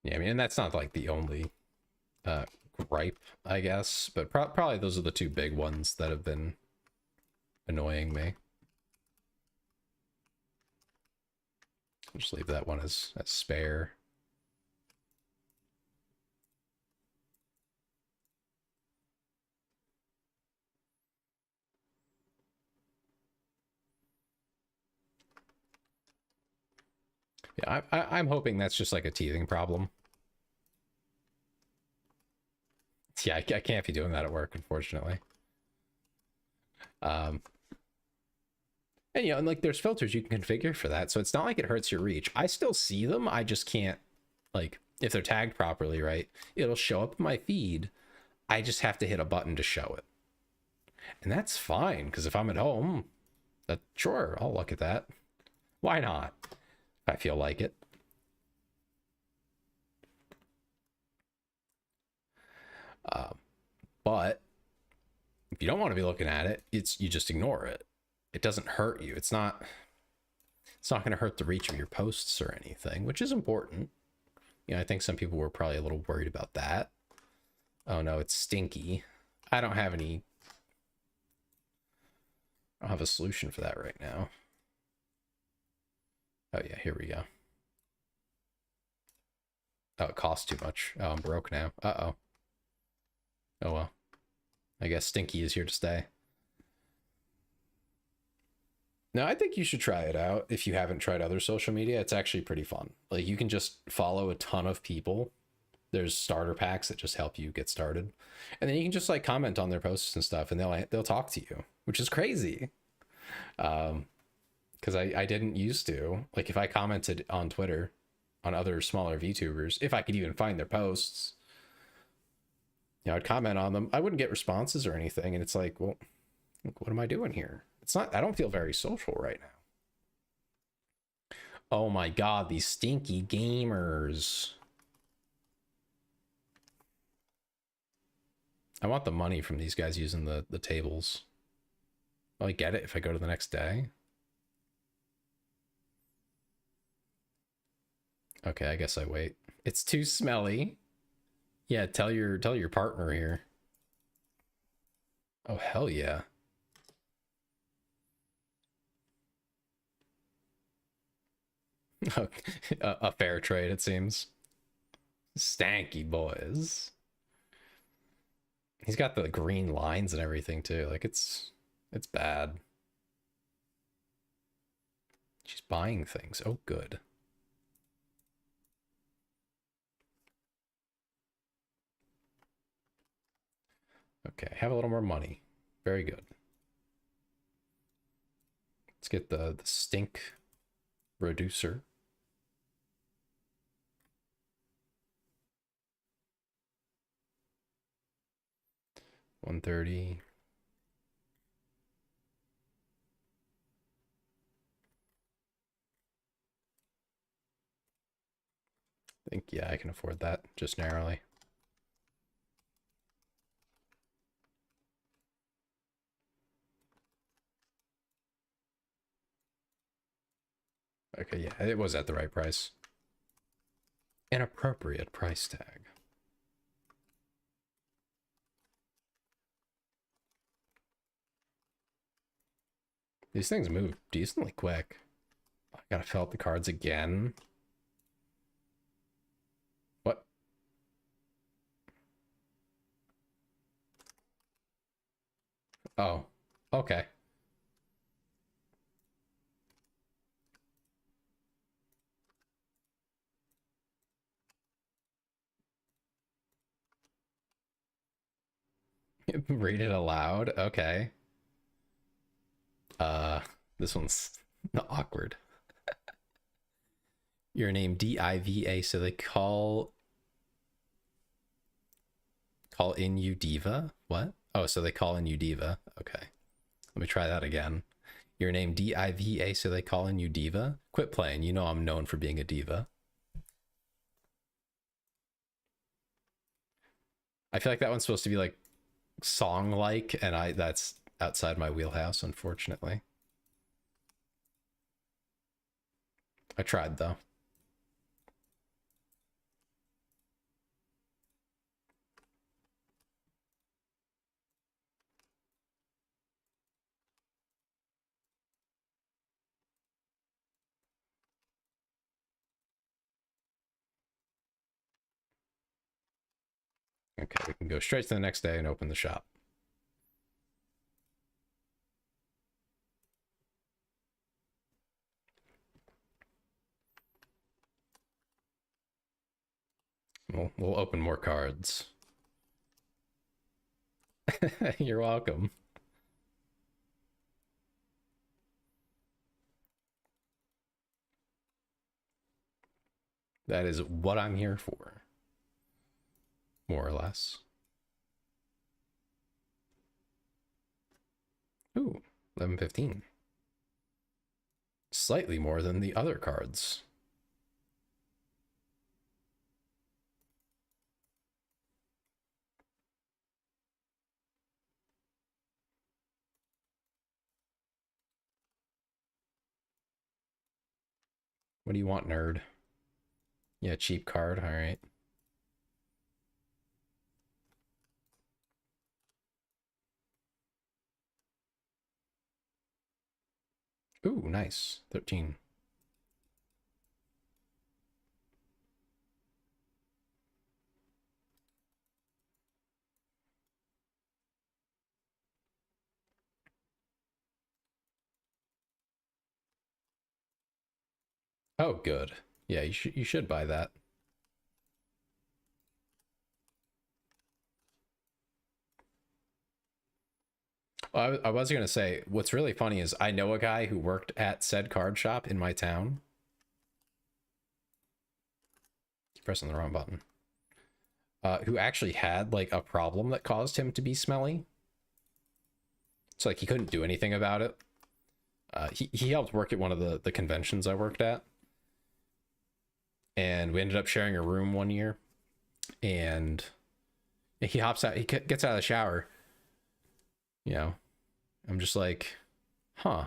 Yeah, I mean, and that's not like the only gripe, I guess, but probably those are the 2 big ones that have been annoying me. I'll just leave that one as spare. Yeah, I'm hoping that's just like a teething problem. Yeah, I can't be doing that at work, unfortunately. And you know, and like there's filters you can configure for that, so it's not like it hurts your reach. I still see them, I just can't, like, if they're tagged properly, right, it'll show up in my feed. I just have to hit a button to show it, and that's fine, because if I'm at home, sure, I'll look at that. Why not, if I feel like it. But if you don't want to be looking at it, you just ignore it. It doesn't hurt you. It's not going to hurt the reach of your posts or anything, which is important. You know, I think some people were probably a little worried about that. Oh no, it's stinky. I don't have a solution for that right now. Oh yeah, here we go. Oh, it costs too much. Oh, I'm broke now. Uh-oh. Oh well. I guess Stinky is here to stay. No, I think you should try it out if you haven't tried other social media. It's actually pretty fun. Like, you can just follow a ton of people. There's starter packs that just help you get started. And then you can just like comment on their posts and stuff, and they'll talk to you, which is crazy. Because I didn't used to. Like, if I commented on Twitter on other smaller VTubers, if I could even find their posts, I'd comment on them. I wouldn't get responses or anything, and it's like, well, what am I doing here? It's not, I don't feel very social right now. Oh my god, these stinky gamers. I want the money from these guys using the tables. Will I get it if I go to the next day? Okay, I guess I wait. It's too smelly. Yeah, tell your partner here. Oh hell yeah. A fair trade, it seems. Stanky boys. He's got the green lines and everything too. Like, it's bad. She's buying things. Oh, good. Okay, have a little more money. Very good. Let's get the stink reducer. $130. I think, yeah, I can afford that just narrowly. Okay, yeah, it was at the right price. An appropriate price tag. These things move decently quick. I gotta fill out the cards again. What? Oh, okay. Read it aloud. Okay. Uh, this one's awkward. Your name Diva, so they call in you diva. What? Oh, so they call in you diva. Okay, let me try that again. Your name Diva, so they call in you diva. Quit playing. You know I'm known for being a diva. I feel like that one's supposed to be like song like, and that's outside my wheelhouse, unfortunately. I tried though. Okay, we can go straight to the next day and open the shop. We'll open more cards. You're welcome. That is what I'm here for. More or less. Ooh, 1115. Slightly more than the other cards. What do you want, nerd? Yeah, cheap card. All right. Ooh, nice. 13. Oh, good. Yeah, you should buy that. Well, I was gonna say, what's really funny is I know a guy who worked at said card shop in my town. Pressing the wrong button. Who actually had like a problem that caused him to be smelly. So like he couldn't do anything about it. He helped work at one of the conventions I worked at, and we ended up sharing a room one year. And he hops out, he gets out of the shower. You know, I'm just like, huh.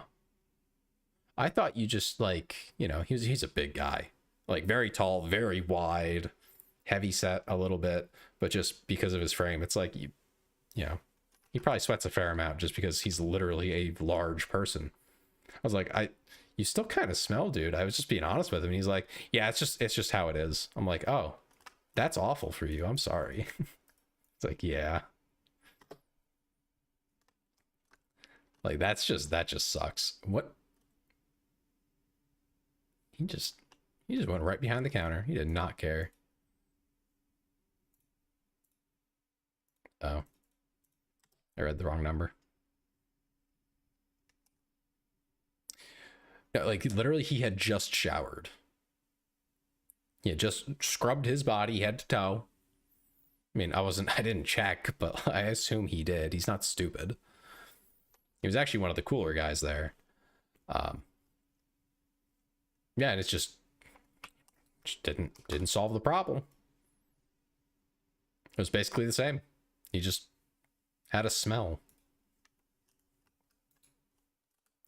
I thought you just like, he's a big guy, like very tall, very wide, heavy set a little bit, but just because of his frame, it's like you know, he probably sweats a fair amount just because he's literally a large person. I was like, you still kind of smell, dude. I was just being honest with him. And he's like, yeah, it's just how it is. I'm like, oh, that's awful for you. I'm sorry. It's like, yeah, like that just sucks. What? He just he just went right behind the counter. He did not care. Oh, I read the wrong number. No, like literally, he had just showered. He had just scrubbed his body head to toe. I mean, I didn't check, but I assume he did. He's not stupid. He was actually one of the cooler guys there. Um, yeah, and it's just didn't solve the problem. It was basically the same. He just had a smell.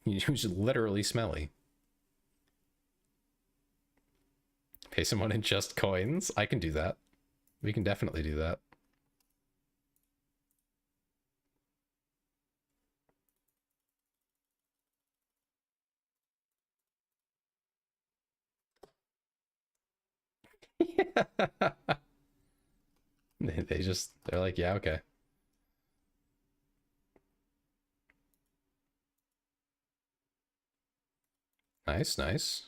He was literally smelly. Pay someone in just coins. I can do that. We can definitely do that. They're like, yeah, okay. Nice, nice.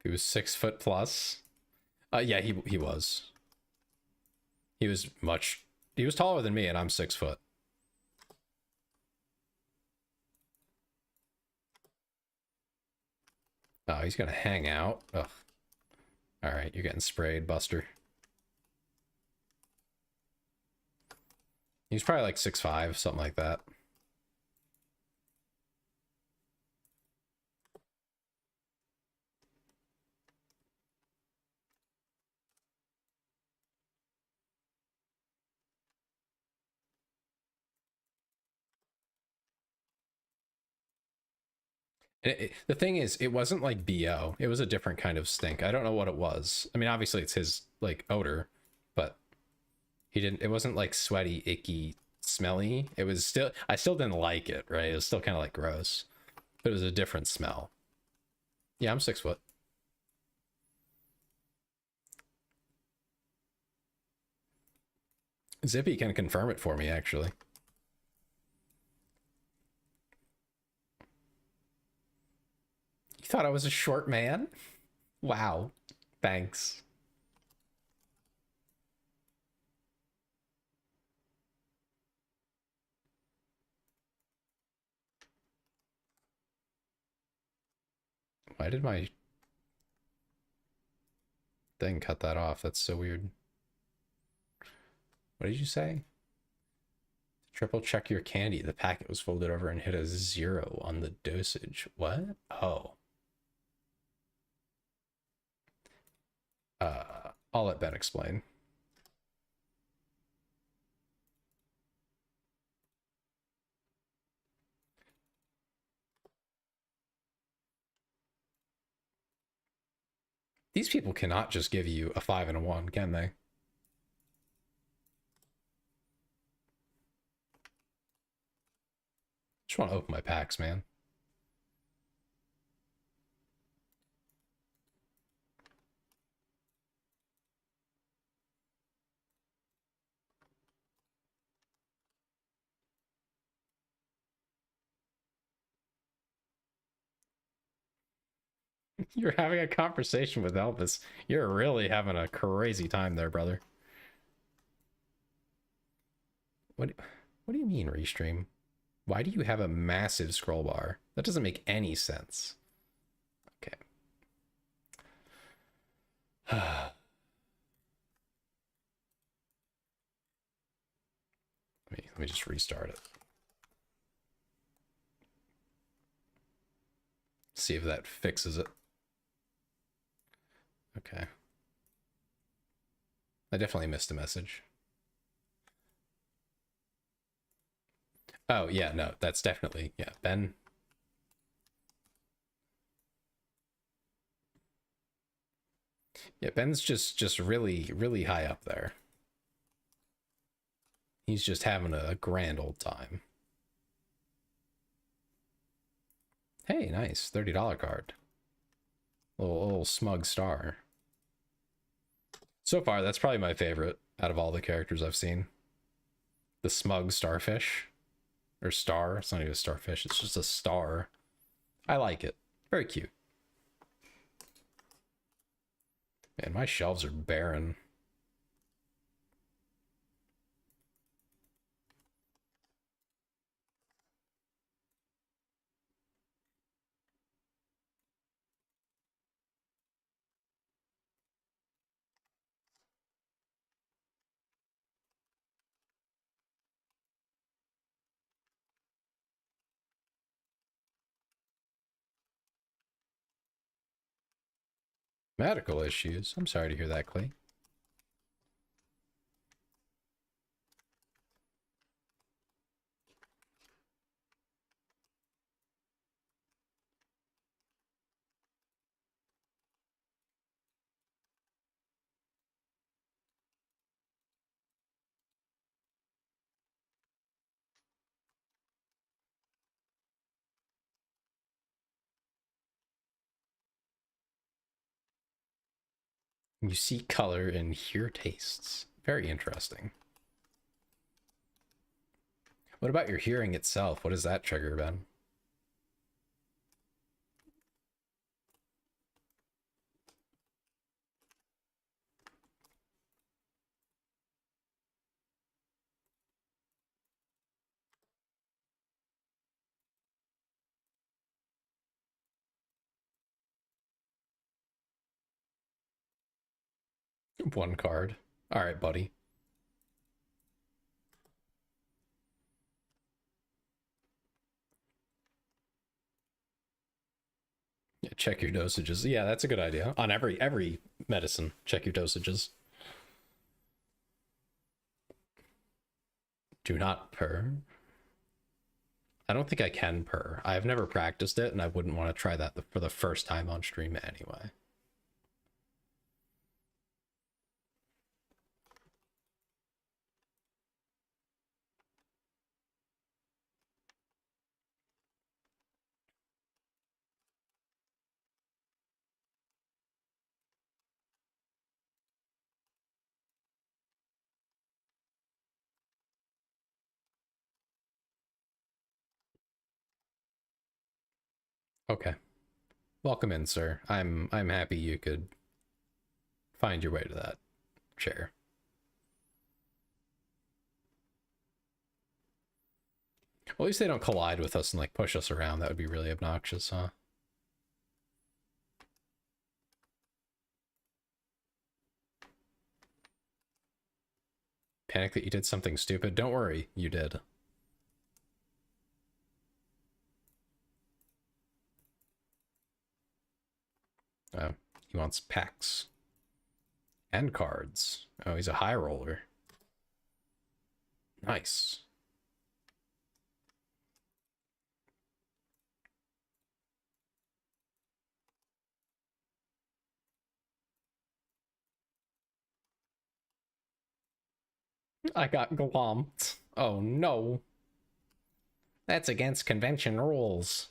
He was 6 foot plus. Yeah, he was. He was he was taller than me, and I'm 6 foot. Oh, he's gonna hang out. Ugh. All right, you're getting sprayed, Buster. He's probably like 6'5", something like that. The thing is, it wasn't like BO. It was a different kind of stink. I don't know what it was. I mean, obviously it's his like odor, but it wasn't like sweaty, icky, smelly. It was still, I still didn't like it, right? It was still kind of like gross, but it was a different smell. Yeah, I'm 6 foot. Zippy can confirm it for me, actually. You thought I was a short man? Wow. Thanks. Why did my thing cut that off? That's so weird. What did you say? Triple check your candy. The packet was folded over and hit a 0 on the dosage. What? Oh. I'll let Ben explain. These people cannot just give you a 5 and a 1, can they? Just want to open my packs, man. You're having a conversation with Elvis. You're really having a crazy time there, brother. What what do you mean, Restream? Why do you have a massive scroll bar? That doesn't make any sense. Okay. Let me just restart it. See if that fixes it. Okay. I definitely missed a message. Oh, yeah, no, that's definitely, yeah, Ben. Yeah, Ben's just really, really high up there. He's just having a grand old time. Hey, nice, $30 card. Little smug star. So far, that's probably my favorite out of all the characters I've seen. The smug starfish. Or star. It's not even a starfish, it's just a star. I like it. Very cute. Man, my shelves are barren. Medical issues. I'm sorry to hear that, Clay. You see color and hear tastes. Very interesting. What about your hearing itself? What does that trigger, Ben? One card. All right, buddy. Yeah, check your dosages. Yeah, that's a good idea. On every medicine, check your dosages. Do not purr. I don't think I can purr. I've never practiced it, and I wouldn't want to try that for the first time on stream anyway. Okay. Welcome in, sir. I'm happy you could find your way to that chair. Well, at least they don't collide with us and like push us around. That would be really obnoxious, huh? Panic that you did something stupid? Don't worry, you did. Oh, he wants packs. And cards. Oh, he's a high roller. Nice. I got glomped. Oh no. That's against convention rules.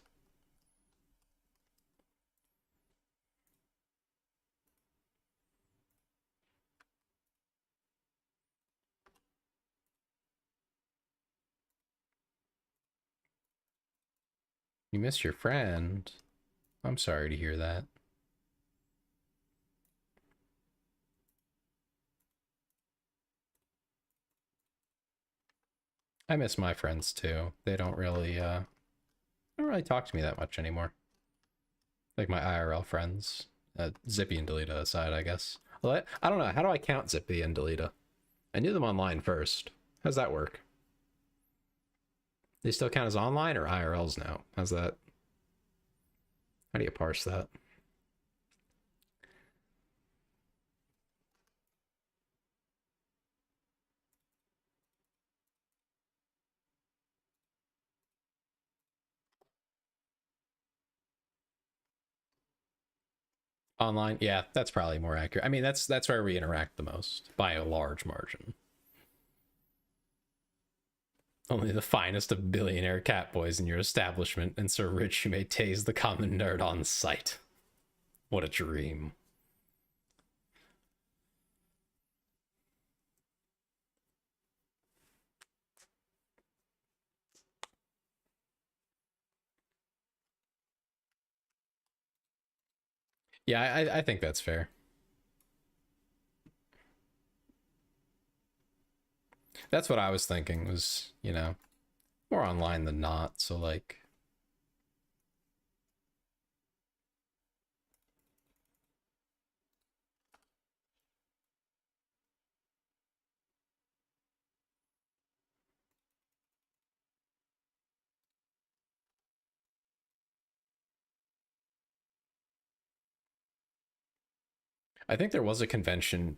You missed your friend. I'm sorry to hear that. I miss my friends too. They don't really talk to me that much anymore. Like my IRL friends. Zippy and Delita aside, I guess. Well, I don't know. How do I count Zippy and Delita? I knew them online first. How's that work? They still count as online or IRLs now? How's that? How do you parse that? Online, yeah, that's probably more accurate. I mean, that's where we interact the most by a large margin. Only the finest of billionaire cat boys in your establishment, and so rich you may tase the common nerd on sight. What a dream. Yeah, I think that's fair. That's what I was thinking was, more online than not. So like, I think there was a convention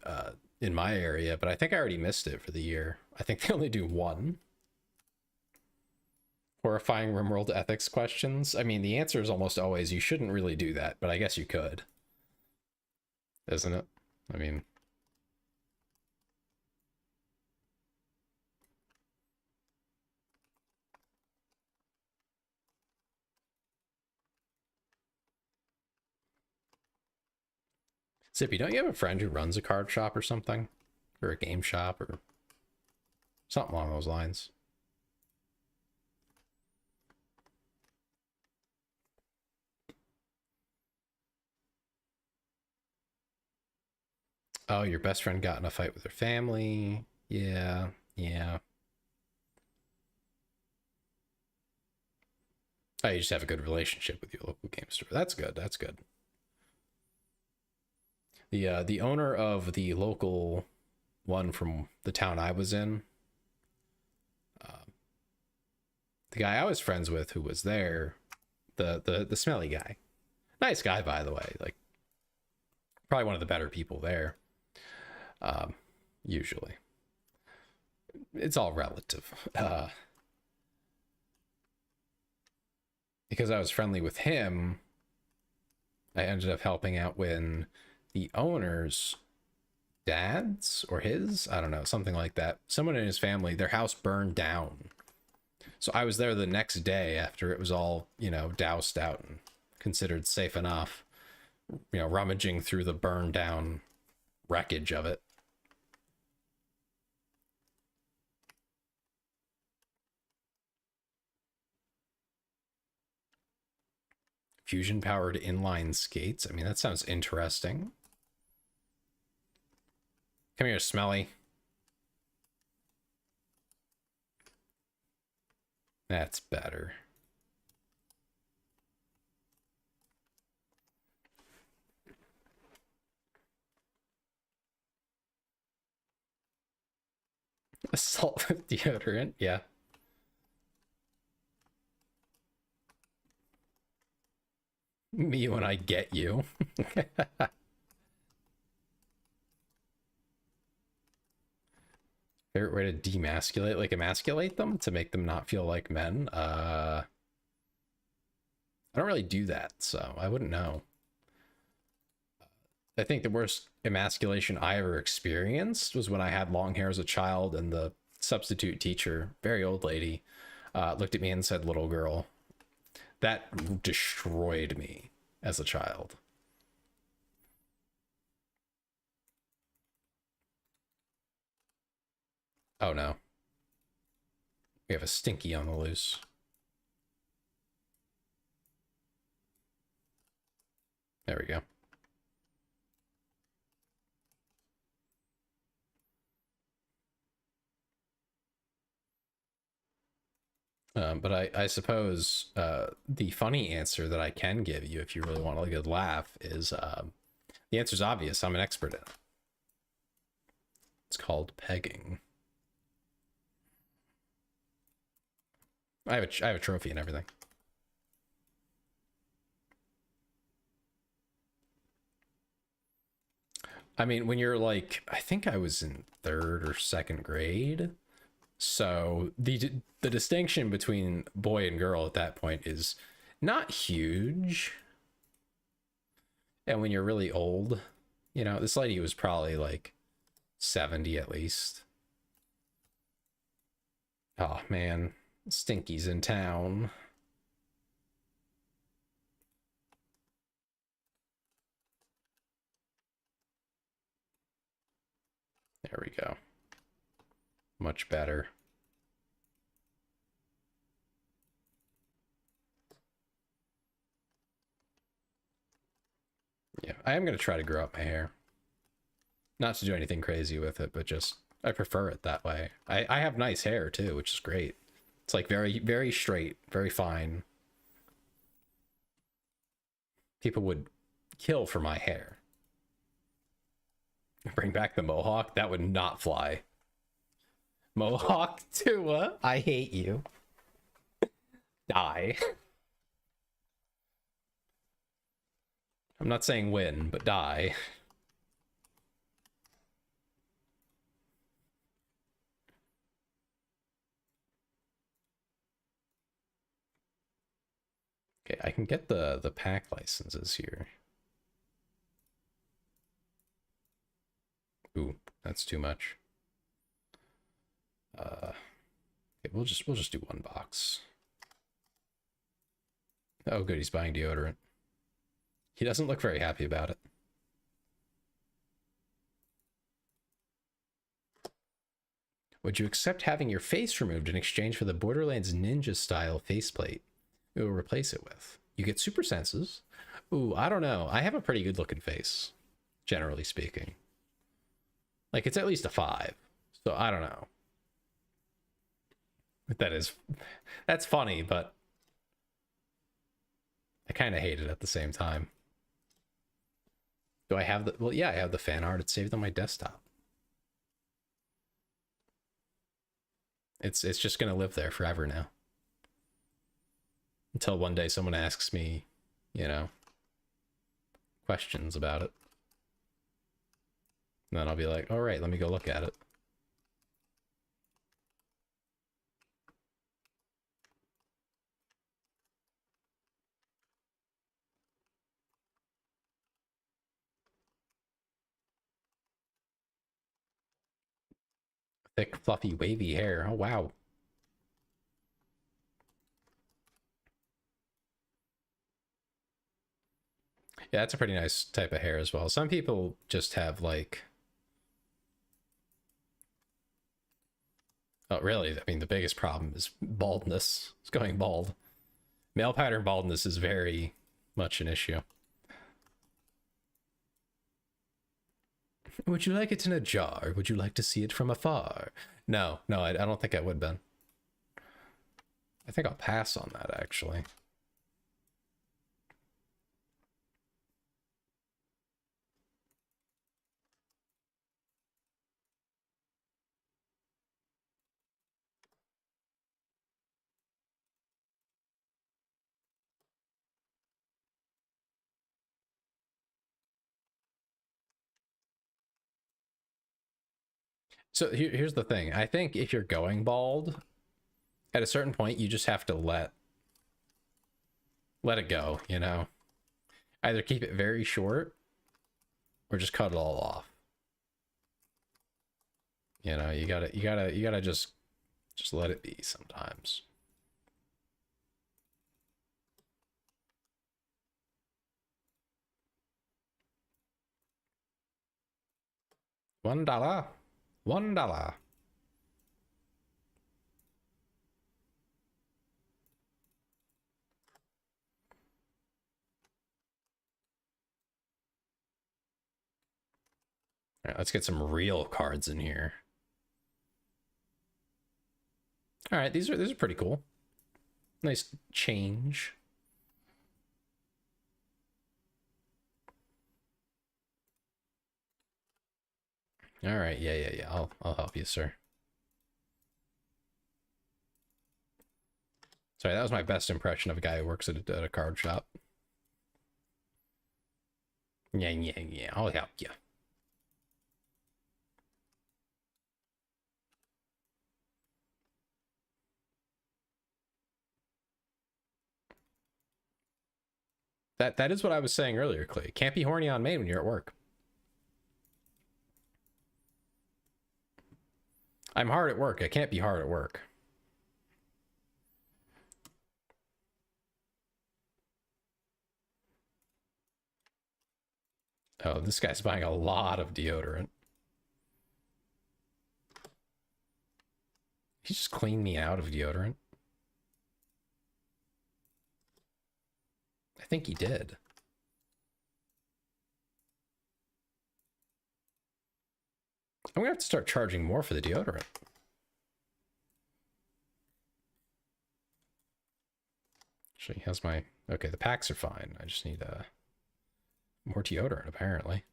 in my area, but I think I already missed it for the year. I think they only do one. Horrifying RimWorld ethics questions. I mean, the answer is almost always you shouldn't really do that, but I guess you could. Isn't it? I mean, Zippy, don't you have a friend who runs a card shop or something? Or a game shop or something along those lines? Oh, your best friend got in a fight with her family. Yeah, yeah. Oh, you just have a good relationship with your local game store. That's good. That's good. The owner of the local one from the town I was in, the guy I was friends with who was there, the smelly guy, nice guy by the way, like probably one of the better people there. Usually, it's all relative. Because I was friendly with him, I ended up helping out when the owner's dad's or his, I don't know, something like that. Someone in his family, their house burned down. So I was there the next day after it was all, doused out and considered safe enough, rummaging through the burned down wreckage of it. Fusion powered inline skates. I mean, that sounds interesting. Come here, Smelly. That's better. Assault with deodorant, yeah. Me when I get you. Favorite way to demasculate, like emasculate them to make them not feel like men? I don't really do that, so I wouldn't know. I think the worst emasculation I ever experienced was when I had long hair as a child and the substitute teacher, very old lady, looked at me and said, "Little girl." That destroyed me as a child. Oh no. We have a stinky on the loose. There we go. But I suppose the funny answer that I can give you, if you really want a good laugh, is the answer's obvious. I'm an expert in it. It's called pegging. I have a trophy and everything. I mean, when you're like, I think I was in 3rd or 2nd grade. So the distinction between boy and girl at that point is not huge. And when you're really old, you know, this lady was probably like 70 at least. Oh man, Stinky's in town. There we go. Much better. Yeah, I am going to try to grow up my hair. Not to do anything crazy with it, but just, I prefer it that way. I have nice hair too, which is great. It's like very, very straight, very fine. People would kill for my hair. Bring back the mohawk? That would not fly. Mohawk Tua, I hate you. Die. I'm not saying win, but die. Okay, I can get the pack licenses here. Ooh, that's too much. Okay, we'll just do 1 box. Oh good, he's buying deodorant. He doesn't look very happy about it. Would you accept having your face removed in exchange for the Borderlands Ninja style faceplate it will replace it with? You get super senses. Ooh, I don't know. I have a pretty good looking face, generally speaking. Like, it's at least a 5. So I don't know. That's funny, but I kind of hate it at the same time. Do I have the, well, yeah, I have the fan art. It's saved on my desktop. It's just gonna live there forever now. Until one day someone asks me, you know, questions about it. And then I'll be like, all right, let me go look at it. Thick, fluffy, wavy hair. Oh, wow. Yeah, that's a pretty nice type of hair as well. Some people just have like... Oh, really? I mean, the biggest problem is baldness. It's going bald. Male pattern baldness is very much an issue. Would you like it in a jar? Would you like to see it from afar? No, I don't think I would, Ben. I think I'll pass on that, actually. So here's the thing. I think if you're going bald, at a certain point, you just have to let it go, you know? Either keep it very short or just cut it all off. You know, you gotta just let it be sometimes. $1. $1. All right, let's get some real cards in here. All right, these are pretty cool. Nice change. All right, yeah. I'll help you, sir. Sorry, that was my best impression of a guy who works at a card shop. Yeah. I'll help you. That is what I was saying earlier, Clay. Can't be horny on maid when you're at work. I'm hard at work. I can't be hard at work. Oh, this guy's buying a lot of deodorant. He just cleaned me out of deodorant. I think he did. I'm gonna have to start charging more for the deodorant. Actually, how's my... Okay, the packs are fine. I just need more deodorant, apparently.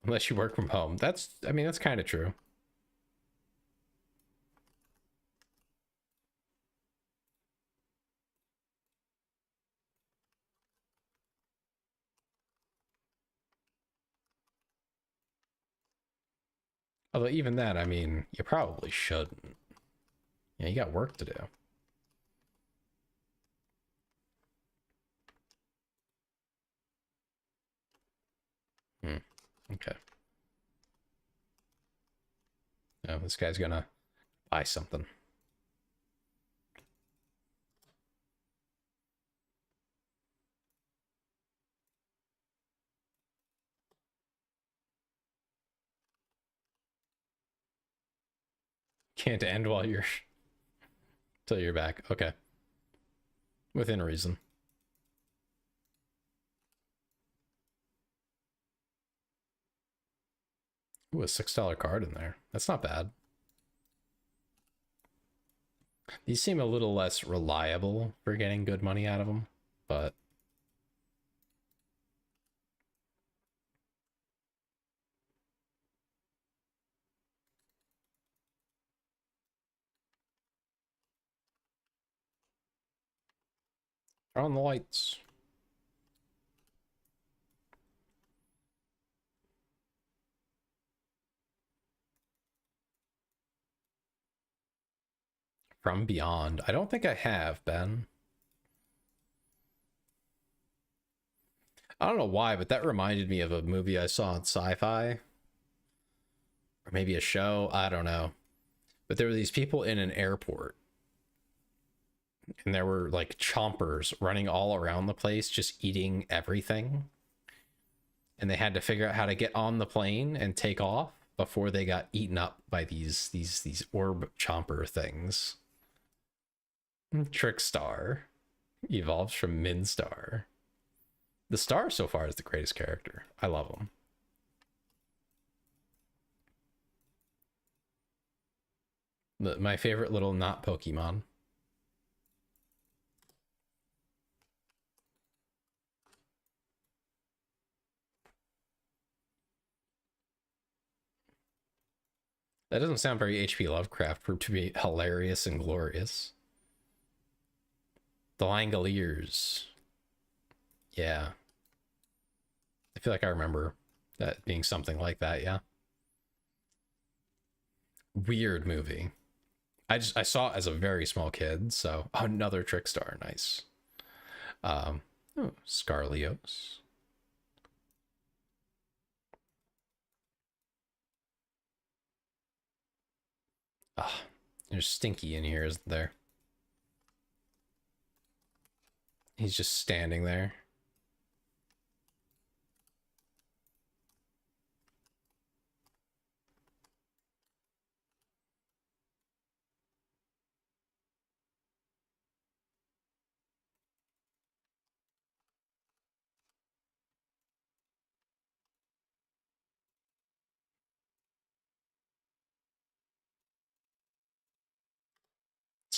Unless you work from home. I mean, that's kind of true. Although even that, I mean, you probably shouldn't. Yeah, you got work to do. Okay. Oh, this guy's gonna buy something. Can't end while you're... till you're back. Okay. Within reason. Ooh, a $6 card in there. That's not bad. These seem a little less reliable for getting good money out of them, but... Turn on the lights. From Beyond. I don't think I have, Ben. I don't know why, but that reminded me of a movie I saw on Sci-Fi. Or maybe a show. I don't know. But there were these people in an airport. And there were like chompers running all around the place, just eating everything. And they had to figure out how to get on the plane and take off before they got eaten up by these orb chomper things. Trickstar evolves from Minstar. The Star so far is the greatest character. I love him. My favorite little not Pokemon. That doesn't sound very HP Lovecraft, proved to be hilarious and glorious. The Langoliers. Yeah. I feel like I remember that being something like that, yeah. Weird movie. I saw it as a very small kid, so another Trickstar, nice. Oh, Scarlios. Ah, there's Stinky in here, isn't there? He's just standing there.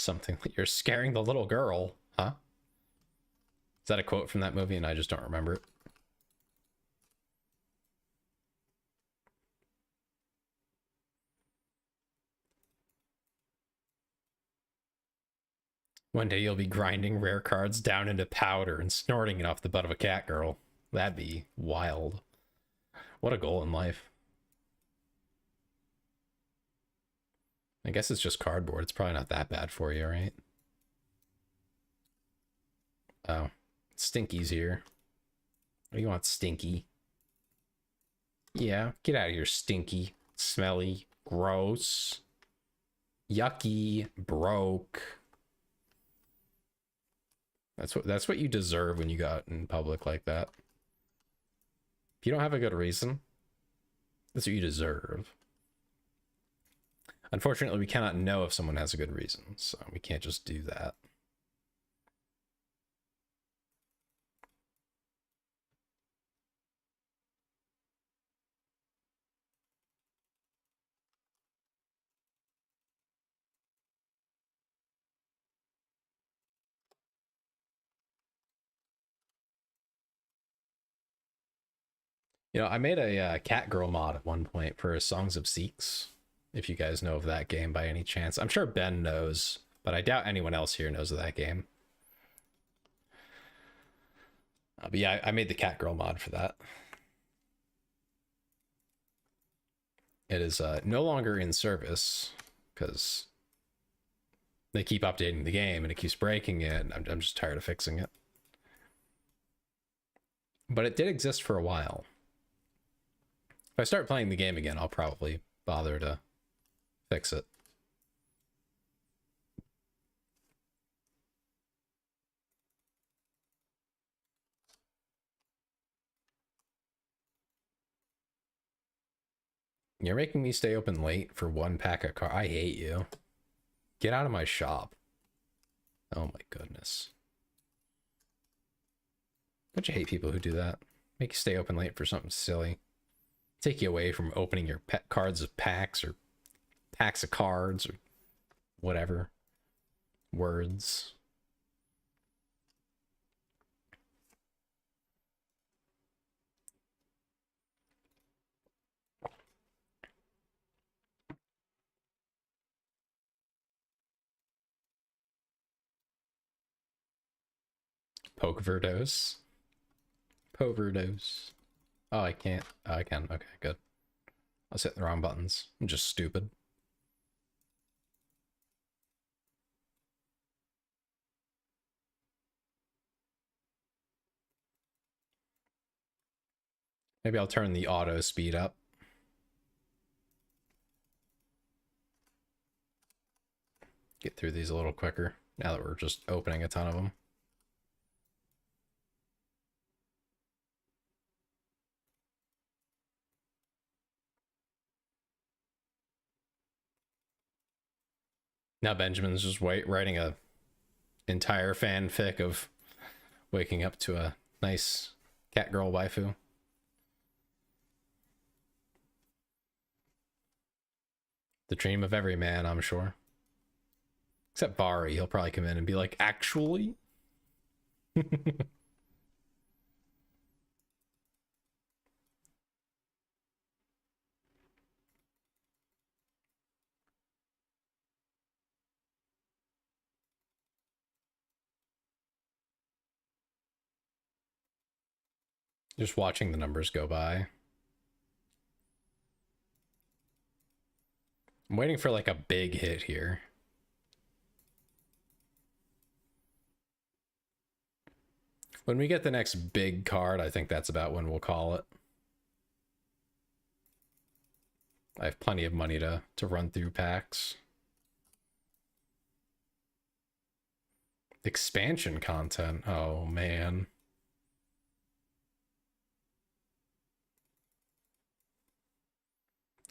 Something like you're scaring the little girl, huh? Is that a quote from that movie and I just don't remember it? One day you'll be grinding rare cards down into powder and snorting it off the butt of a cat girl. That'd be wild. What a goal in life. I guess it's just cardboard. It's probably not that bad for you, right? Oh, Stinky's here. What do you want, Stinky? Yeah, get out of here, Stinky. Smelly. Gross. Yucky. Broke. That's what you deserve when you go out in public like that. If you don't have a good reason, that's what you deserve. Unfortunately, we cannot know if someone has a good reason, so we can't just do that. You know, I made a cat girl mod at one point for Songs of Seeks. If you guys know of that game by any chance. I'm sure Ben knows, but I doubt anyone else here knows of that game. But yeah, I made the cat girl mod for that. It is no longer in service because they keep updating the game and it keeps breaking it. And I'm just tired of fixing it. But it did exist for a while. If I start playing the game again, I'll probably bother to fix it. You're making me stay open late for one pack of cards. I hate you. Get out of my shop. Oh my goodness. Don't you hate people who do that? Make you stay open late for something silly. Take you away from opening your pet cards of packs or packs of cards or whatever. Words. Pokeverdos. Poverdos. Oh, I can't. Oh, I can. Okay, good. I was hitting the wrong buttons. I'm just stupid. Maybe I'll turn the auto speed up. Get through these a little quicker now that we're just opening a ton of them. Now Benjamin's just writing a entire fanfic of waking up to a nice cat girl waifu. The dream of every man, I'm sure. Except Bari, he'll probably come in and be like, actually? Just watching the numbers go by. I'm waiting for like a big hit here. When we get the next big card, I think that's about when we'll call it. I have plenty of money to run through packs. Expansion content. Oh, man.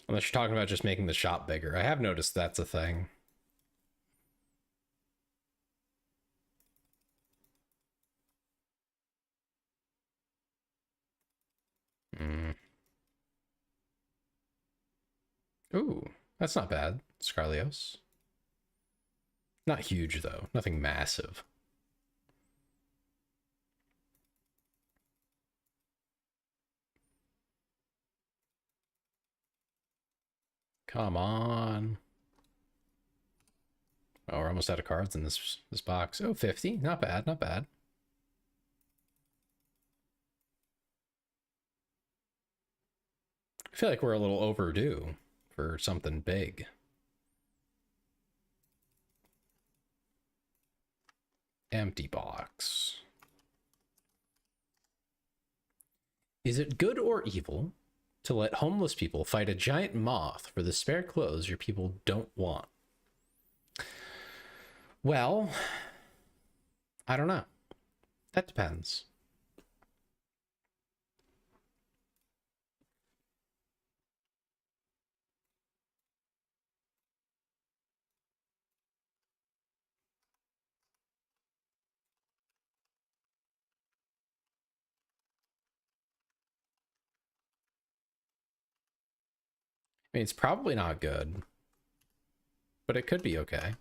Unless you're talking about just making the shop bigger. I have noticed that's a thing. Ooh, that's not bad. Scarlios. Not huge, though. Nothing massive. Come on. Oh, we're almost out of cards in this box. Oh, 50. Not bad, not bad. I feel like we're a little overdue for something big. Empty box. Is it good or evil to let homeless people fight a giant moth for the spare clothes your people don't want? Well, I don't know. That depends. I mean, it's probably not good, but it could be okay.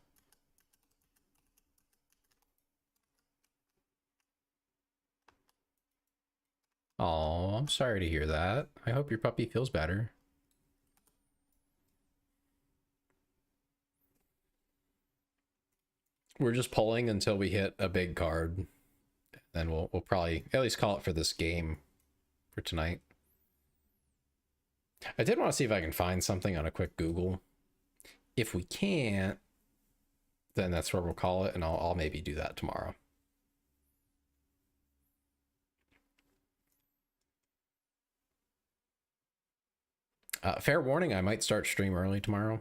Oh, I'm sorry to hear that. I hope your puppy feels better. We're just pulling until we hit a big card. Then we'll probably at least call it for this game for tonight. I did want to see if I can find something on a quick Google. If we can't, then that's where we'll call it, and I'll maybe do that tomorrow. Fair warning, I might start stream early tomorrow,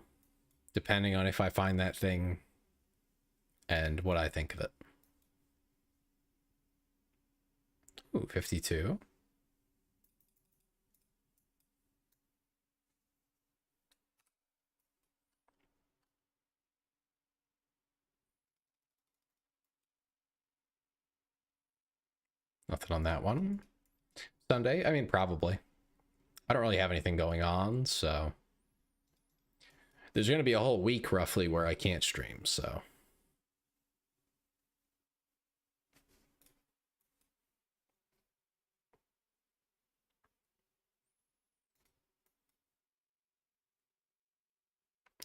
depending on if I find that thing and what I think of it. Ooh, 52. Nothing on that one. Sunday, I mean, probably. I don't really have anything going on, so there's going to be a whole week roughly where I can't stream, so.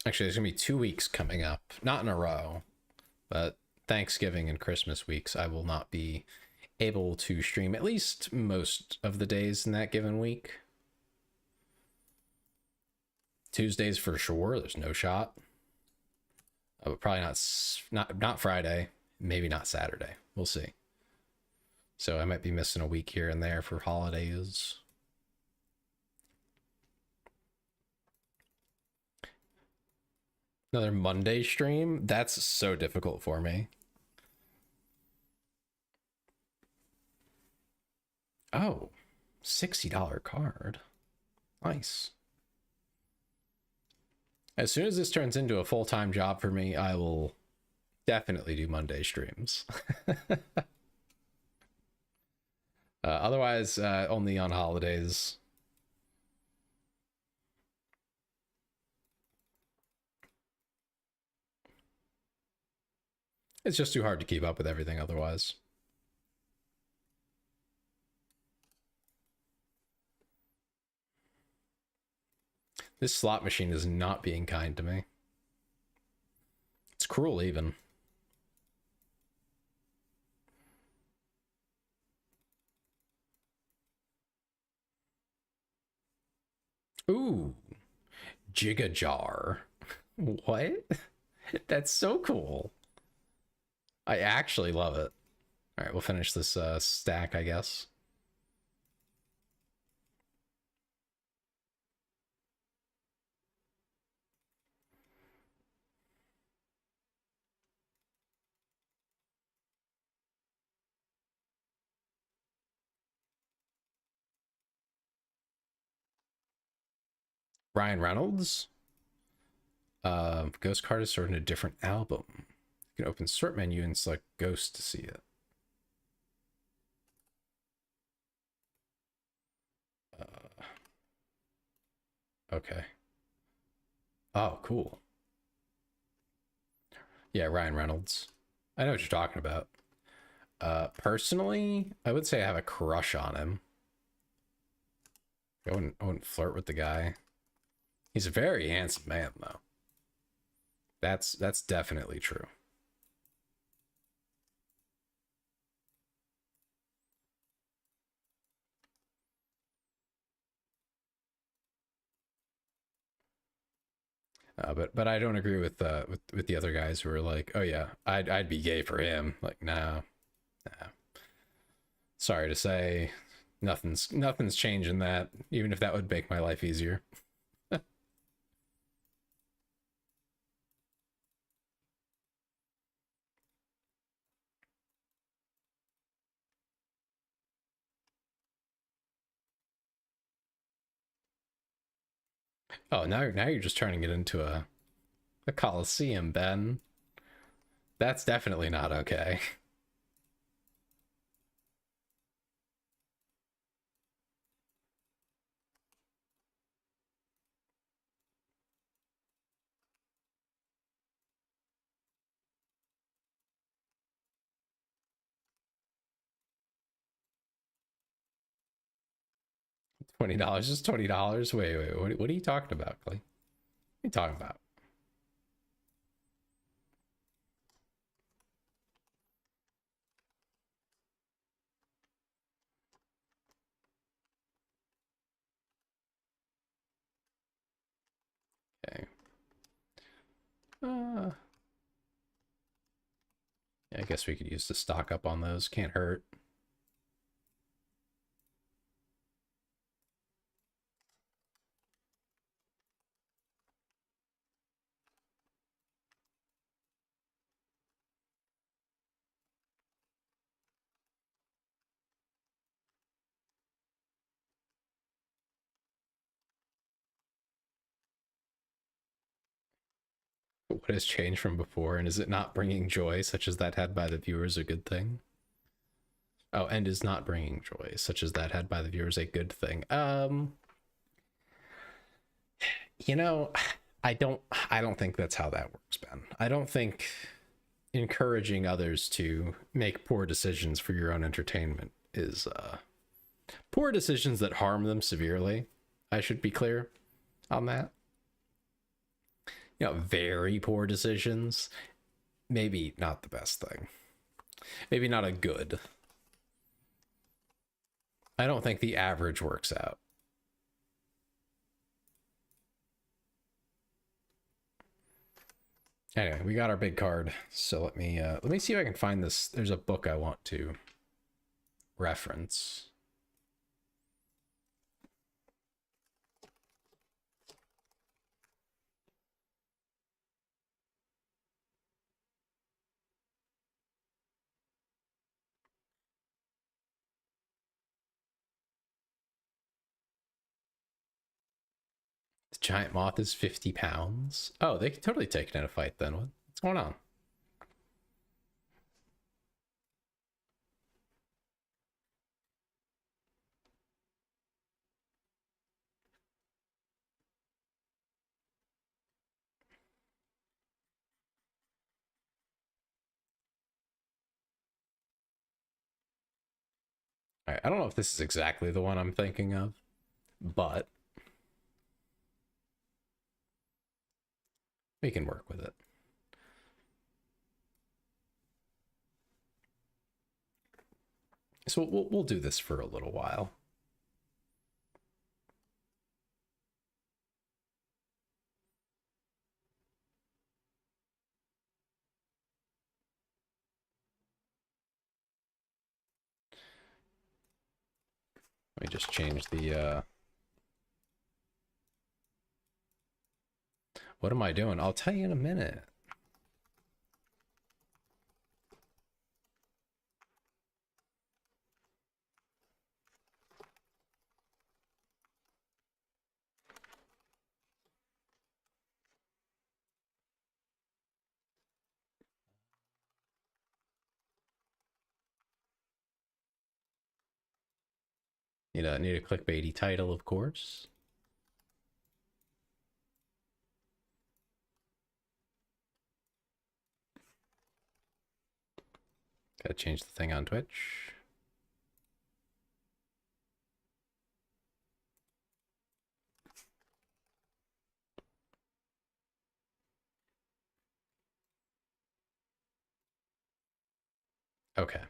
Actually, there's going to be 2 weeks coming up, not in a row, but Thanksgiving and Christmas weeks, I will not be able to stream at least most of the days in that given week. Tuesdays for sure, there's no shot. But probably not Friday, maybe not Saturday. We'll see. So I might be missing a week here and there for holidays. Another Monday stream? That's so difficult for me. Oh, $60 card. Nice. As soon as this turns into a full-time job for me, I will definitely do Monday streams. Otherwise, only on holidays. It's just too hard to keep up with everything otherwise. This slot machine is not being kind to me. It's cruel, even. Ooh, Giga Jar. What? That's so cool. I actually love it. All right, we'll finish this stack, I guess. Ryan Reynolds. Ghost card is stored in a different album. You can open sort menu and select Ghost to see it. Okay. Oh, cool. Yeah, Ryan Reynolds. I know what you're talking about. Personally, I would say I have a crush on him. I wouldn't flirt with the guy. He's a very handsome man, though. That's definitely true. But I don't agree with the other guys who are like, oh yeah, I'd be gay for him. Like, no, nah. Sorry to say, nothing's changing that. Even if that would make my life easier. Oh, now you're just turning it into a coliseum, Ben. That's definitely not okay. $20 is $20. Wait. What are you talking about, Clay? What are you talking about? Okay. Yeah, I guess we could use the stock up on those. Can't hurt. What has changed from before, and is it not bringing joy, such as that had by the viewers, a good thing? Oh, and is not bringing joy, such as that had by the viewers, a good thing. You know, I don't think that's how that works, Ben. I don't think encouraging others to make poor decisions for your own entertainment is poor decisions that harm them severely. I should be clear on that. You know, very poor decisions, maybe not the best thing. Maybe not a good. I don't think the average works out. Anyway, we got our big card. So let me see if I can find this. There's a book I want to reference. The giant moth is 50 pounds. Oh, they could totally take it in a fight then. What's going on? All right, I don't know if this is exactly the one I'm thinking of, but we can work with it. So we'll do this for a little while. Let me just change the what am I doing? I'll tell you in a minute. Need a clickbaity title, of course. Gotta change the thing on Twitch. Okay.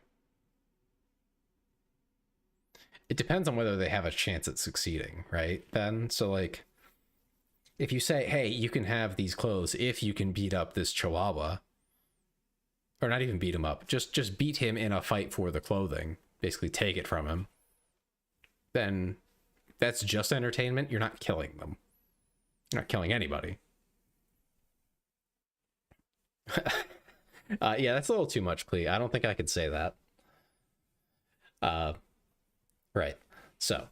It depends on whether they have a chance at succeeding, right, Ben? So, like, if you say, hey, you can have these clothes if you can beat up this Chihuahua, or not even beat him up, just beat him in a fight for the clothing, basically take it from him, then that's just entertainment. You're not killing them. You're not killing anybody. Yeah, that's a little too much, Clee. I don't think I could say that. Right. So,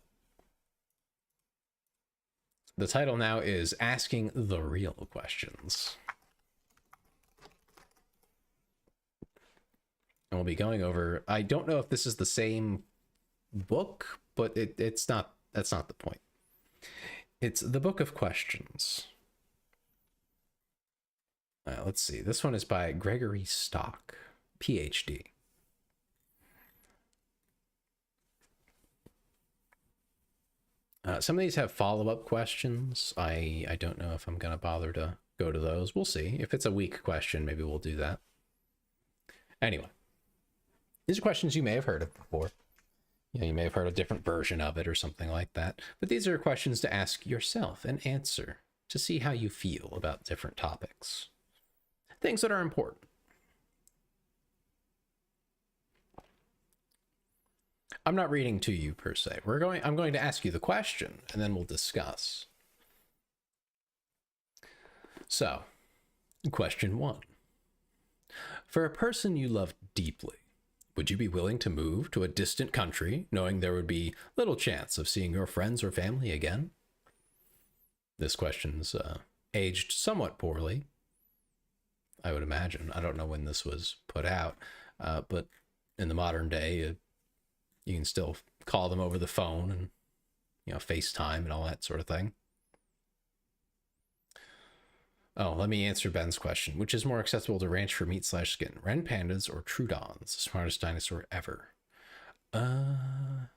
the title now is Asking the Real Questions. And we'll be going over, I don't know if this is the same book, but it's not, that's not the point. It's the Book of Questions. Let's see. This one is by Gregory Stock, PhD. Some of these have follow-up questions. I don't know if I'm going to bother to go to those. We'll see. If it's a weak question, maybe we'll do that. Anyway, these are questions you may have heard of before. You know, you may have heard a different version of it or something like that. But these are questions to ask yourself and answer to see how you feel about different topics. Things that are important. I'm not reading to you per se. I'm going to ask you the question and then we'll discuss. So, question 1. For a person you love deeply, would you be willing to move to a distant country knowing there would be little chance of seeing your friends or family again? This question's aged somewhat poorly, I would imagine. I don't know when this was put out, but in the modern day, you can still call them over the phone and, you know, FaceTime and all that sort of thing. Oh, let me answer Ben's question. Which is more accessible to ranch for meat/skin? Ren pandas or Troodons, the smartest dinosaur ever? I'm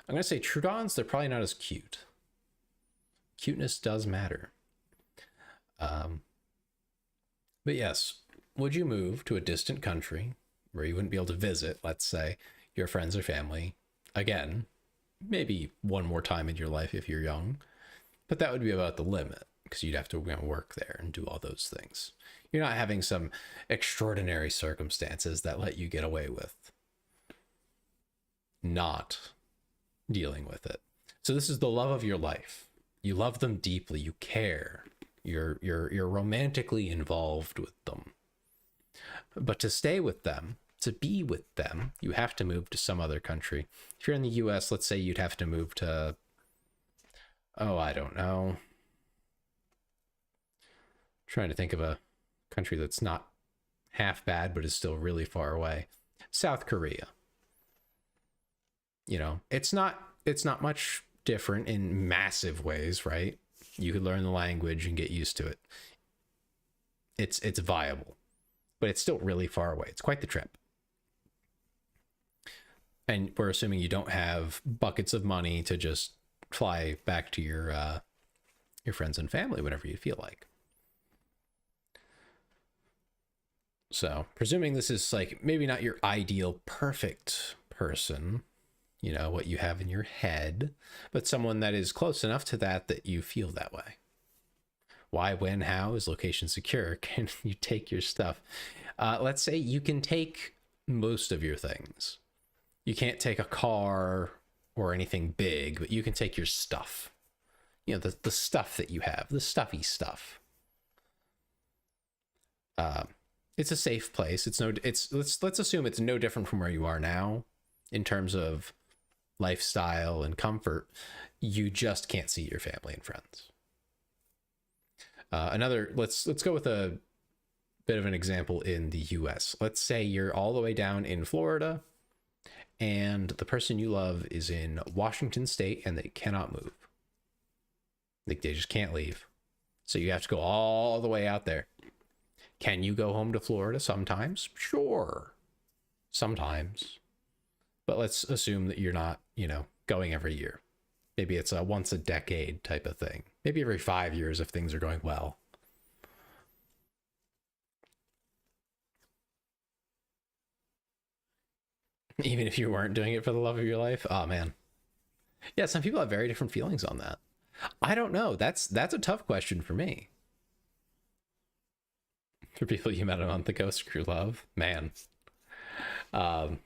going to say Troodons. They're probably not as cute. Cuteness does matter. But yes, would you move to a distant country where you wouldn't be able to visit, let's say, your friends or family again, maybe one more time in your life if you're young, but that would be about the limit because you'd have to, you know, work there and do all those things. You're not having some extraordinary circumstances that let you get away with not dealing with it. So this is the love of your life. You love them deeply. You care. You're romantically involved with them. But to stay with them, to be with them, you have to move to some other country. If you're in the US, let's say you'd have to move to, oh, I don't know. Trying to think of a country that's not half bad, but is still really far away. South Korea. You know, it's not much different in massive ways, right? You could learn the language and get used to it. It's viable, but it's still really far away. It's quite the trip. And we're assuming you don't have buckets of money to just fly back to your friends and family whenever you feel like. So, presuming this is like maybe not your ideal perfect person, you know, what you have in your head, but someone that is close enough to that you feel that way. Why, when, how is location secure? Can you take your stuff? Let's say you can take most of your things. You can't take a car or anything big, but you can take your stuff. You know, the stuff that you have, the stuffy stuff. It's a safe place. Let's assume it's no different from where you are now in terms of lifestyle and comfort. You just can't see your family and friends. Let's go with a bit of an example in the US. Let's say you're all the way down in Florida and the person you love is in Washington State and they cannot move. They just can't leave. So you have to go all the way out there. Can you go home to Florida sometimes? Sure. Sometimes. But let's assume that you're not, going every year. Maybe it's a once a decade type of thing. Maybe every 5 years if things are going well. Even if you weren't doing it for the love of your life. Oh man. Yeah, some people have very different feelings on that. I don't know. That's a tough question for me. For people you met a month ago, screw love. Man. I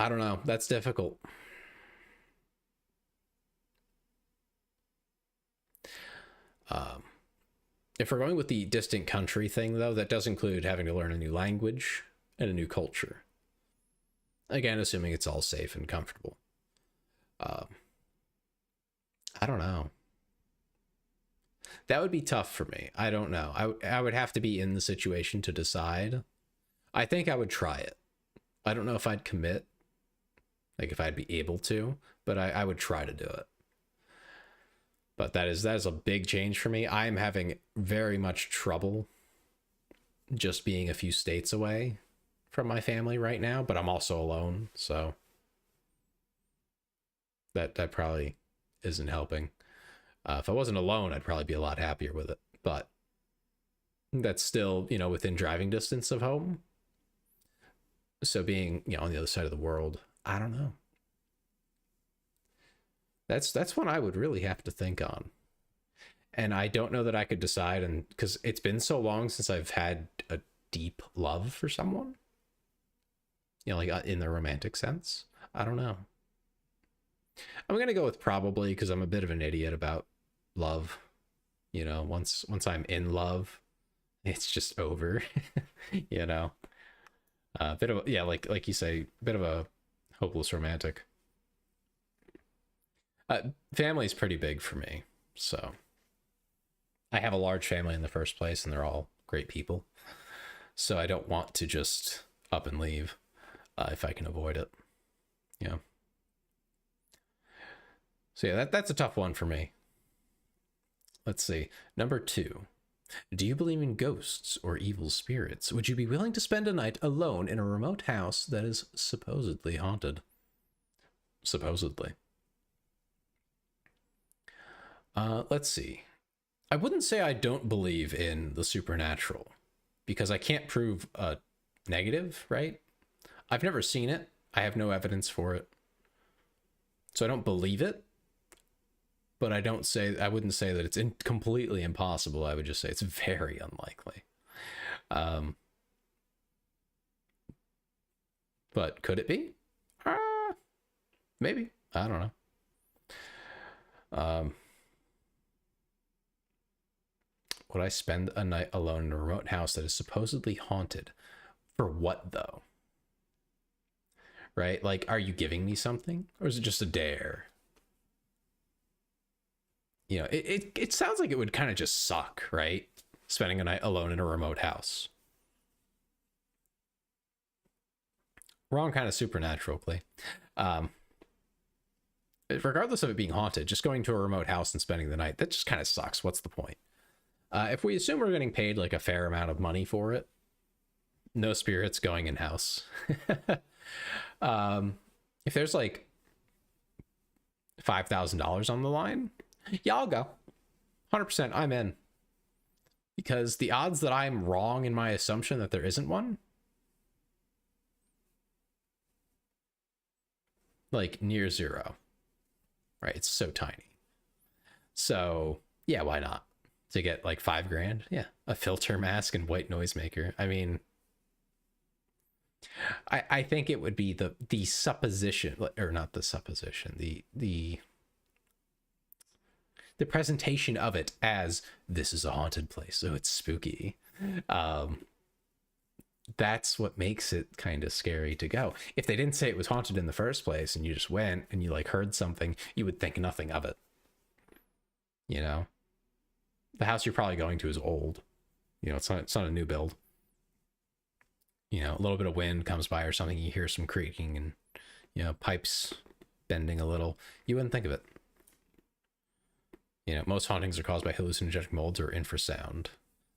don't know. That's difficult. If we're going with the distant country thing, though, that does include having to learn a new language and a new culture. Again, assuming it's all safe and comfortable. I don't know. That would be tough for me. I don't know. I would have to be in the situation to decide. I think I would try it. I don't know if I'd commit, like if I'd be able to, but I would try to do it. But that is a big change for me. I'm having very much trouble just being a few states away from my family right now, but I'm also alone, so that probably isn't helping. If I wasn't alone, I'd probably be a lot happier with it, but that's still, within driving distance of home. So being, on the other side of the world, I don't know. That's one I would really have to think on. And I don't know that I could decide, and because it's been so long since I've had a deep love for someone, like in the romantic sense. I don't know. I'm gonna go with probably, because I'm a bit of an idiot about love. Once I'm in love, it's just over. A bit of like you say, a bit of a hopeless romantic. Family is pretty big for me, so I have a large family in the first place, and they're all great people. So I don't want to just up and leave if I can avoid it. Yeah. So yeah, that's a tough one for me. Let's see. Number 2. Do you believe in ghosts or evil spirits? Would you be willing to spend a night alone in a remote house that is supposedly haunted? Supposedly. Let's see. I wouldn't say I don't believe in the supernatural, because I can't prove a negative, right? I've never seen it. I have no evidence for it. So I don't believe it. But I wouldn't say that it's completely impossible. I would just say it's very unlikely. But could it be? Maybe. I don't know. Would I spend a night alone in a remote house that is supposedly haunted? For what, though? Right? Like, are you giving me something? Or is it just a dare? It sounds like it would kind of just suck, right? Spending a night alone in a remote house. Wrong kind of supernatural, Clay. Regardless of it being haunted, just going to a remote house and spending the night, that just kind of sucks. What's the point? If we assume we're getting paid like a fair amount of money for it, no spirits going in house. If there's like $5,000 on the line, yeah, I'll go. 100%, I'm in. Because the odds that I'm wrong in my assumption that there isn't one, like near zero. Right? It's so tiny. So, yeah, why not? To get like $5,000, yeah, a filter mask and white noisemaker. I mean, I think it would be the supposition, or not the supposition, the presentation of it as this is a haunted place, so it's spooky. That's what makes it kind of scary to go. If they didn't say it was haunted in the first place and you just went and you like heard something, you would think nothing of it. The house you're probably going to is old. It's not a new build. A little bit of wind comes by or something, you hear some creaking and pipes bending a little. You wouldn't think of it. Most hauntings are caused by hallucinogenic molds or infrasound.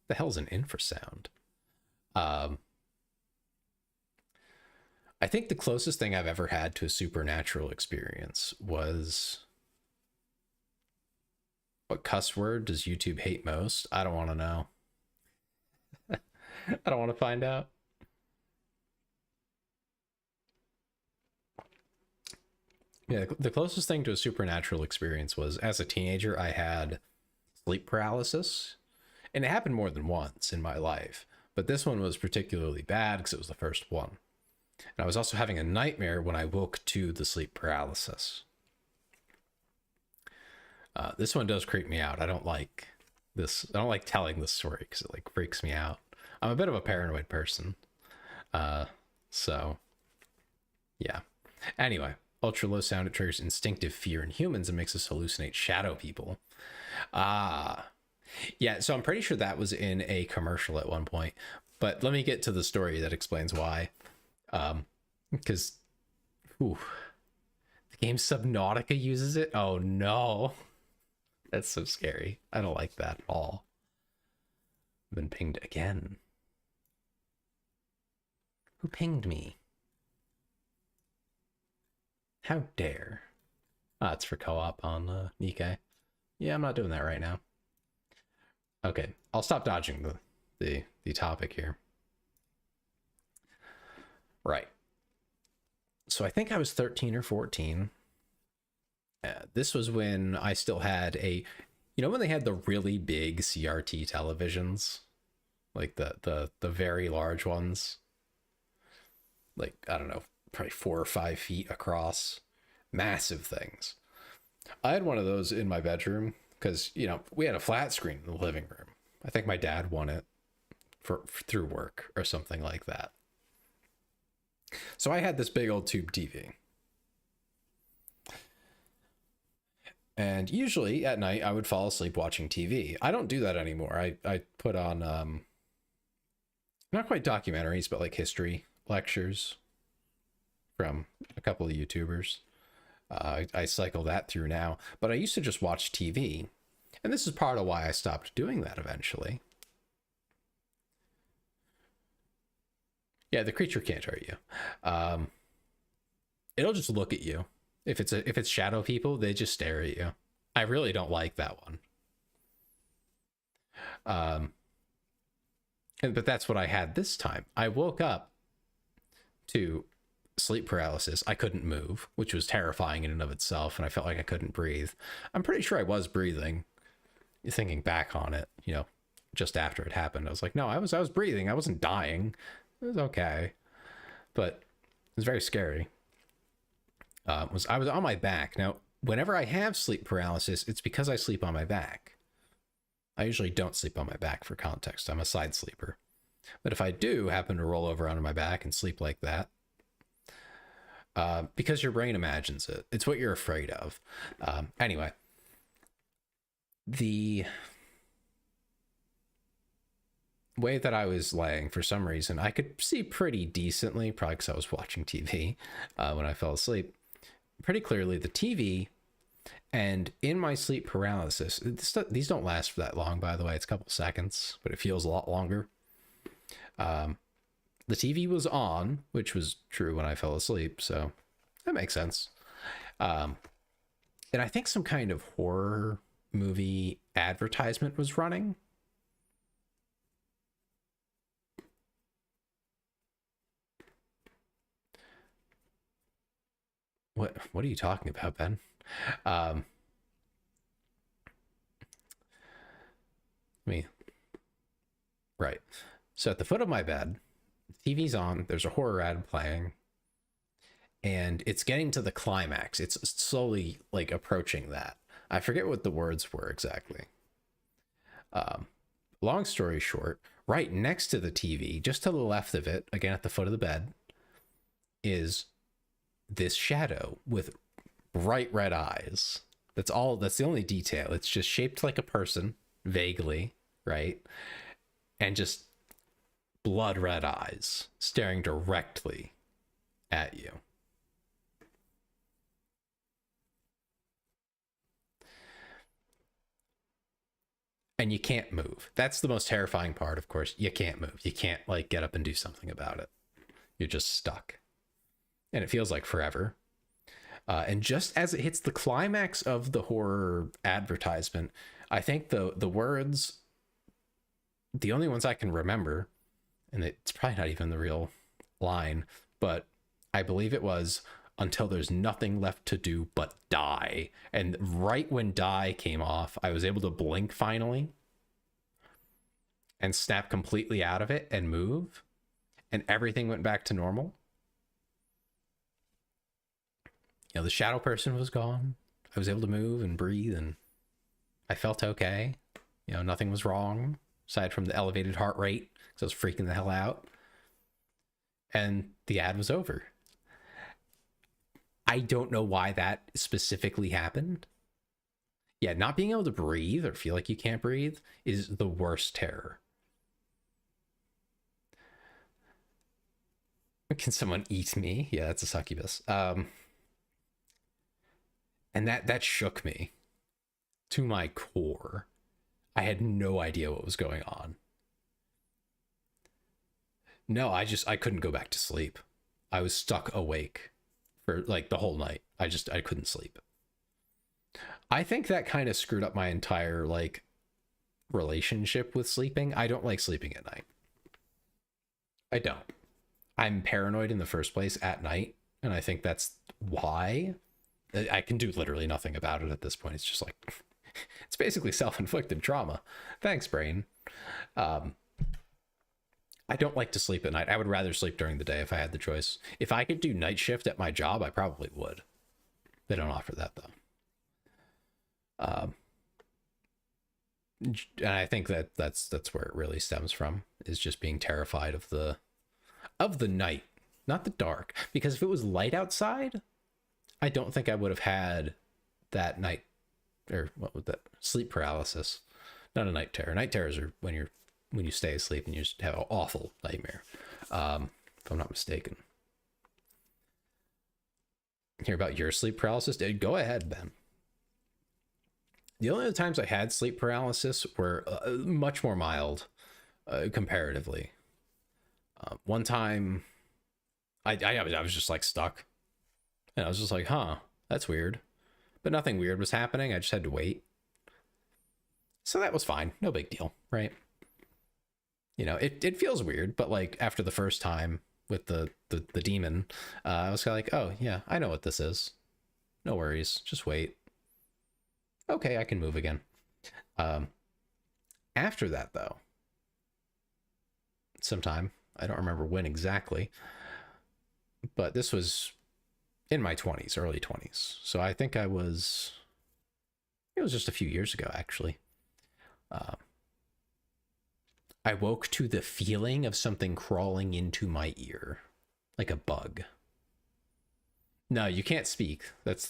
The hell's an infrasound? Um, I think the closest thing I've ever had to a supernatural experience was, what cuss word does YouTube hate most? I don't want to know. I don't want to find out. Yeah, the closest thing to a supernatural experience was, as a teenager, I had sleep paralysis. And it happened more than once in my life. But this one was particularly bad because it was the first one. And I was also having a nightmare when I woke to the sleep paralysis. This one does creep me out. I don't like this. I don't like telling this story because it like freaks me out. I'm a bit of a paranoid person. So, yeah. Anyway, ultra low sound, it triggers instinctive fear in humans and makes us hallucinate shadow people. Yeah, so I'm pretty sure that was in a commercial at one point. But let me get to the story that explains why. Because the game Subnautica uses it. Oh no. That's so scary. I don't like that at all. I've been pinged again. Who pinged me? How dare? It's for co-op on Nikkei. Yeah, I'm not doing that right now. Okay, I'll stop dodging the topic here. Right. So I think I was 13 or 14. This was when I still had when they had the really big CRT televisions, like the very large ones, like, I don't know, probably 4 or 5 feet across, massive things. I had one of those in my bedroom because, we had a flat screen in the living room. I think my dad won it through work or something like that. So I had this big old tube TV. And usually at night I would fall asleep watching TV. I don't do that anymore. I put on not quite documentaries, but like history lectures from a couple of YouTubers. I cycle that through now, but I used to just watch TV. And this is part of why I stopped doing that eventually. Yeah, the creature can't hurt you. It'll just look at you. If it's shadow people, they just stare at you. I really don't like that one. But that's what I had this time. I woke up to sleep paralysis. I couldn't move, which was terrifying in and of itself, and I felt like I couldn't breathe. I'm pretty sure I was breathing. Thinking back on it, just after it happened, I was like, no, I was breathing. I wasn't dying. It was okay, but it was very scary. I was on my back. Now, whenever I have sleep paralysis, it's because I sleep on my back. I usually don't sleep on my back, for context. I'm a side sleeper. But if I do happen to roll over onto my back and sleep like that, because your brain imagines it, it's what you're afraid of. Anyway, the way that I was laying, for some reason, I could see pretty decently, probably because I was watching TV when I fell asleep, pretty clearly the TV. And in my sleep paralysis, these don't last for that long, by the way. It's a couple seconds, but it feels a lot longer. The TV was on, which was true when I fell asleep, so that makes sense. And I think some kind of horror movie advertisement was running. What are you talking about, Ben? Right. So at the foot of my bed, TV's on, there's a horror ad playing, and it's getting to the climax. It's slowly like approaching that. I forget what the words were exactly. Long story short, right next to the TV, just to the left of it, again at the foot of the bed, is this shadow with bright red eyes. That's the only detail. It's just shaped like a person, vaguely, right? And just blood red eyes staring directly at you. and you can't move. That's the most terrifying part, of course. You can't move. You can't like get up and do something about it. You're just stuck. And it feels like forever. And just as it hits the climax of the horror advertisement, I think the words, the only ones I can remember, and it's probably not even the real line, but I believe it was, "Until there's nothing left to do but die." And right when die came off, I was able to blink finally and snap completely out of it and move, and everything went back to normal. You know, the shadow person was gone. I was able to move and breathe, and I felt okay. You know, nothing was wrong aside from the elevated heart rate, because I was freaking the hell out. And the ad was over. I don't know why that specifically happened. Yeah, not being able to breathe or feel like you can't breathe is the worst terror. Can someone eat me? Yeah, that's a succubus. And that shook me to my core. I had no idea what was going on. No, I couldn't go back to sleep. I was stuck awake for like the whole night. I couldn't sleep. I think that kind of screwed up my entire like relationship with sleeping. I don't like sleeping at night. I don't. I'm paranoid in the first place at night, and I think that's why. I can do literally nothing about it at this point. It's just like, it's basically self-inflicted trauma. Thanks, brain. I don't like to sleep at night. I would rather sleep during the day if I had the choice. If I could do night shift at my job, I probably would. They don't offer that though. And I think that's where it really stems from, is just being terrified of the night, not the dark. Because if it was light outside, I don't think I would have had that night, or what was that? Sleep paralysis. Not a night terror. Night terrors are when you stay asleep and you just have an awful nightmare. If I'm not mistaken. Hear about your sleep paralysis? Go ahead, Ben. The only other times I had sleep paralysis were much more mild, comparatively. One time, I was just like stuck. And I was just like, huh, that's weird. But nothing weird was happening. I just had to wait. So that was fine. No big deal, right? You know, it feels weird, but like after the first time with the demon, I was kind of like, oh yeah, I know what this is. No worries, just wait. Okay, I can move again. After that though, sometime, I don't remember when exactly, but this was in my 20s, early 20s. So I think it was just a few years ago, actually. I woke to the feeling of something crawling into my ear, like a bug. No, you can't speak. That's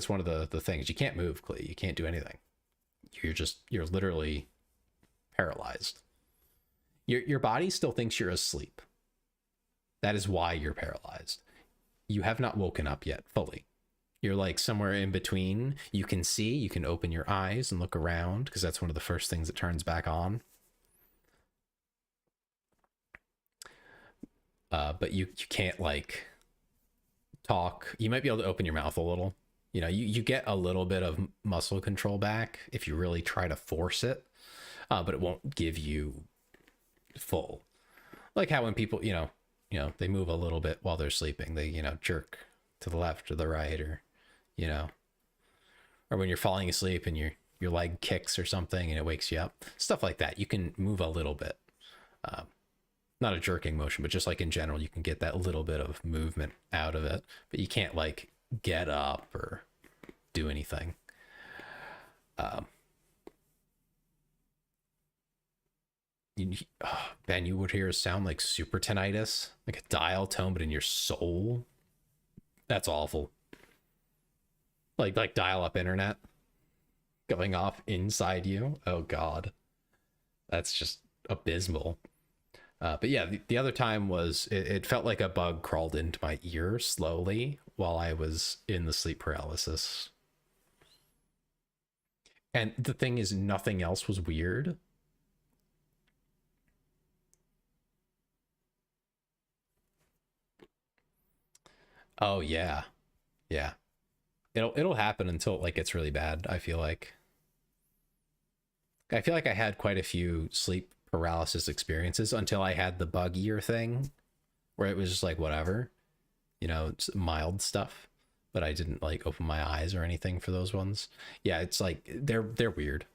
one of the things. You can't move, Clay. You can't do anything. You're literally paralyzed. Your body still thinks you're asleep. That is why you're paralyzed. You have not woken up yet fully. You're like somewhere in between. You can see, you can open your eyes and look around, because that's one of the first things that turns back on. But you can't like talk. You might be able to open your mouth a little. You know, you get a little bit of muscle control back if you really try to force it, but it won't give you full. Like how when people, you know, they move a little bit while they're sleeping. They, jerk to the left or the right, or, or when you're falling asleep and your leg kicks or something and it wakes you up. Stuff like that. You can move a little bit. Not a jerking motion, but just like in general, you can get that little bit of movement out of it, but you can't like get up or do anything. Ben, you would hear a sound like super tinnitus, like a dial tone, but in your soul. That's awful. Like dial up internet going off inside you. Oh God, that's just abysmal. But yeah, the other time was it felt like a bug crawled into my ear slowly while I was in the sleep paralysis. And the thing is, nothing else was weird. Oh yeah. Yeah. It'll happen until it like gets really bad, I feel like. I feel like I had quite a few sleep paralysis experiences until I had the bug ear thing where it was just like whatever, it's mild stuff, but I didn't like open my eyes or anything for those ones. Yeah, it's like they're weird.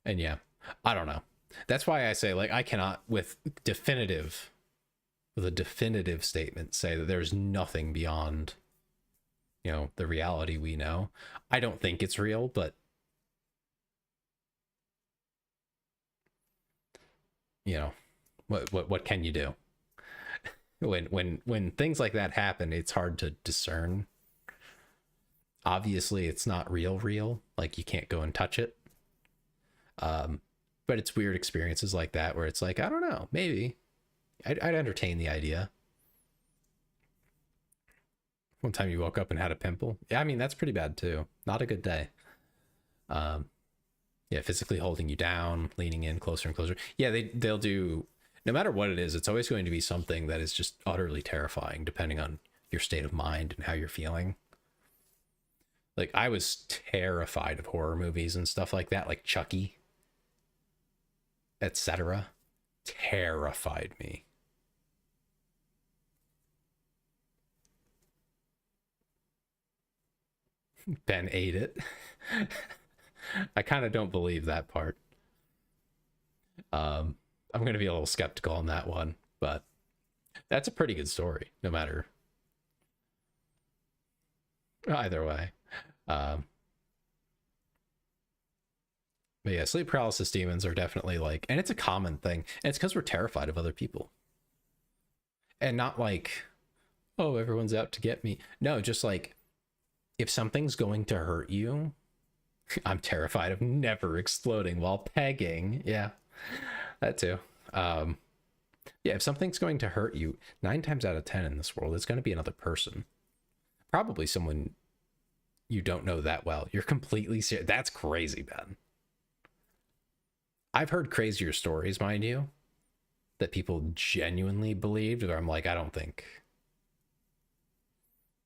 And yeah, I don't know. That's why I say like I cannot with a definitive statement say that there's nothing beyond the reality we know. I don't think it's real, but what can you do? When things like that happen, it's hard to discern. Obviously it's not real, like you can't go and touch it. But it's weird experiences like that where it's like, I don't know, maybe I'd entertain the idea. One time you woke up and had a pimple. Yeah, I mean, that's pretty bad too. Not a good day. Yeah, physically holding you down, leaning in closer and closer. Yeah, they'll do, no matter what it is, it's always going to be something that is just utterly terrifying depending on your state of mind and how you're feeling. Like I was terrified of horror movies and stuff like that, like Chucky, etc. Terrified me. Ben ate it. I kind of don't believe that part. I'm going to be a little skeptical on that one, but that's a pretty good story, no matter. Either way. But yeah, sleep paralysis demons are definitely like, and it's a common thing. And it's because we're terrified of other people. And not like, oh, everyone's out to get me. No, just like, if something's going to hurt you, I'm terrified of never exploding while pegging. Yeah, that too. Yeah, if something's going to hurt you, 9 times out of 10 in this world, it's going to be another person. Probably someone you don't know that well. You're completely serious. That's crazy, Ben. I've heard crazier stories, mind you, that people genuinely believed, where I'm like, I don't think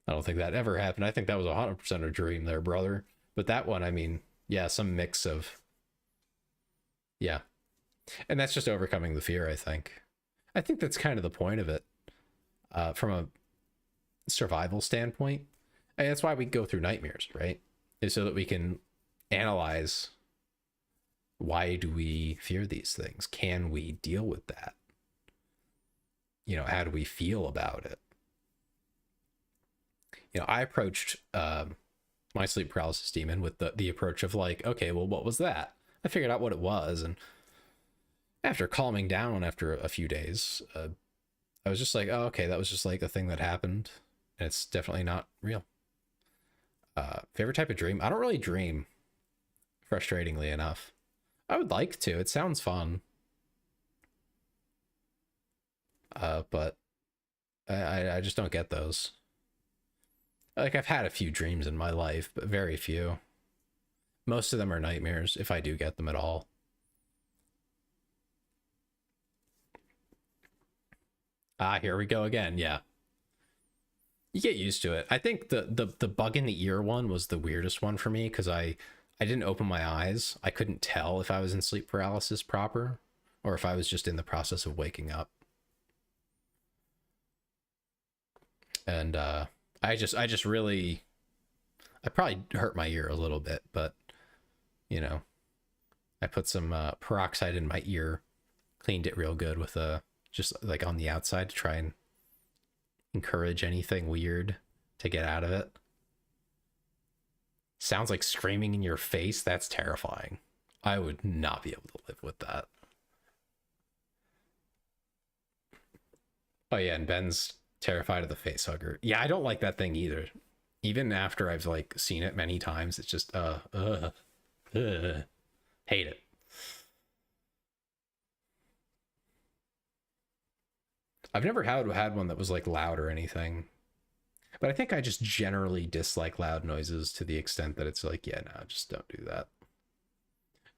that ever happened. I think that was 100% a dream there, brother. But that one, I mean, yeah, some mix of, yeah. And that's just overcoming the fear, I think. I think that's kind of the point of it, from a survival standpoint. And that's why we go through nightmares, right? Is so that we can analyze, why do we fear these things? Can we deal with that? How do we feel about it? I approached my sleep paralysis demon with the approach of like, okay, well, what was that? I figured out what it was, and after calming down after a few days, I was just like, oh, okay, that was just like a thing that happened, and it's definitely not real. Favorite type of dream? I don't really dream, frustratingly enough. I would like to. It sounds fun. But I just don't get those. Like, I've had a few dreams in my life, but very few. Most of them are nightmares, if I do get them at all. Here we go again. Yeah. You get used to it. I think the bug in the ear one was the weirdest one for me, because I didn't open my eyes. I couldn't tell if I was in sleep paralysis proper or if I was just in the process of waking up. And I probably hurt my ear a little bit, but I put some peroxide in my ear, cleaned it real good with just like on the outside to try and encourage anything weird to get out of it. Sounds like screaming in your face. That's terrifying. I would not be able to live with that. Oh yeah, and Ben's terrified of the face hugger. Yeah, I don't like that thing either. Even after I've like seen it many times, it's just hate it. I've never had one that was like loud or anything. But I think I just generally dislike loud noises to the extent that it's like, yeah, no, just don't do that.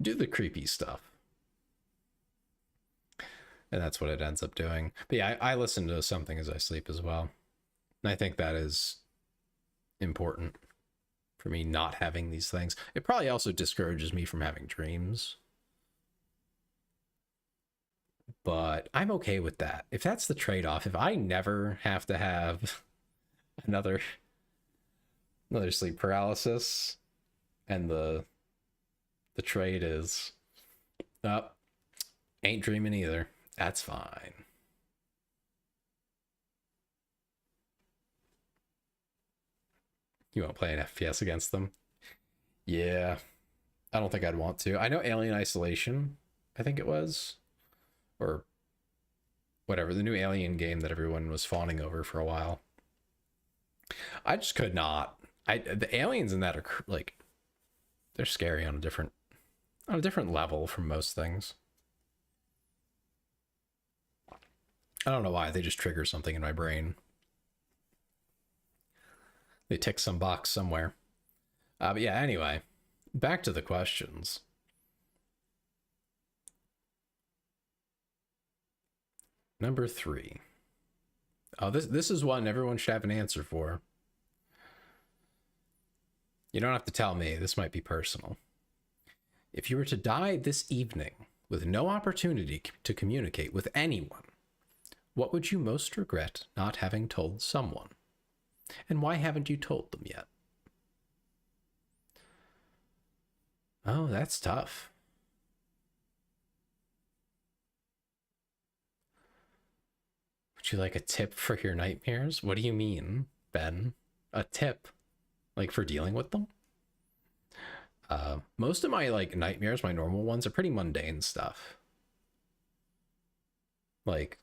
Do the creepy stuff. And that's what it ends up doing. But yeah, I listen to something as I sleep as well. And I think that is important for me not having these things. It probably also discourages me from having dreams. But I'm okay with that. If that's the trade-off, if I never have to have another sleep paralysis and the trade is ain't dreaming either, that's fine. You won't play an FPS against them? Yeah, I don't think I'd want to. I know Alien Isolation, I think it was, or whatever, the new Alien game that everyone was fawning over for a while. I just could not. The aliens in that are like, they're scary on a different level from most things. I don't know why, they just trigger something in my brain. They tick some box somewhere. But yeah, anyway, back to the questions. Number 3. Oh, this is one everyone should have an answer for. You don't have to tell me, this might be personal. If you were to die this evening with no opportunity to communicate with anyone, what would you most regret not having told someone? And why haven't you told them yet? Oh, that's tough. Would you like a tip for your nightmares? What do you mean, Ben? A tip? Like for dealing with them? Most of my like nightmares, my normal ones, are pretty mundane stuff. Like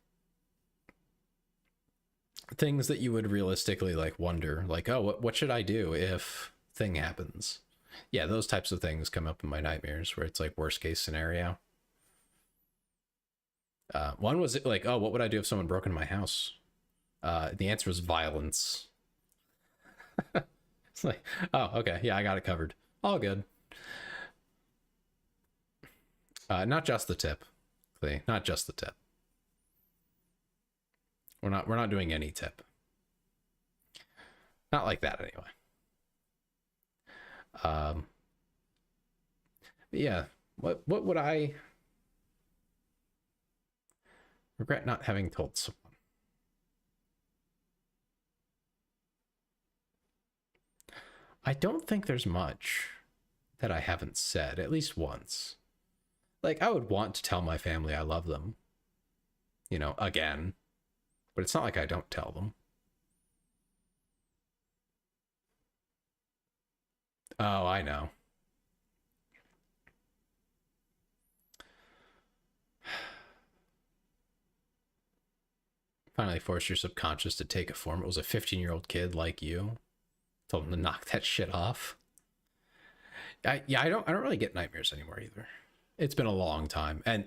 things that you would realistically like wonder, like, oh, what should I do if thing happens? Yeah, those types of things come up in my nightmares where it's like worst case scenario. One was like, oh, what would I do if someone broke into my house? The answer was violence. It's like, oh, okay, yeah, I got it covered. All good. Not just the tip, Clee. Not just the tip. We're not doing any tip. Not like that anyway. Yeah, what would I regret not having told someone? I don't think there's much that I haven't said, at least once. Like, I would want to tell my family I love them, you know, again, but it's not like I don't tell them. Oh, I know. Finally forced your subconscious to take a form. It was a 15-year-old kid like you. Told him to knock that shit off. I don't really get nightmares anymore either. It's been a long time. And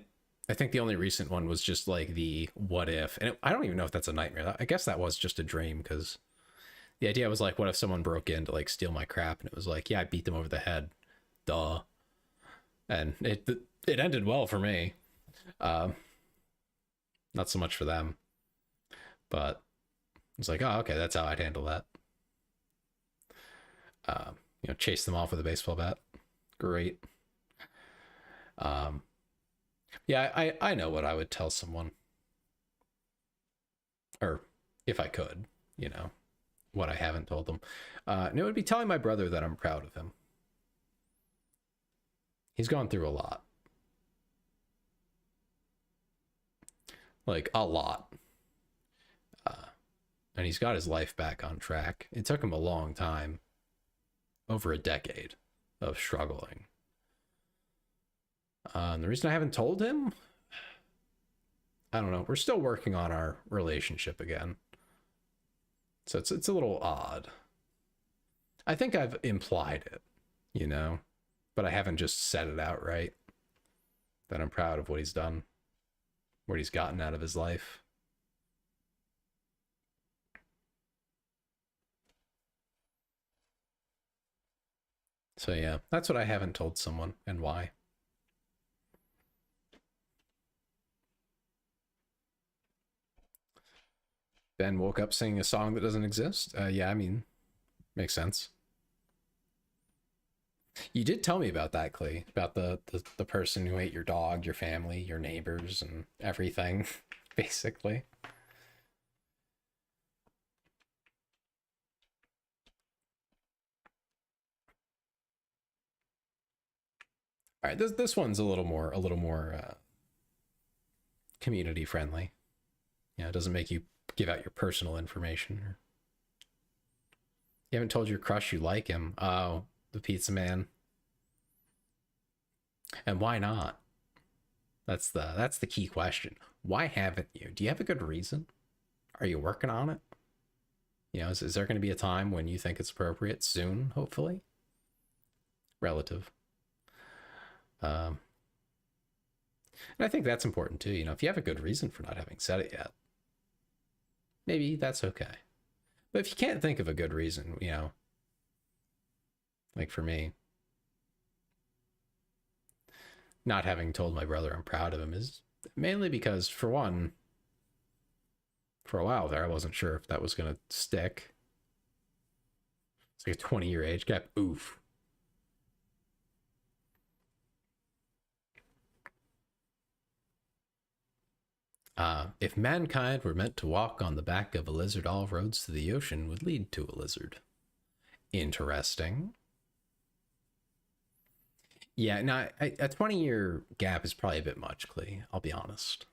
I think the only recent one was just like the what if. And I don't even know if that's a nightmare. I guess that was just a dream, because the idea was like, what if someone broke in to like steal my crap? And it was like, yeah, I beat them over the head. Duh. And it ended well for me. Not so much for them. But it's like, oh, okay, that's how I'd handle that. You know, chase them off with a baseball bat. Great. Yeah, I know what I would tell someone. Or if I could, you know, what I haven't told them. And it would be telling my brother that I'm proud of him. He's gone through a lot. Like, a lot. And he's got his life back on track. It took him a long time. Over a decade of struggling. And the reason I haven't told him, I don't know. We're still working on our relationship again. So it's a little odd. I think I've implied it, you know, but I haven't just said it outright. That I'm proud of what he's done, what he's gotten out of his life. So yeah, that's what I haven't told someone and why. Ben woke up singing a song that doesn't exist. Yeah, I mean, makes sense. You did tell me about that, Clay, about the person who ate your dog, your family, your neighbors, and everything, basically. All right, this one's a little more community friendly. Yeah, it doesn't make you give out your personal information. You haven't told your crush you like him. Oh, the pizza man. And why not? That's the key question. Why haven't you? Do you have a good reason? Are you working on it? You know, is there going to be a time when you think it's appropriate? Soon, hopefully. Relative. And I think that's important too. You know, if you have a good reason for not having said it yet, maybe that's okay. But if you can't think of a good reason, you know, like for me, not having told my brother I'm proud of him is mainly because, for one, for a while there, I wasn't sure if that was going to stick. It's like a 20-year age gap. Oof. If mankind were meant to walk on the back of a lizard, all roads to the ocean would lead to a lizard. Interesting. Yeah, no, a 20-year gap is probably a bit much, Clee. I'll be honest.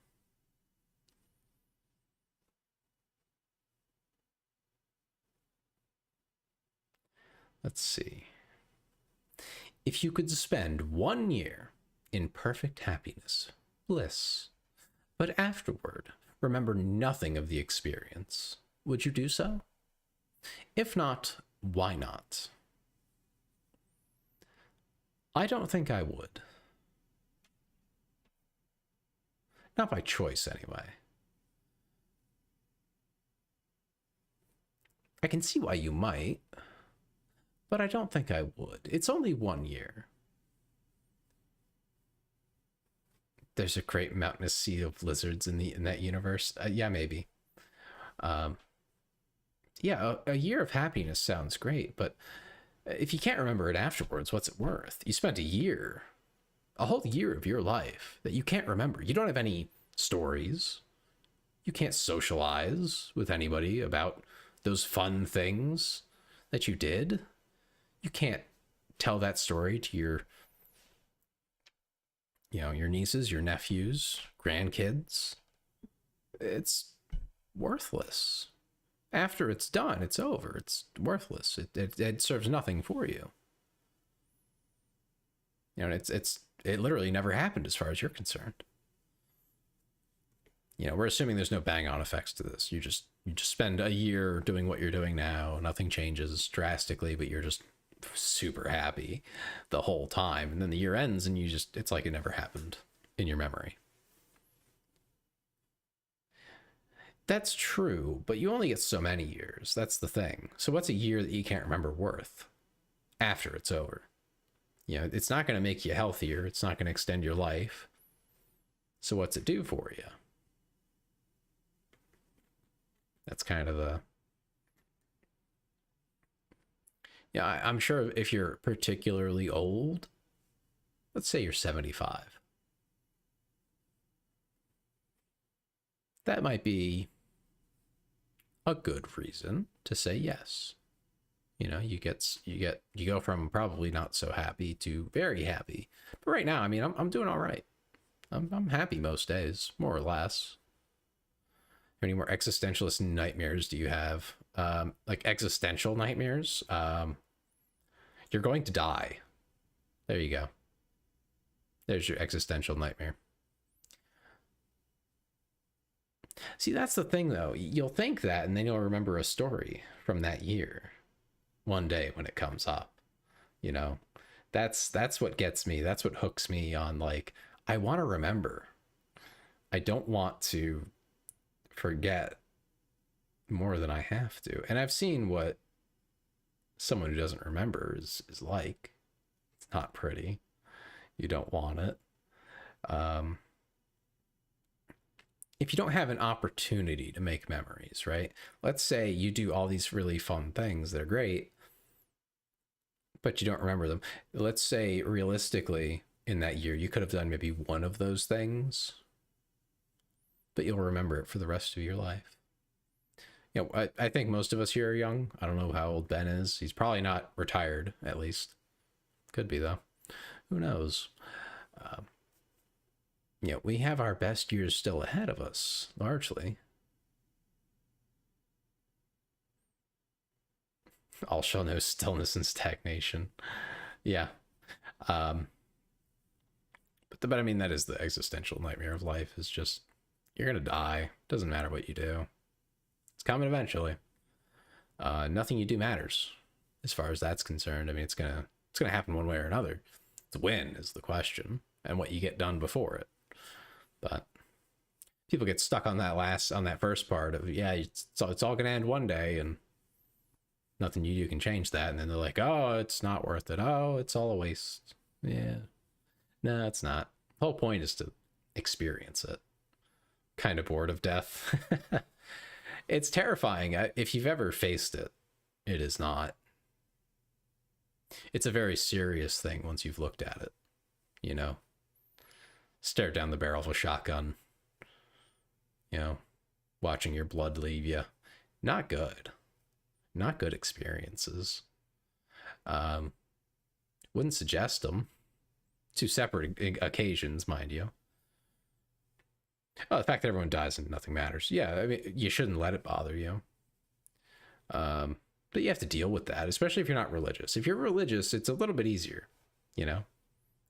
Let's see. If you could spend 1 year in perfect happiness, bliss, but afterward remember nothing of the experience, would you do so? If not, why not? I don't think I would. Not by choice, anyway. I can see why you might, but I don't think I would. It's only 1 year. There's a great mountainous sea of lizards in that universe. Yeah, maybe. Yeah, a year of happiness sounds great, but if you can't remember it afterwards, what's it worth? You spent a whole year of your life that you can't remember. You don't have any stories. You can't socialize with anybody about those fun things that you did. You can't tell that story to your nieces, your nephews, grandkids. It's worthless. After it's done, it's over. It's worthless. It serves nothing for you. You know, it literally never happened as far as you're concerned. You know, we're assuming there's no bang on effects to this. You just spend a year doing what you're doing now. Nothing changes drastically, but you're just super happy the whole time. And then the year ends and it's like it never happened in your memory. That's true, but you only get so many years. That's the thing. So what's a year that you can't remember worth after it's over? You know, it's not going to make you healthier. It's not going to extend your life. So what's it do for you? That's kind of the... Yeah, I'm sure if you're particularly old, let's say you're 75, that might be a good reason to say yes. You know, you go from probably not so happy to very happy. But right now, I mean, I'm doing all right. I'm happy most days, more or less. How many more existentialist nightmares do you have? Like existential nightmares? You're going to die. There you go. There's your existential nightmare. See, that's the thing, though. You'll think that, and then you'll remember a story from that year one day when it comes up. You know, that's what gets me. That's what hooks me on, like, I want to remember. I don't want to forget more than I have to. And I've seen what someone who doesn't remember is like. It's not pretty. You don't want it. Um, if you don't have an opportunity to make memories, right? Let's say you do all these really fun things that are great, but you don't remember them. Let's say realistically in that year, you could have done maybe one of those things, but you'll remember it for the rest of your life. You know, I think most of us here are young. I don't know how old Ben is. He's probably not retired, at least. Could be, though. Who knows? You know, we have our best years still ahead of us, largely. All shall know stillness and stagnation. Yeah. But I mean, that is the existential nightmare of life, is just, you're going to die. Doesn't matter what you do. It's coming eventually. Nothing you do matters as far as that's concerned. I mean, it's gonna happen one way or another. It's when is the question, and what you get done before it. But people get stuck on that first part of, yeah, it's all gonna end one day, and nothing you do can change that. And then they're like, oh, it's not worth it. Oh, it's all a waste. Yeah, no, it's not. The whole point is to experience it. Kind of bored of death. It's terrifying. If you've ever faced it, it is not. It's a very serious thing once you've looked at it. You know, stare down the barrel of a shotgun. You know, watching your blood leave you. Not good. Not good experiences. Wouldn't suggest them. Two separate occasions, mind you. Oh, the fact that everyone dies and nothing matters. Yeah, I mean, you shouldn't let it bother you. But you have to deal with that, especially if you're not religious. If you're religious, it's a little bit easier. You know,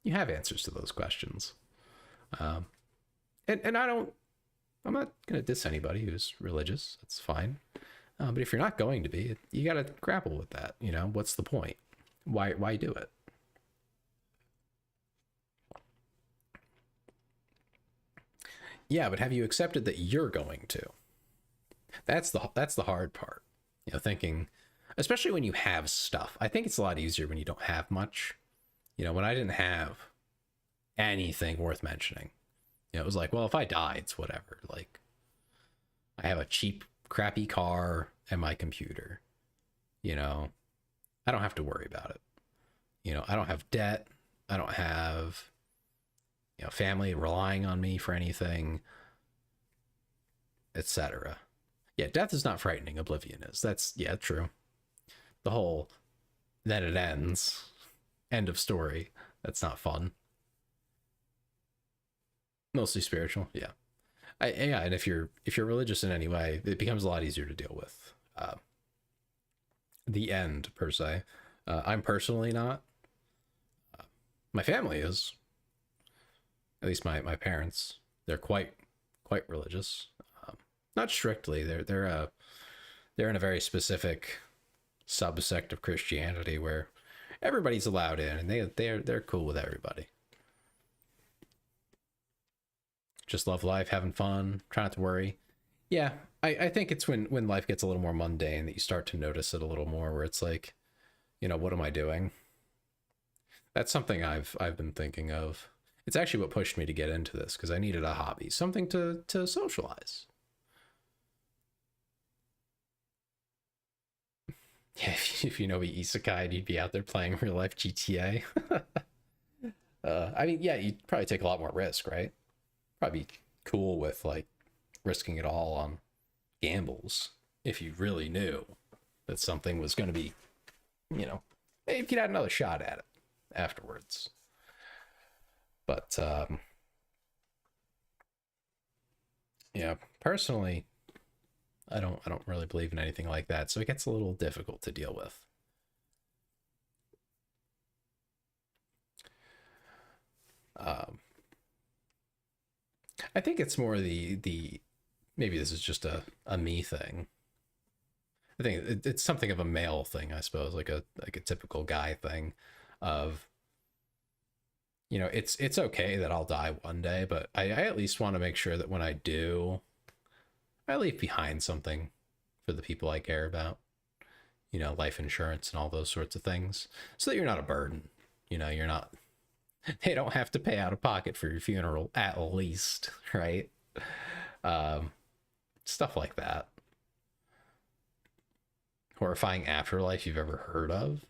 you have answers to those questions. And I'm not going to diss anybody who's religious. That's fine. But if you're not going to be, you got to grapple with that. You know, what's the point? Why do it? Yeah, but have you accepted that you're going to? That's the hard part. You know, thinking, especially when you have stuff. I think it's a lot easier when you don't have much. You know, when I didn't have anything worth mentioning, you know, it was like, well, if I die, it's whatever. Like, I have a cheap, crappy car and my computer. You know, I don't have to worry about it. You know, I don't have debt. I don't have, you know, family relying on me for anything, etc. Yeah, death is not frightening. Oblivion is. That's, yeah, true. The whole, then it ends, end of story. That's not fun. Mostly spiritual, yeah. Yeah, and if you're religious in any way, it becomes a lot easier to deal with. The end, per se. I'm personally not. My family is. At least my parents. They're quite religious. Not strictly. They're in a very specific subsect of Christianity where everybody's allowed in, and they're cool with everybody. Just love life, having fun, try not to worry. Yeah, I think it's when life gets a little more mundane that you start to notice it a little more, where it's like, you know, what am I doing? That's something I've been thinking of. It's actually what pushed me to get into this, because I needed a hobby, something to socialize. Yeah, if you know me isekai, you'd be out there playing real life GTA. I mean, yeah, you'd probably take a lot more risk, right? Probably be cool with like risking it all on gambles if you really knew that something was going to be, you know, maybe if you'd had another shot at it afterwards. But yeah, personally, I don't really believe in anything like that, so it gets a little difficult to deal with. I think it's more the maybe this is just a me thing. I think it's something of a male thing, I suppose, like a typical guy thing of, you know, it's okay that I'll die one day, but I at least want to make sure that when I do, I leave behind something for the people I care about. You know, life insurance and all those sorts of things, so that you're not a burden. You know, you're not, they don't have to pay out of pocket for your funeral at least, right? Um, Stuff like that. Horrifying afterlife you've ever heard of?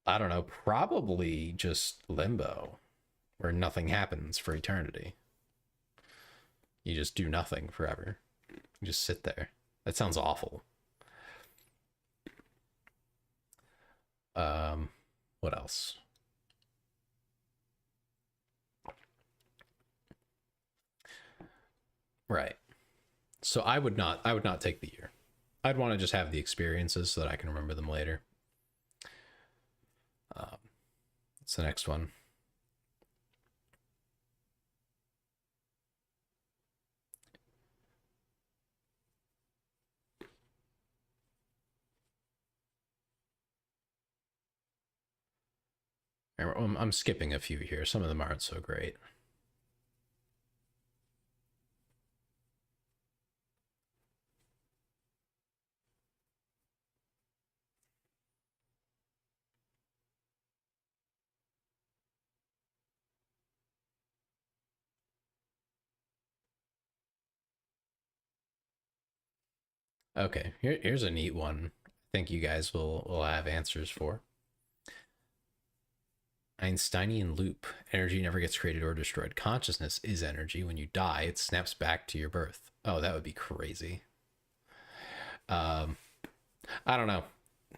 I don't know, probably just limbo, where nothing happens for eternity. You just do nothing forever. You just sit there. That sounds awful. What else? Right. So I would not take the year. I'd want to just have the experiences so that I can remember them later. What's the next one? I'm skipping a few here. Some of them aren't so great. Okay, here's a neat one. I think you guys will have answers for. Einsteinian loop. Energy never gets created or destroyed. Consciousness is energy. When you die, it snaps back to your birth. Oh, that would be crazy. I don't know.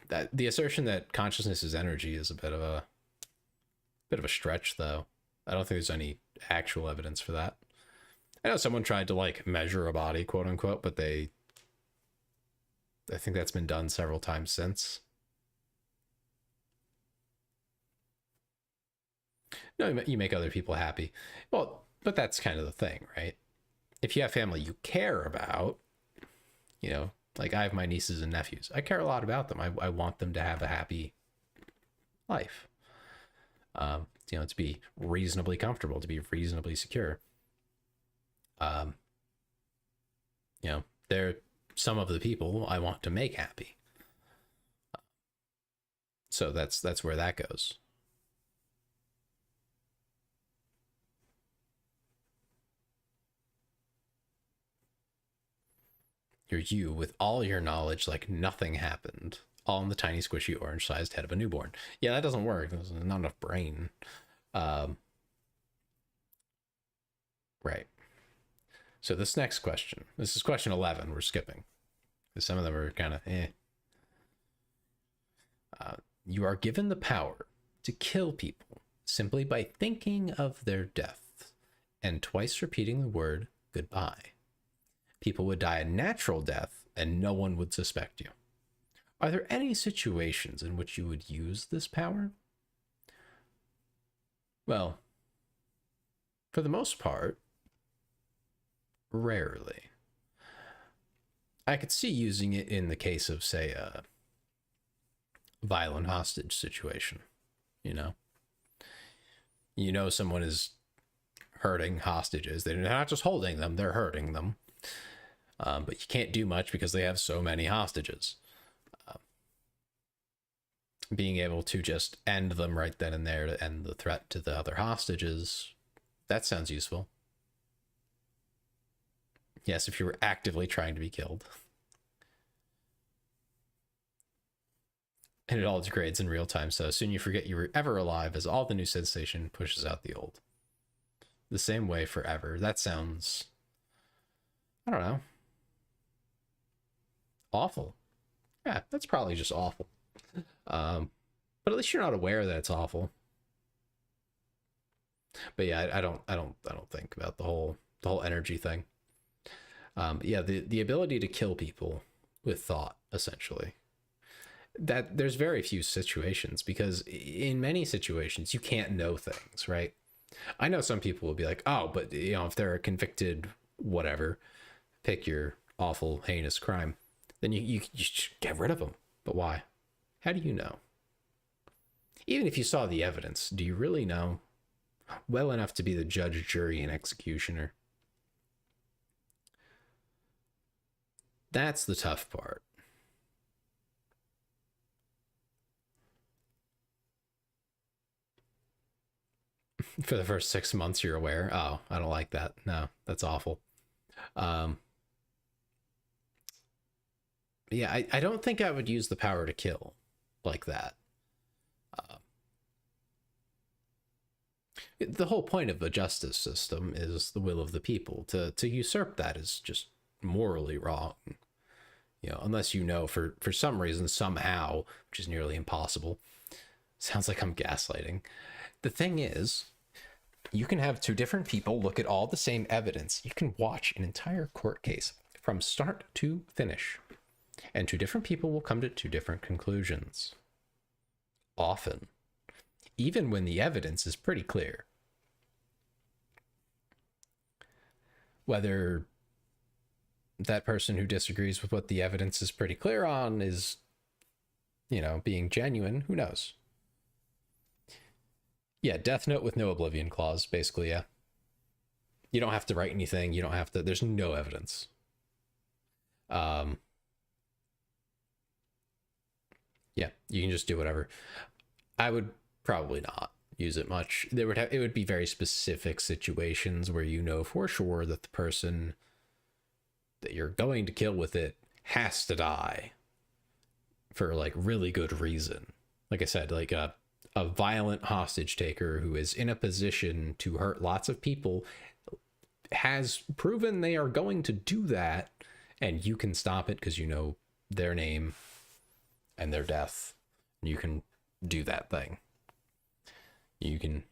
That the assertion that consciousness is energy is a bit of a stretch, though. I don't think there's any actual evidence for that. I know someone tried to like measure a body, quote unquote, but I think that's been done several times since. No, you make other people happy. Well, but that's kind of the thing, right? If you have family you care about, you know, like I have my nieces and nephews. I care a lot about them. I want them to have a happy life. You know, to be reasonably comfortable, to be reasonably secure. Um, you know, they're some of the people I want to make happy. So that's where that goes. You're you with all your knowledge like nothing happened, all in the tiny squishy orange sized head of a newborn. Yeah, that doesn't work. There's not enough brain. Um, right. So this next question, this is question 11. We're skipping because some of them are kind of eh. You are given the power to kill people simply by thinking of their death and twice repeating the word goodbye. People would die a natural death and no one would suspect you. Are there any situations in which you would use this power? Well, for the most part, rarely. I could see using it in the case of, say, a violent hostage situation. You know, someone is hurting hostages. They're not just holding them, they're hurting them. But you can't do much because they have so many hostages. Being able to just end them right then and there to end the threat to the other hostages, that sounds useful. Yes, if you were actively trying to be killed. And it all degrades in real time, so soon you forget you were ever alive as all the new sensation pushes out the old. The same way forever. That sounds, I don't know, awful. Yeah, that's probably just awful. But at least you're not aware that it's awful. But yeah, I don't think about the whole energy thing. Yeah, the ability to kill people with thought, essentially. That there's very few situations, because in many situations you can't know things, right? I know some people will be like, oh, but you know, if they're a convicted whatever, pick your awful heinous crime, then you should get rid of them. But why? How do you know? Even if you saw the evidence, do you really know well enough to be the judge, jury, and executioner? That's the tough part. For the first 6 months, you're aware. Oh, I don't like that. No, that's awful. Yeah, I don't think I would use the power to kill like that. The whole point of the justice system is the will of the people. To usurp that is just morally wrong. You know, unless you know for some reason, somehow, which is nearly impossible. Sounds like I'm gaslighting. The thing is, you can have two different people look at all the same evidence. You can watch an entire court case from start to finish, and two different people will come to two different conclusions. Often, even when the evidence is pretty clear. Whether that person who disagrees with what the evidence is pretty clear on is, you know, being genuine, who knows? Yeah, Death Note with no Oblivion Clause, basically, yeah. You don't have to write anything, you don't have to, there's no evidence. Yeah, you can just do whatever. I would probably not use it much. It would be very specific situations where you know for sure that the person that you're going to kill with it has to die for like really good reason. Like I said, like a violent hostage taker who is in a position to hurt lots of people has proven they are going to do that, and you can stop it because you know their name and their death. You can do that thing. You can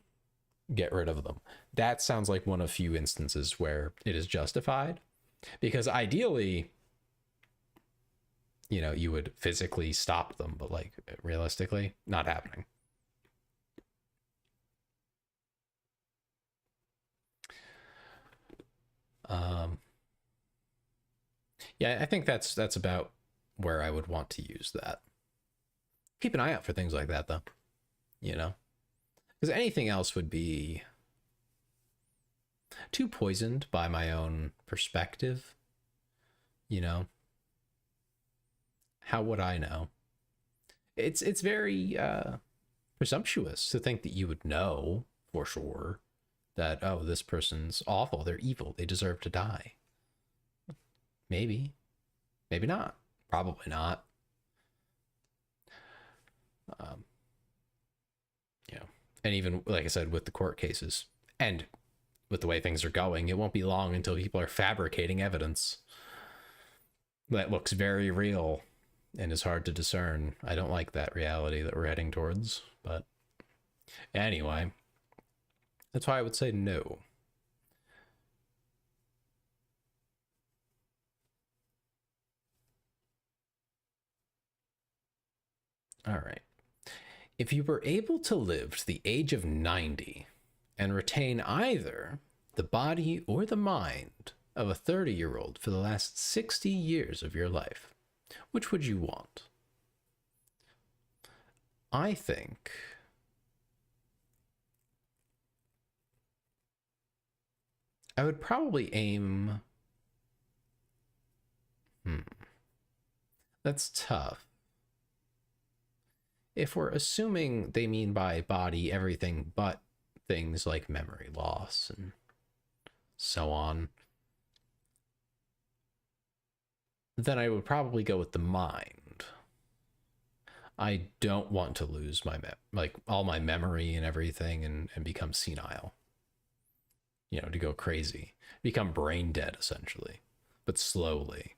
get rid of them. That sounds like one of few instances where it is justified, because ideally, you know, you would physically stop them, but like realistically, not happening. Yeah, I think that's about where I would want to use that. Keep an eye out for things like that, though. You know, because anything else would be too poisoned by my own perspective. You know, how would I know? It's very presumptuous to think that you would know for sure that, oh, this person's awful, they're evil, they deserve to die. Maybe not, probably not. You know, and even like I said, with the court cases and with the way things are going, it won't be long until people are fabricating evidence that looks very real and is hard to discern. I don't like that reality that we're heading towards, but anyway, that's why I would say no. All right. If you were able to live to the age of 90 and retain either the body or the mind of a 30-year-old for the last 60 years of your life, which would you want? I think I would probably aim... That's tough. If we're assuming they mean by body everything but things like memory loss and so on, then I would probably go with the mind. I don't want to lose my all my memory and everything and become senile. You know, to go crazy, become brain dead essentially, but slowly.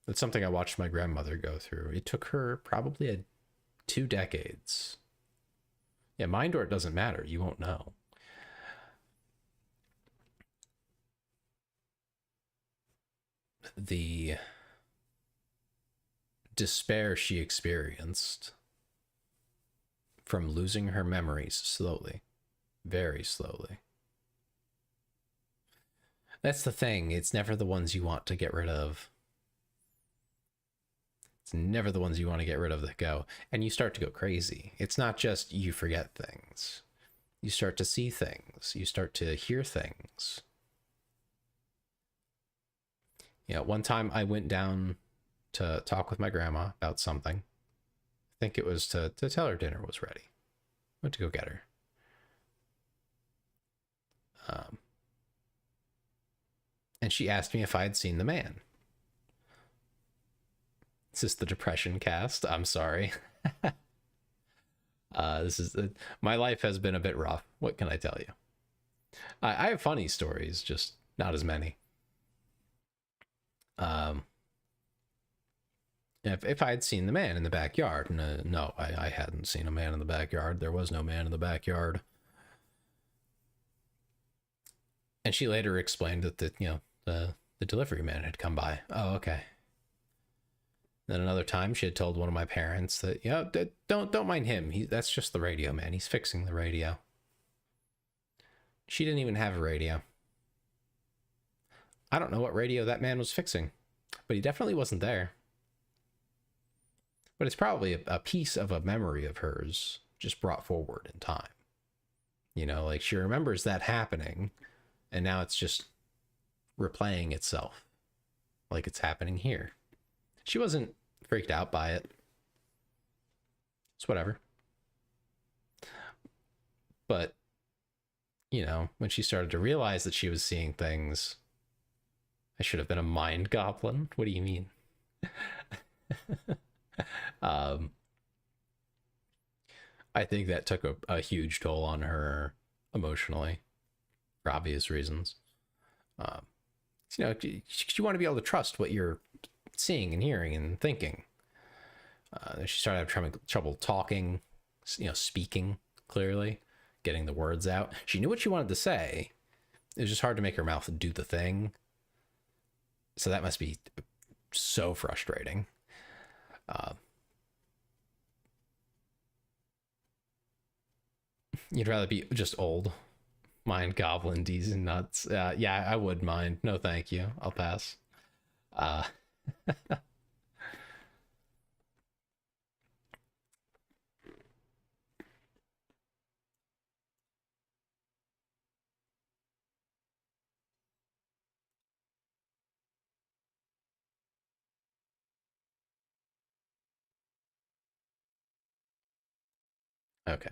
That's something I watched my grandmother go through. It took her probably 2 decades. Yeah, mind or it doesn't matter. You won't know. The despair she experienced from losing her memories slowly, very slowly. That's the thing. It's never the ones you want to get rid of. It's never the ones you want to get rid of that go. And you start to go crazy. It's not just you forget things. You start to see things. You start to hear things. You know, one time I went down to talk with my grandma about something. I think it was to tell her dinner was ready. Went to go get her. Um, and she asked me if I had seen The Man. Is this the depression cast? I'm sorry. This is my life has been a bit rough. What can I tell you? I have funny stories, just not as many. If I had seen the man in the backyard, no, I hadn't seen a man in the backyard. There was no man in the backyard. And she later explained that the delivery man had come by. Oh, okay. Then another time she had told one of my parents that, don't mind him. That's just the radio man. He's fixing the radio. She didn't even have a radio. I don't know what radio that man was fixing, but he definitely wasn't there. But it's probably a piece of a memory of hers just brought forward in time. Like she remembers that happening, and now it's just replaying itself like it's happening here. She wasn't freaked out by it. It's whatever. But, when she started to realize that she was seeing things, I should have been a mind goblin. What do you mean? I think that took a huge toll on her emotionally, for obvious reasons. You want to be able to trust what you're seeing and hearing and thinking. She started having trouble talking, speaking clearly, getting the words out. She knew what she wanted to say. It was just hard to make her mouth do the thing. So that must be so frustrating. You'd rather be just old. Mind goblin, D's and nuts. Yeah, I would mind. No, thank you. I'll pass. Okay.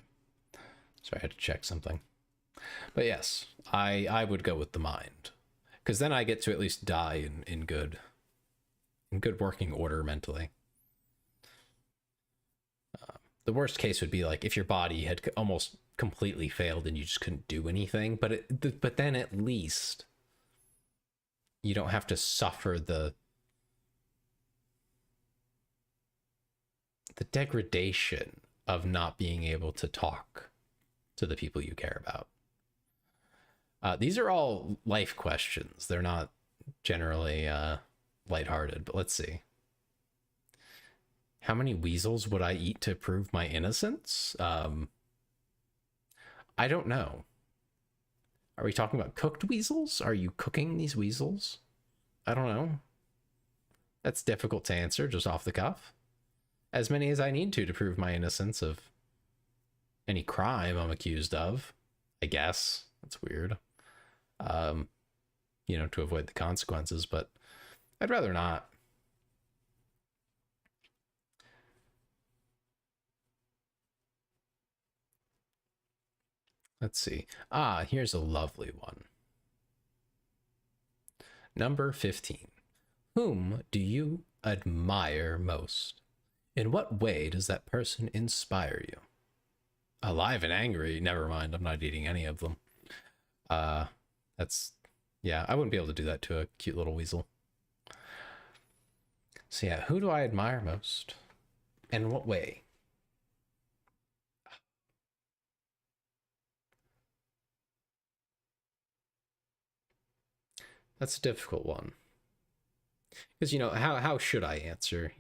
So I had to check something. But yes, I would go with the mind. Because then I get to at least die in good working order mentally. The worst case would be like if your body had almost completely failed and you just couldn't do anything. But then at least you don't have to suffer the degradation of not being able to talk to the people you care about. These are all life questions. They're not generally lighthearted, but let's see. How many weasels would I eat to prove my innocence? I don't know. Are we talking about cooked weasels? Are you cooking these weasels? I don't know. That's difficult to answer just off the cuff. As many as I need to prove my innocence of any crime I'm accused of, I guess. That's weird. To avoid the consequences, but I'd rather not. Let's see. Here's a lovely one. Number 15. Whom do you admire most? In what way does that person inspire you? Alive and angry. Never mind. I'm not eating any of them. I wouldn't be able to do that to a cute little weasel. So yeah, who do I admire most? And in what way? That's a difficult one. Because, how should I answer,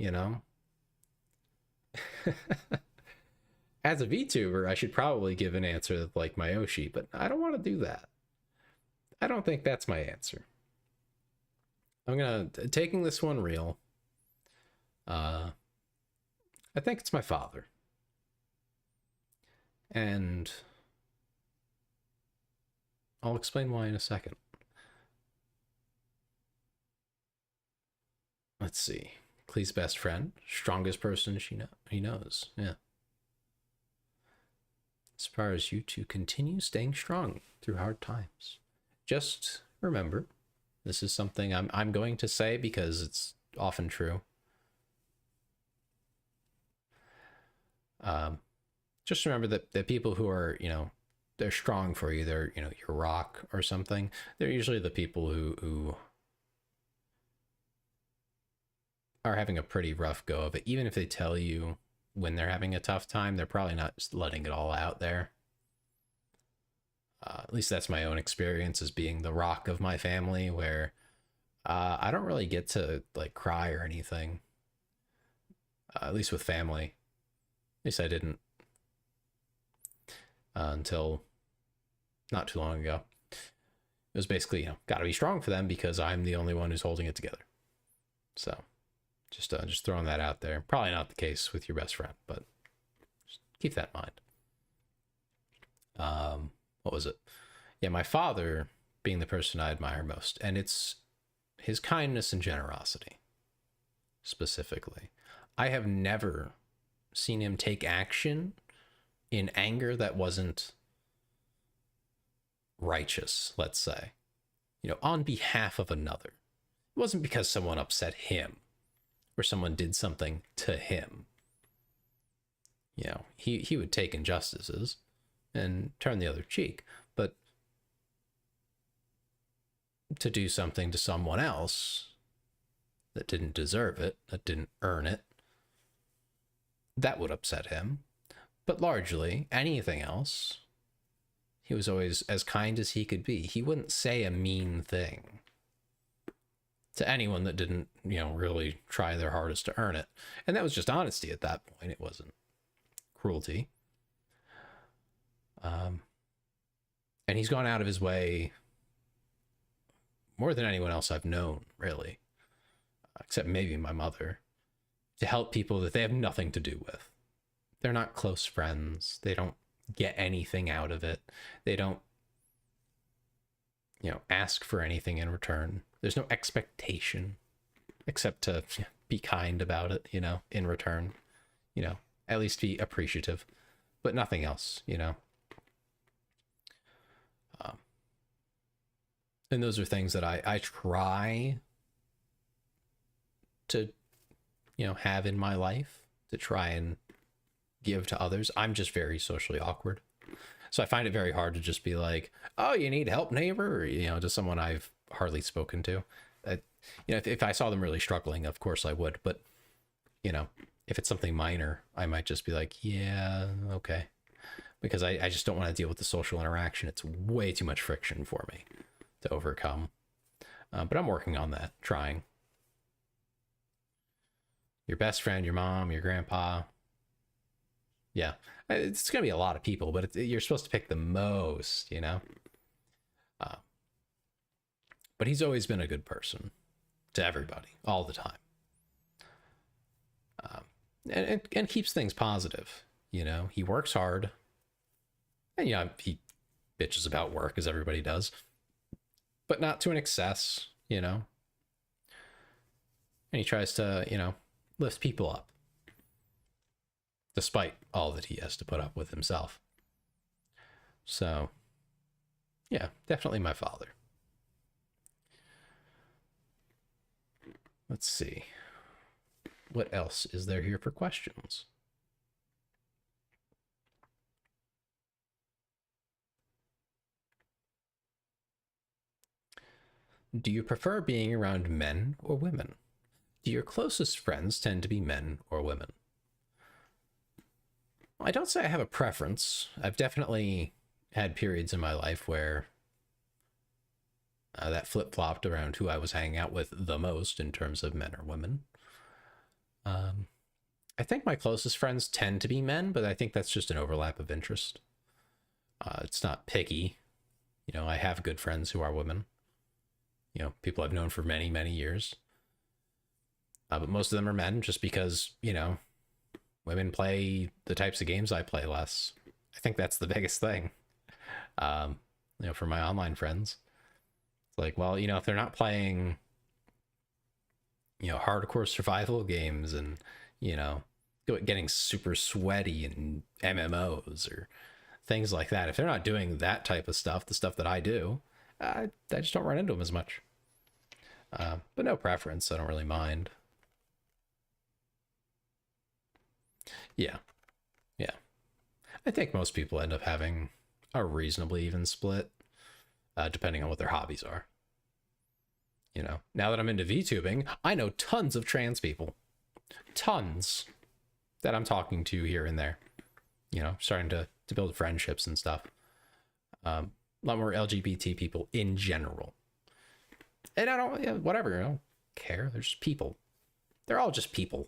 As a VTuber, I should probably give an answer like Mayoshi, but I don't want to do that. I don't think that's my answer. Taking this one real. I think it's my father. And I'll explain why in a second. Let's see. Klee's best friend, strongest person he knows. Yeah. Inspires you to continue staying strong through hard times. just remember, this is something I'm going to say because it's often true. Just remember that people who are, they're strong for you, they're, your rock or something, they're usually the people who are having a pretty rough go of it. Even if they tell you when they're having a tough time, they're probably not just letting it all out there. At least that's my own experience as being the rock of my family, where I don't really get to like cry or anything. At least with family. At least I didn't until not too long ago. It was basically, got to be strong for them because I'm the only one who's holding it together. So just throwing that out there. Probably not the case with your best friend, but just keep that in mind. What was it? Yeah, my father being the person I admire most, and it's his kindness and generosity specifically. I have never seen him take action in anger that wasn't righteous, let's say, on behalf of another. It wasn't because someone upset him or someone did something to him. He would take injustices and turn the other cheek, but to do something to someone else that didn't deserve it, that didn't earn it, that would upset him. But largely, anything else, he was always as kind as he could be. He wouldn't say a mean thing to anyone that didn't, really try their hardest to earn it. And that was just honesty at that point. It wasn't cruelty. And he's gone out of his way more than anyone else I've known, really, except maybe my mother, to help people that they have nothing to do with. They're not close friends. They don't get anything out of it. They don't, ask for anything in return. There's no expectation except to be kind about it, in return, at least be appreciative, but nothing else, And those are things that I try to, have in my life, to try and give to others. I'm just very socially awkward. So I find it very hard to just be like, oh, you need help, neighbor, or, to someone I've hardly spoken to. If I saw them really struggling, of course I would. But, if it's something minor, I might just be like, yeah, okay. Because I just don't want to deal with the social interaction. It's way too much friction for me to overcome. But I'm working on that, trying. Your best friend, your mom, your grandpa. Yeah, it's going to be a lot of people, but you're supposed to pick the most, But he's always been a good person to everybody, all the time. And keeps things positive, He works hard. And, he bitches about work, as everybody does. But not to an excess, And he tries to, lift people up, despite all that he has to put up with himself. So, yeah, definitely my father. Let's see. What else is there here for questions? Do you prefer being around men or women? Do your closest friends tend to be men or women? I don't say I have a preference. I've definitely had periods in my life where that flip-flopped around who I was hanging out with the most in terms of men or women. I think my closest friends tend to be men, but I think that's just an overlap of interest. It's not picky. I have good friends who are women. People I've known for many, many years. But most of them are men just because, women play the types of games I play less. I think that's the biggest thing. For my online friends. It's like, well, if they're not playing, hardcore survival games and, getting super sweaty in MMOs or things like that. If they're not doing that type of stuff, the stuff that I do, I just don't run into them as much. But no preference. I don't really mind. Yeah. Yeah. I think most people end up having a reasonably even split, depending on what their hobbies are. You know, now that I'm into VTubing, I know tons of trans people. Tons that I'm talking to here and there. You know, starting to build friendships and stuff. A lot more LGBT people in general. And I don't, whatever, I don't care. They're just people. They're all just people.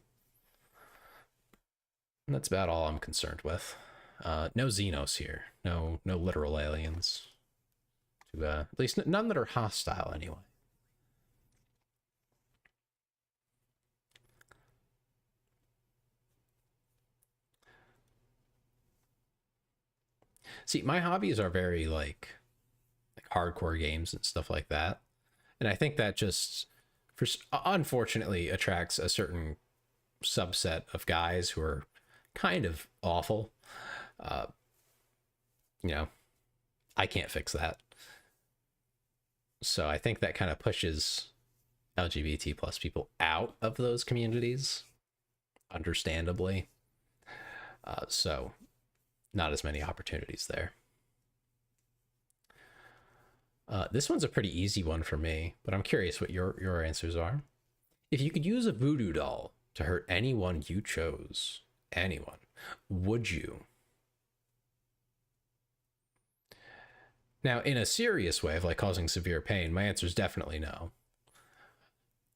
And that's about all I'm concerned with. No Xenos here. No literal aliens. At least none that are hostile, anyway. See, my hobbies are very like hardcore games and stuff like that. And I think that just, unfortunately, attracts a certain subset of guys who are kind of awful. You know, I can't fix that. So I think that kind of pushes LGBT plus people out of those communities, understandably. So not as many opportunities there. This one's a pretty easy one for me, but I'm curious what your answers are. If you could use a voodoo doll to hurt anyone you chose, anyone, would you? Now, in a serious way of like causing severe pain, my answer is definitely no.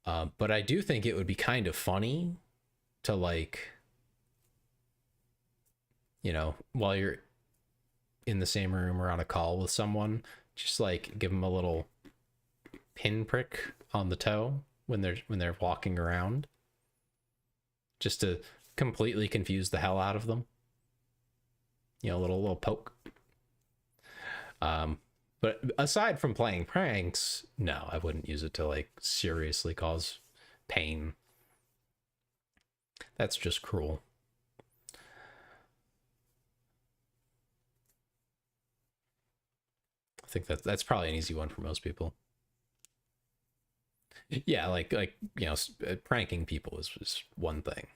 But I do think it would be kind of funny to like, you know, while you're in the same room or on a call with someone, just like give them a little pinprick on the toe when they're walking around, just to completely confuse the hell out of them. You know, a little poke. But aside from playing pranks, no, I wouldn't use it to like seriously cause pain. That's just cruel. I think that's probably an easy one for most people. Yeah, like you know, pranking people is one thing.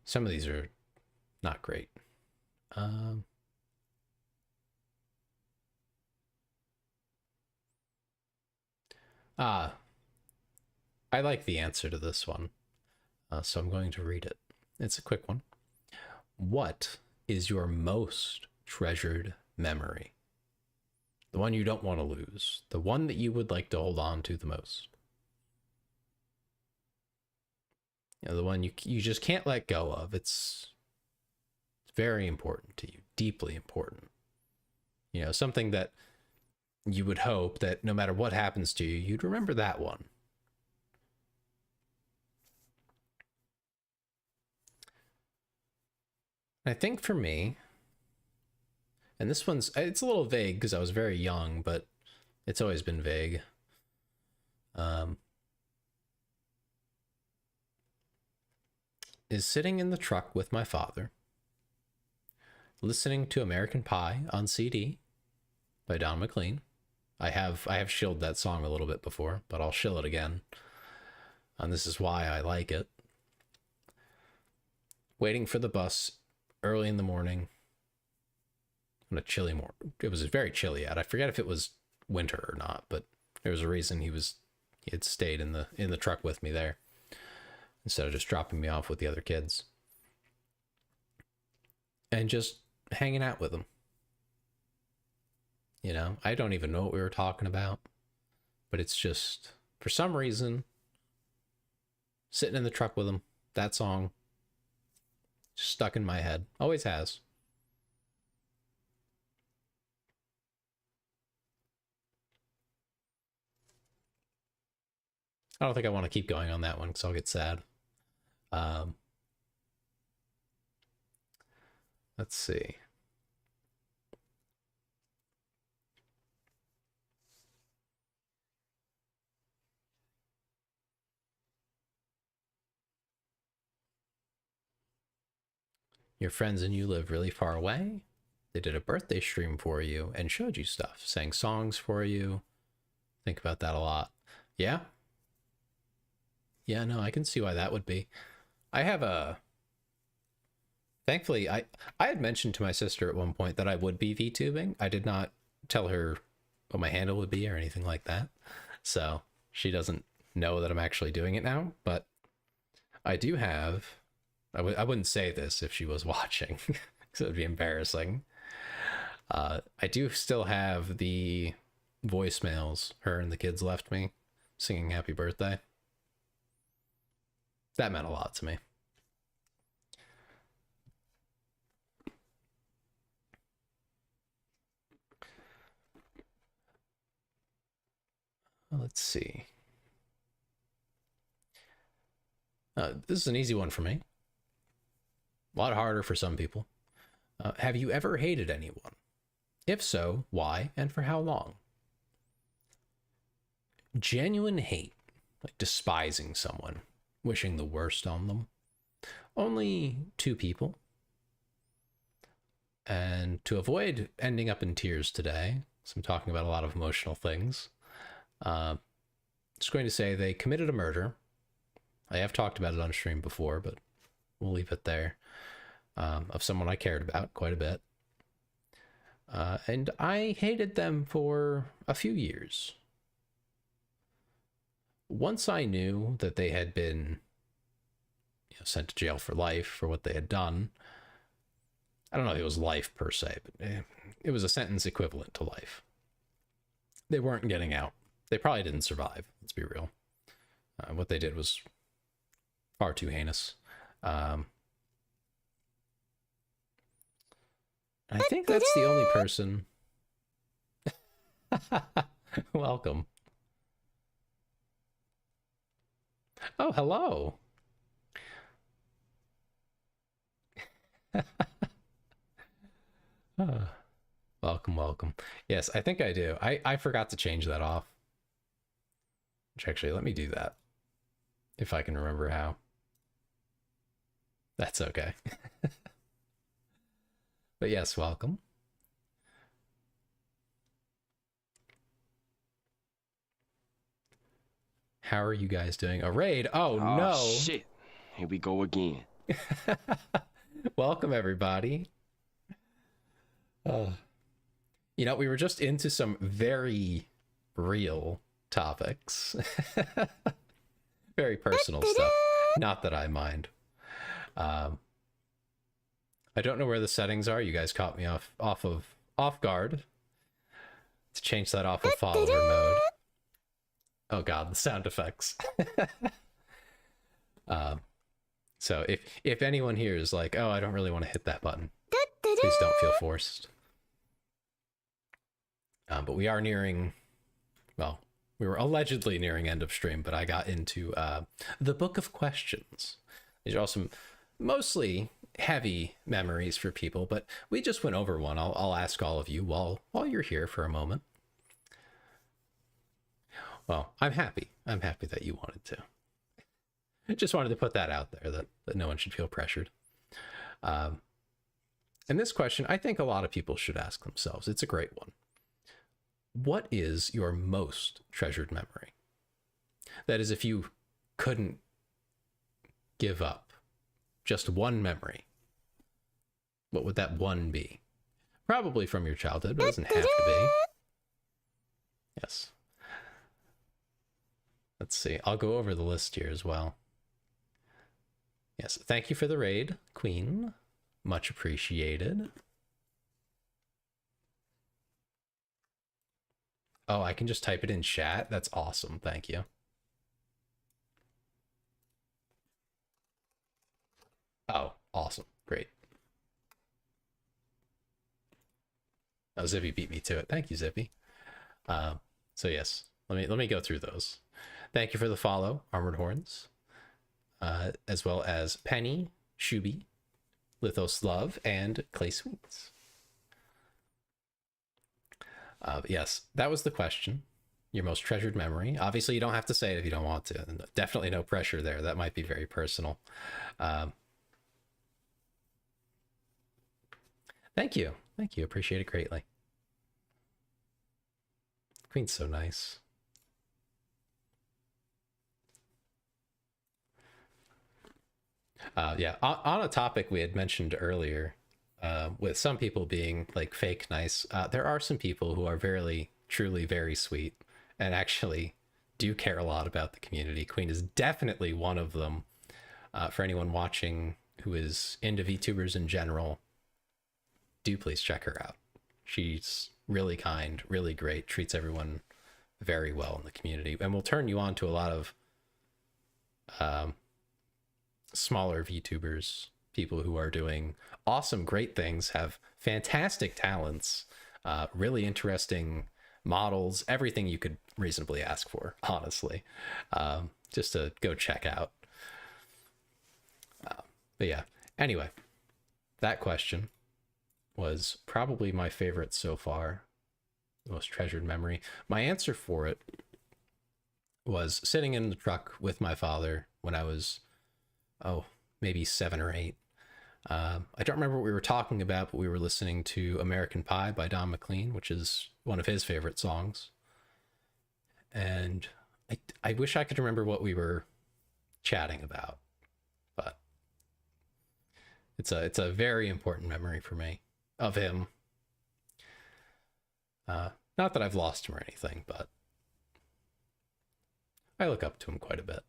Some of these are not great. Um, ah, I like the answer to this one, so I'm going to read it. It's a quick one. What is your most treasured memory? The one you don't want to lose. The one that you would like to hold on to the most. You know, the one you just can't let go of. It's very important to you, deeply important. You know, something that you would hope that no matter what happens to you, you'd remember that one. I think for me, and this one's, it's a little vague because I was very young, but it's always been vague. Is sitting in the truck with my father, listening to American Pie on CD by Don McLean. I have shilled that song a little bit before, but I'll shill it again. And this is why I like it. Waiting for the bus early in the morning on a chilly morning. It was very chilly out. I forget if it was winter or not, but there was a reason he had stayed in the truck with me there instead of just dropping me off with the other kids. And just hanging out with him. You know, I don't even know what we were talking about, but it's just, for some reason, sitting in the truck with him, that song just stuck in my head. Always has. I don't think I want to keep going on that one because I'll get sad. Let's see. your friends and you live really far away. They did a birthday stream for you and showed you stuff, sang songs for you. Think about that a lot. Yeah? Yeah, no, I can see why that would be. I have a... Thankfully, I had mentioned to my sister at one point that I would be VTubing. I did not tell her what my handle would be or anything like that. So she doesn't know that I'm actually doing it now, but I do have... I wouldn't say this if she was watching, because it would be embarrassing. I do still have the voicemails her and the kids left me singing happy birthday. That meant a lot to me. Let's see. This is an easy one for me. A lot harder for some people. Have you ever hated anyone? If so, why and for how long? Genuine hate, like despising someone, wishing the worst on them. Only 2 people. And to avoid ending up in tears today, so I'm talking about a lot of emotional things, just going to say they committed a murder. I have talked about it on stream before, but we'll leave it there. Of someone I cared about quite a bit. And I hated them for a few years. Once I knew that they had been sent to jail for life for what they had done, I don't know if it was life per se, but it was a sentence equivalent to life. They weren't getting out. They probably didn't survive, let's be real. What they did was far too heinous. I think that's the only person. Welcome. Oh, hello. Welcome, welcome. Yes, I think I do. I forgot to change that off. Which actually, let me do that. If I can remember how. That's okay. But yes, welcome. How are you guys doing? A raid? Oh no. Shit. Here we go again. Welcome, everybody. You know, we were just into some very real topics. Very personal stuff. Not that I mind. I don't know where the settings are. You guys caught me off guard. To change that off of follower mode. Oh god, the sound effects. So if anyone here is like, oh, I don't really want to hit that button, please don't feel forced. But we are nearing, well, we were allegedly nearing end of stream, but I got into the Book of Questions. These are all some mostly heavy memories for people, but we just went over one. I'll ask all of you while you're here for a moment. Well, I'm happy. I'm happy that you wanted to. Just wanted to put that out there, that no one should feel pressured. And this question, I think a lot of people should ask themselves. It's a great one. What is your most treasured memory? That is, if you couldn't give up just one memory, what would that one be? Probably from your childhood, but it doesn't have to be. Yes. Let's see. I'll go over the list here as well. Yes. Thank you for the raid, Queen. Much appreciated. Oh, I can just type it in chat? That's awesome. Thank you. Oh, awesome. Great. Oh, Zippy beat me to it. Thank you, Zippy. So yes, let me go through those. Thank you for the follow, Armored Horns, as well as Penny, Shuby, Lithos Love, and Clay Sweets. Yes, that was the question. Your most treasured memory. Obviously, you don't have to say it if you don't want to. Definitely no pressure there. That might be very personal. Thank you. Thank you. Appreciate it greatly. Queen's so nice. Yeah, on a topic we had mentioned earlier, with some people being like fake nice, there are some people who are very, truly very sweet and actually do care a lot about the community. Queen is definitely one of them. For anyone watching who is into VTubers in general, do please check her out. She's really kind, really great, treats everyone very well in the community, and will turn you on to a lot of smaller VTubers, people who are doing awesome, great things, have fantastic talents, really interesting models, everything you could reasonably ask for, honestly, just to go check out. But yeah, anyway, that question was probably my favorite so far, most treasured memory. My answer for it was sitting in the truck with my father when I was, maybe 7 or 8. I don't remember what we were talking about, but we were listening to American Pie by Don McLean, which is one of his favorite songs. And I wish I could remember what we were chatting about, but it's a very important memory for me of him. Not that I've lost him or anything, but I look up to him quite a bit.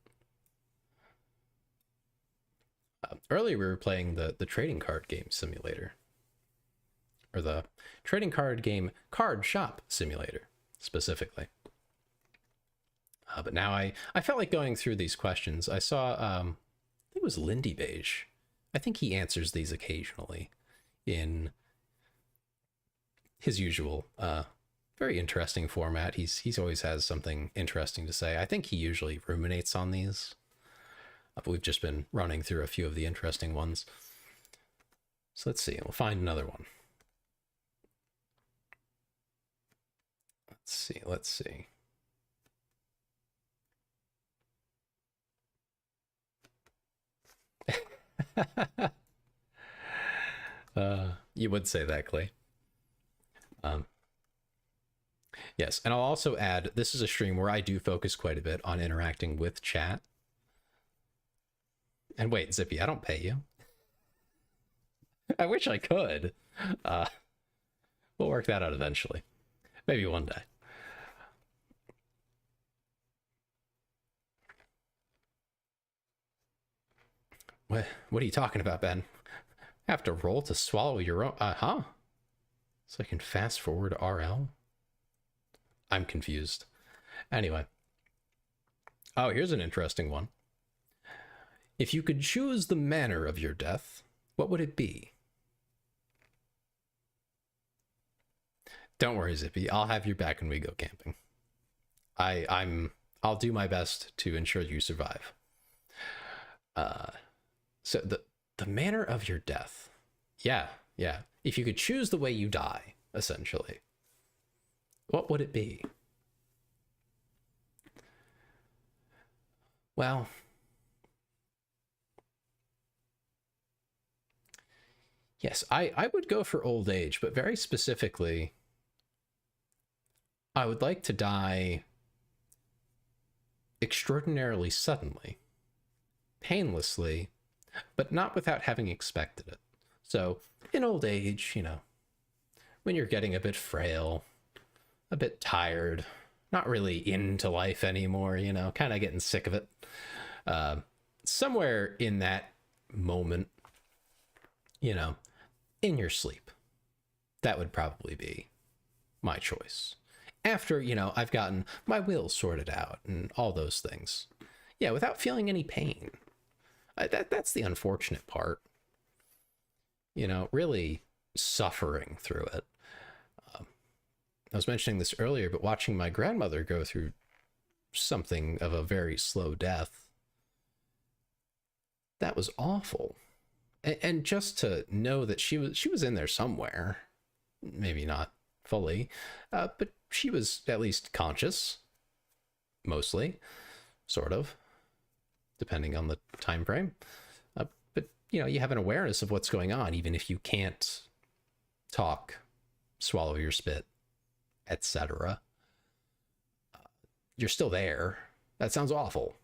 Earlier we were playing the trading card game simulator, or the trading card game Card Shop Simulator specifically. But now I felt like going through these questions. I saw I think it was Lindy Beige. I think he answers these occasionally in his usual very interesting format. He's always has something interesting to say. I think he usually ruminates on these. But we've just been running through a few of the interesting ones. So let's see, we'll find another one. Let's see. You would say that, Clay. Yes, and I'll also add, this is a stream where I do focus quite a bit on interacting with chat. And wait, Zippy, I don't pay you. I wish I could. We'll work that out eventually. Maybe one day. What are you talking about, Ben? I have to roll to swallow your own... huh? So I can fast forward RL? I'm confused. Anyway. Oh, here's an interesting one. If you could choose the manner of your death, what would it be? Don't worry, Zippy. I'll have your back when we go camping. I'll do my best to ensure you survive. So the manner of your death. Yeah. If you could choose the way you die, essentially, what would it be? Well, yes, I would go for old age, but very specifically, I would like to die extraordinarily suddenly, painlessly, but not without having expected it. So, in old age, when you're getting a bit frail, a bit tired, not really into life anymore, kind of getting sick of it. Somewhere in that moment, in your sleep. That would probably be my choice. After, I've gotten my will sorted out and all those things. Yeah, without feeling any pain. That's the unfortunate part. Really suffering through it. I was mentioning this earlier, but watching my grandmother go through something of a very slow death, that was awful. And just to know that she was in there somewhere, maybe not fully, but she was at least conscious, mostly, sort of, depending on the time frame. But you have an awareness of what's going on, even if you can't talk, swallow your spit, etc. You're still there. That sounds awful.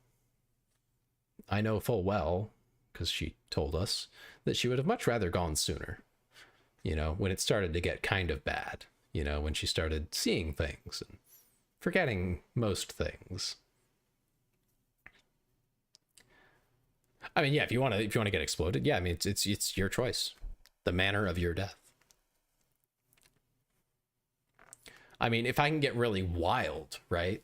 I know full well, because she told us, that she would have much rather gone sooner. You know, when it started to get kind of bad. You know, when she started seeing things and forgetting most things. I mean, yeah, if you want to get exploded, yeah, I mean, it's your choice. The manner of your death. I mean, if I can get really wild, right?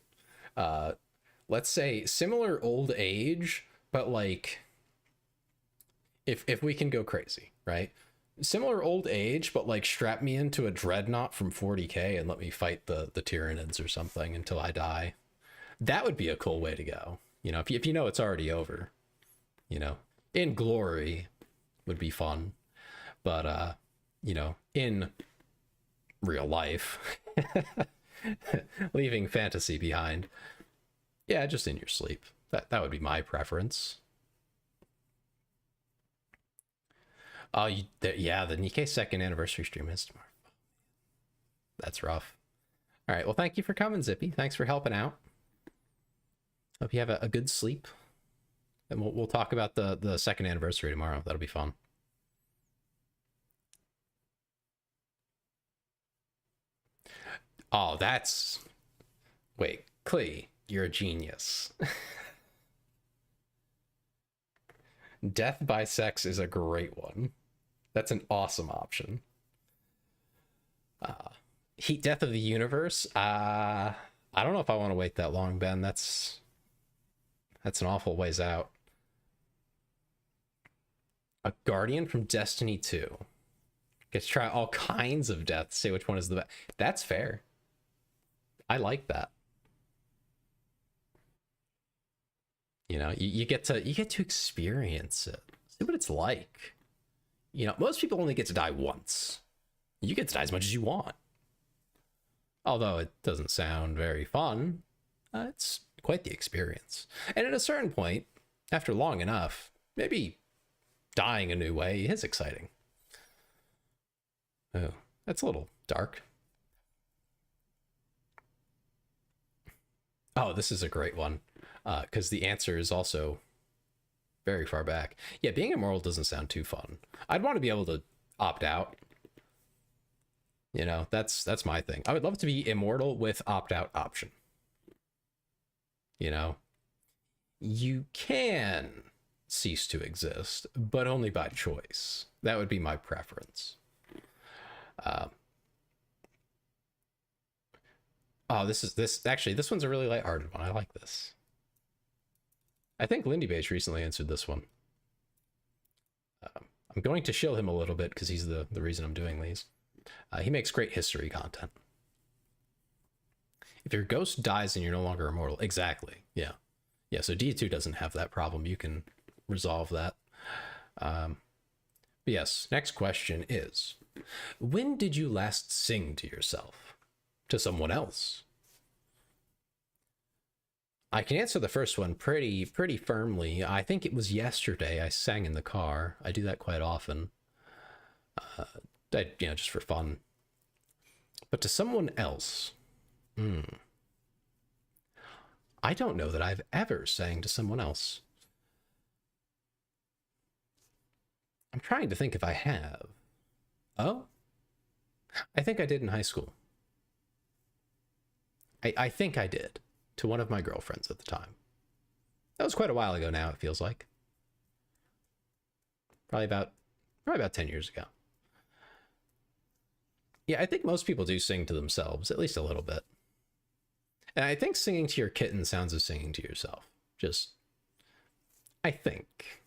Let's say similar old age, but like, if we can go crazy, right? Similar old age, but like strap me into a dreadnought from 40K and let me fight the Tyranids or something until I die. That would be a cool way to go. You know, if you know it's already over, you know, in glory would be fun, but you know, in real life, leaving fantasy behind. Yeah, just in your sleep. That would be my preference. Oh, yeah, the Nikkei 2nd anniversary stream is tomorrow. That's rough. All right, well, thank you for coming, Zippy. Thanks for helping out. Hope you have a good sleep. And we'll talk about the 2nd anniversary tomorrow. That'll be fun. Oh, that's... Wait, Klee, you're a genius. Death by sex is a great one. That's an awesome option. Heat death of the universe. I don't know if I want to wait that long, Ben. That's an awful ways out. A guardian from Destiny 2. Get to try all kinds of deaths. Say which one is the best. That's fair. I like that. You know, you get to experience it. See what it's like. You know, most people only get to die once. You get to die as much as you want. Although it doesn't sound very fun, it's quite the experience. And at a certain point, after long enough, maybe dying a new way is exciting. Oh, that's a little dark. Oh, this is a great one. Because the answer is also very far back. Yeah, being immortal doesn't sound too fun. I'd want to be able to opt out. You know, that's my thing. I would love to be immortal with opt-out option. You know, you can cease to exist, but only by choice. That would be my preference. Oh, this one's a really lighthearted one. I like this. I think Lindy Page recently answered this one. I'm going to shill him a little bit because he's the reason I'm doing these. He makes great history content. If your ghost dies and you're no longer immortal, exactly. Yeah. Yeah, so D2 doesn't have that problem. You can resolve that. But yes, next question is, when did you last sing to yourself? To someone else? I can answer the first one pretty firmly. I think it was yesterday. I sang in the car. I do that quite often. Just for fun. But to someone else, I don't know that I've ever sang to someone else. I'm trying to think if I have. Oh, I think I did in high school. I think I did, to one of my girlfriends at the time. That was quite a while ago now, it feels like. Probably about 10 years ago. Yeah, I think most people do sing to themselves, at least a little bit. And I think singing to your kitten sounds as singing to yourself. Just, I think.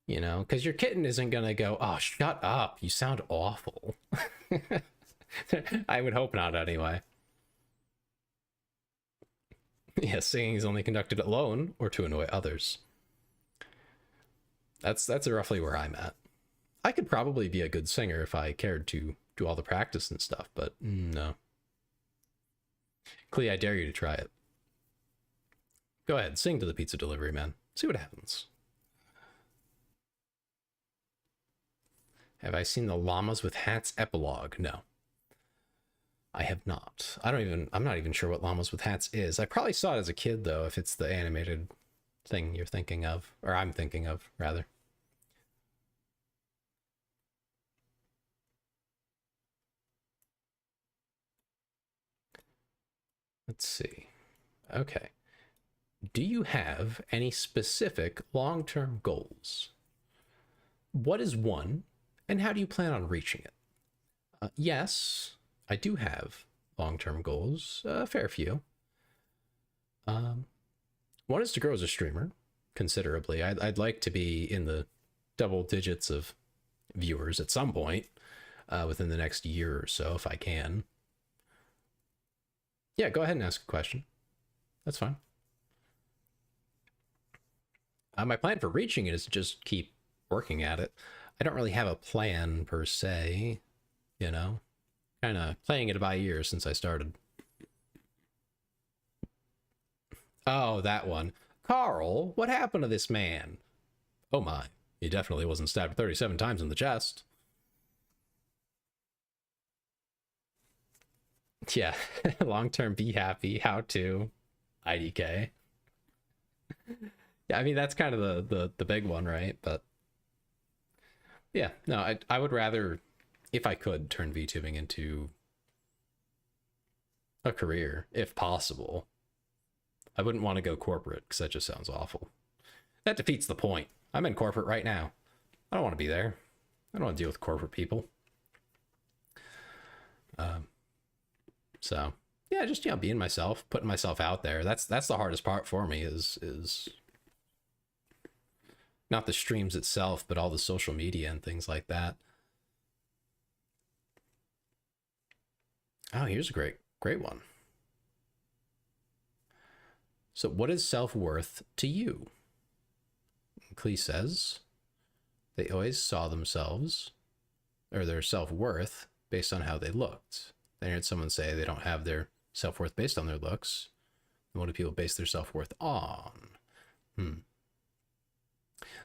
You know, because your kitten isn't going to go, oh, shut up, you sound awful. I would hope not, anyway. Yeah, singing is only conducted alone or to annoy others. That's roughly where I'm at. I could probably be a good singer if I cared to do all the practice and stuff, but no. Klee, I dare you to try it. Go ahead, sing to the pizza delivery man. See what happens. Have I seen the Llamas with Hats epilogue? No. I have not. I'm not even sure what Llamas with Hats is. I probably saw it as a kid, though, if it's the animated thing you're thinking of. Or I'm thinking of, rather. Let's see. Okay. Do you have any specific long-term goals? What is one, and how do you plan on reaching it? Yes, I do have long-term goals, a fair few. One is to grow as a streamer considerably. I'd like to be in the double digits of viewers at some point within the next year or so, if I can. Yeah, go ahead and ask a question. That's fine. My plan for reaching it is to just keep working at it. I don't really have a plan per se, you know, kind of playing it by ear since I started. Oh, that one. Carl, what happened to this man? Oh my, he definitely wasn't stabbed 37 times in the chest. Yeah, long-term be happy, how to, IDK. Yeah, I mean, that's kind of the big one, right? But yeah, no, I would rather, if I could, turn VTubing into a career, if possible. I wouldn't want to go corporate, because that just sounds awful. That defeats the point. I'm in corporate right now. I don't want to be there. I don't want to deal with corporate people. So yeah, just, you know, being myself, putting myself out there. That's the hardest part for me is not the streams itself, but all the social media and things like that. Oh, here's a great one. So what is self-worth to you? Clee says they always saw themselves or their self-worth based on how they looked. Then I heard someone say they don't have their self-worth based on their looks. And what do people base their self-worth on?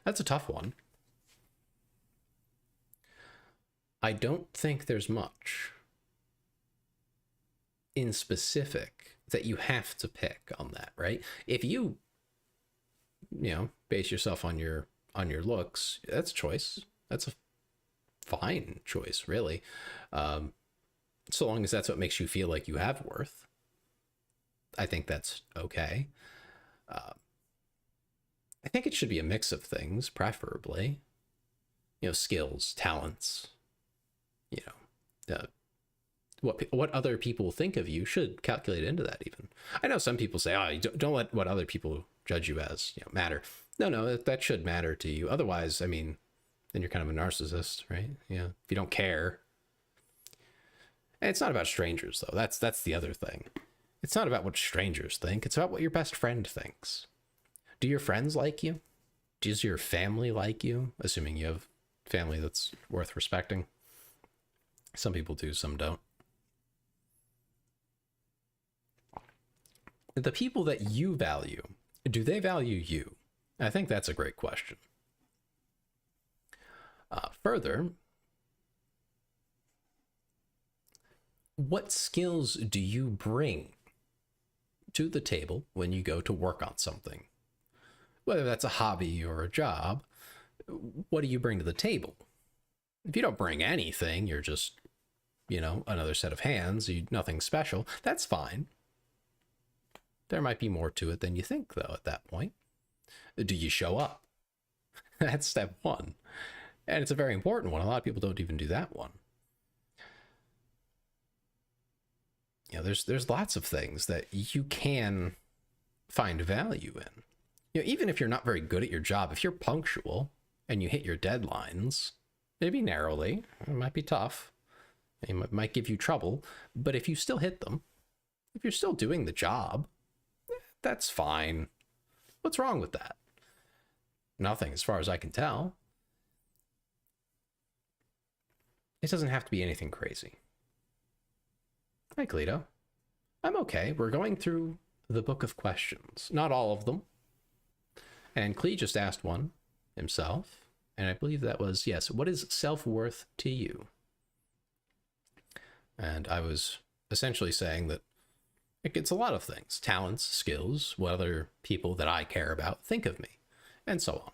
That's a tough one. I don't think there's much in specific that you have to pick on that, right? If you know, base yourself on your looks, that's a choice. That's a fine choice, really. So long as that's what makes you feel like you have worth, I think that's okay. I think it should be a mix of things, preferably. You know, skills, talents, you know, what other people think of you should calculate into that even. I know some people say, oh, don't let what other people judge you as, you know, matter. No, that should matter to you. Otherwise, I mean, then you're kind of a narcissist, right? Yeah, if you don't care. And it's not about strangers, though. That's the other thing. It's not about what strangers think. It's about what your best friend thinks. Do your friends like you? Does your family like you? Assuming you have family that's worth respecting. Some people do, some don't. The people that you value, do they value you? I think that's a great question. Further, what skills do you bring to the table when you go to work on something? Whether that's a hobby or a job, what do you bring to the table? If you don't bring anything, you're just, you know, another set of hands, nothing special, that's fine. There might be more to it than you think, though, at that point. Do you show up? That's step one. And it's a very important one. A lot of people don't even do that one. You know, there's lots of things that you can find value in. You know, even if you're not very good at your job, if you're punctual and you hit your deadlines, maybe narrowly, it might be tough. It might give you trouble, but if you still hit them, if you're still doing the job, that's fine. What's wrong with that? Nothing, as far as I can tell. It doesn't have to be anything crazy. Hi, Cleto. I'm okay. We're going through the book of questions. Not all of them. And Clee just asked one himself, And I believe that was, yes, what is self-worth to you? And I was essentially saying that it's a lot of things: talents, skills, what other people that I care about think of me, and so on.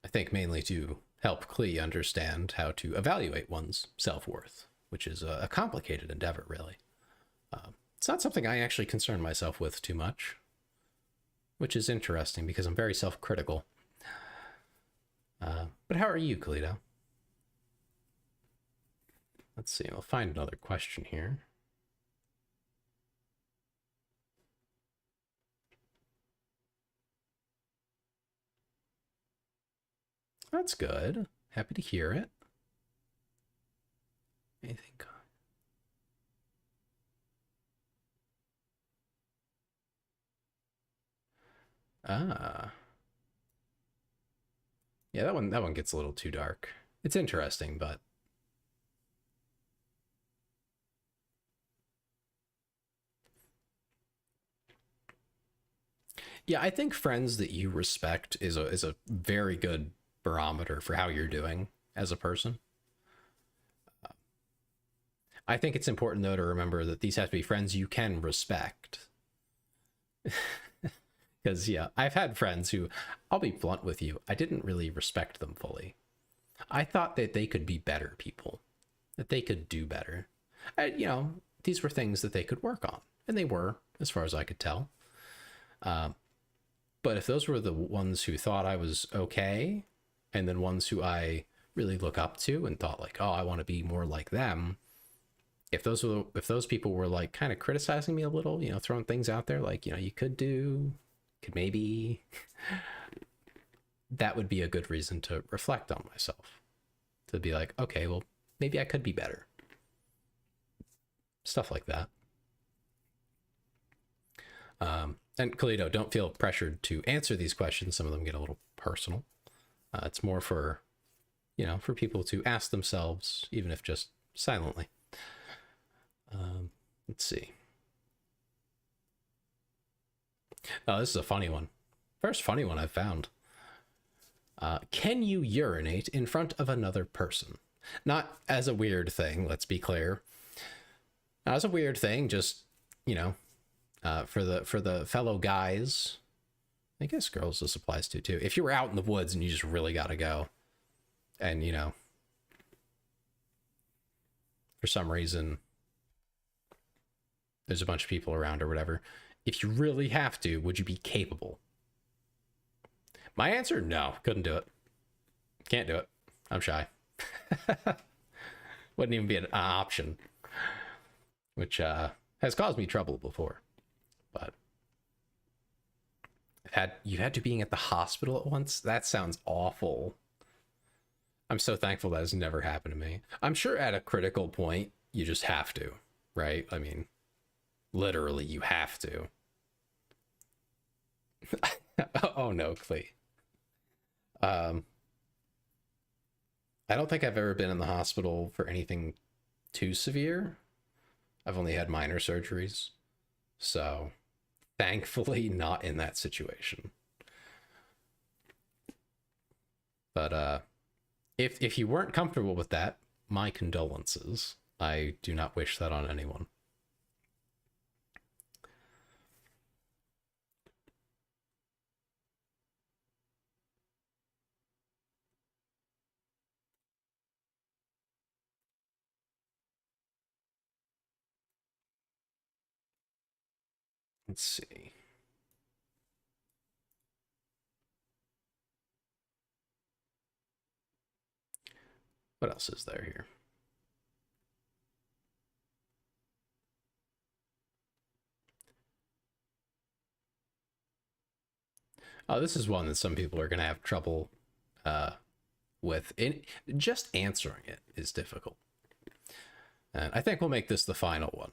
I think mainly to help Klee understand how to evaluate one's self-worth, which is a complicated endeavor, really. It's not something I actually concern myself with too much, which is interesting because I'm very self-critical. But how are you, Kalito? Let's see, I'll find another question here. That's good. Happy to hear it. Anything? Ah. Yeah, that one gets a little too dark. It's interesting, but yeah, I think friends that you respect is a very good barometer for how you're doing as a person. I think it's important though to remember that these have to be friends you can respect. Because yeah, I've had friends who, I'll be blunt with you, I didn't really respect them fully. I thought that they could be better people, that they could do better. These were things that they could work on, and they were, as far as I could tell. But if those were the ones who thought I was okay, and then ones who I really look up to and thought like, oh, I want to be more like them. If those people were like kind of criticizing me a little, throwing things out there like, you could maybe, that would be a good reason to reflect on myself. To be like, okay, well, maybe I could be better. Stuff like that. And Kalito, don't feel pressured to answer these questions. Some of them get a little personal. It's more for, for people to ask themselves, even if just silently. Let's see. Oh, this is a funny one. First funny one I've found. Can you urinate in front of another person? Not as a weird thing, let's be clear. Not as a weird thing, just, for the fellow guys. I guess girls this applies to too. If you were out in the woods and you just really gotta go, and for some reason there's a bunch of people around or whatever, if you really have to, would you be capable? My answer, no, couldn't do it. Can't do it. I'm shy. Wouldn't even be an option, which has caused me trouble before. But you had to being at the hospital at once. That sounds awful. I'm so thankful that has never happened to me. I'm sure at a critical point you just have to, right? I mean, literally you have to. Oh no, Clee. I don't think I've ever been in the hospital for anything too severe. I've only had minor surgeries, so thankfully not in that situation. But if you weren't comfortable with that, my condolences. I do not wish that on anyone. Let's see. What else is there here? Oh, this is one that some people are going to have trouble with. Just answering it is difficult. And I think we'll make this the final one.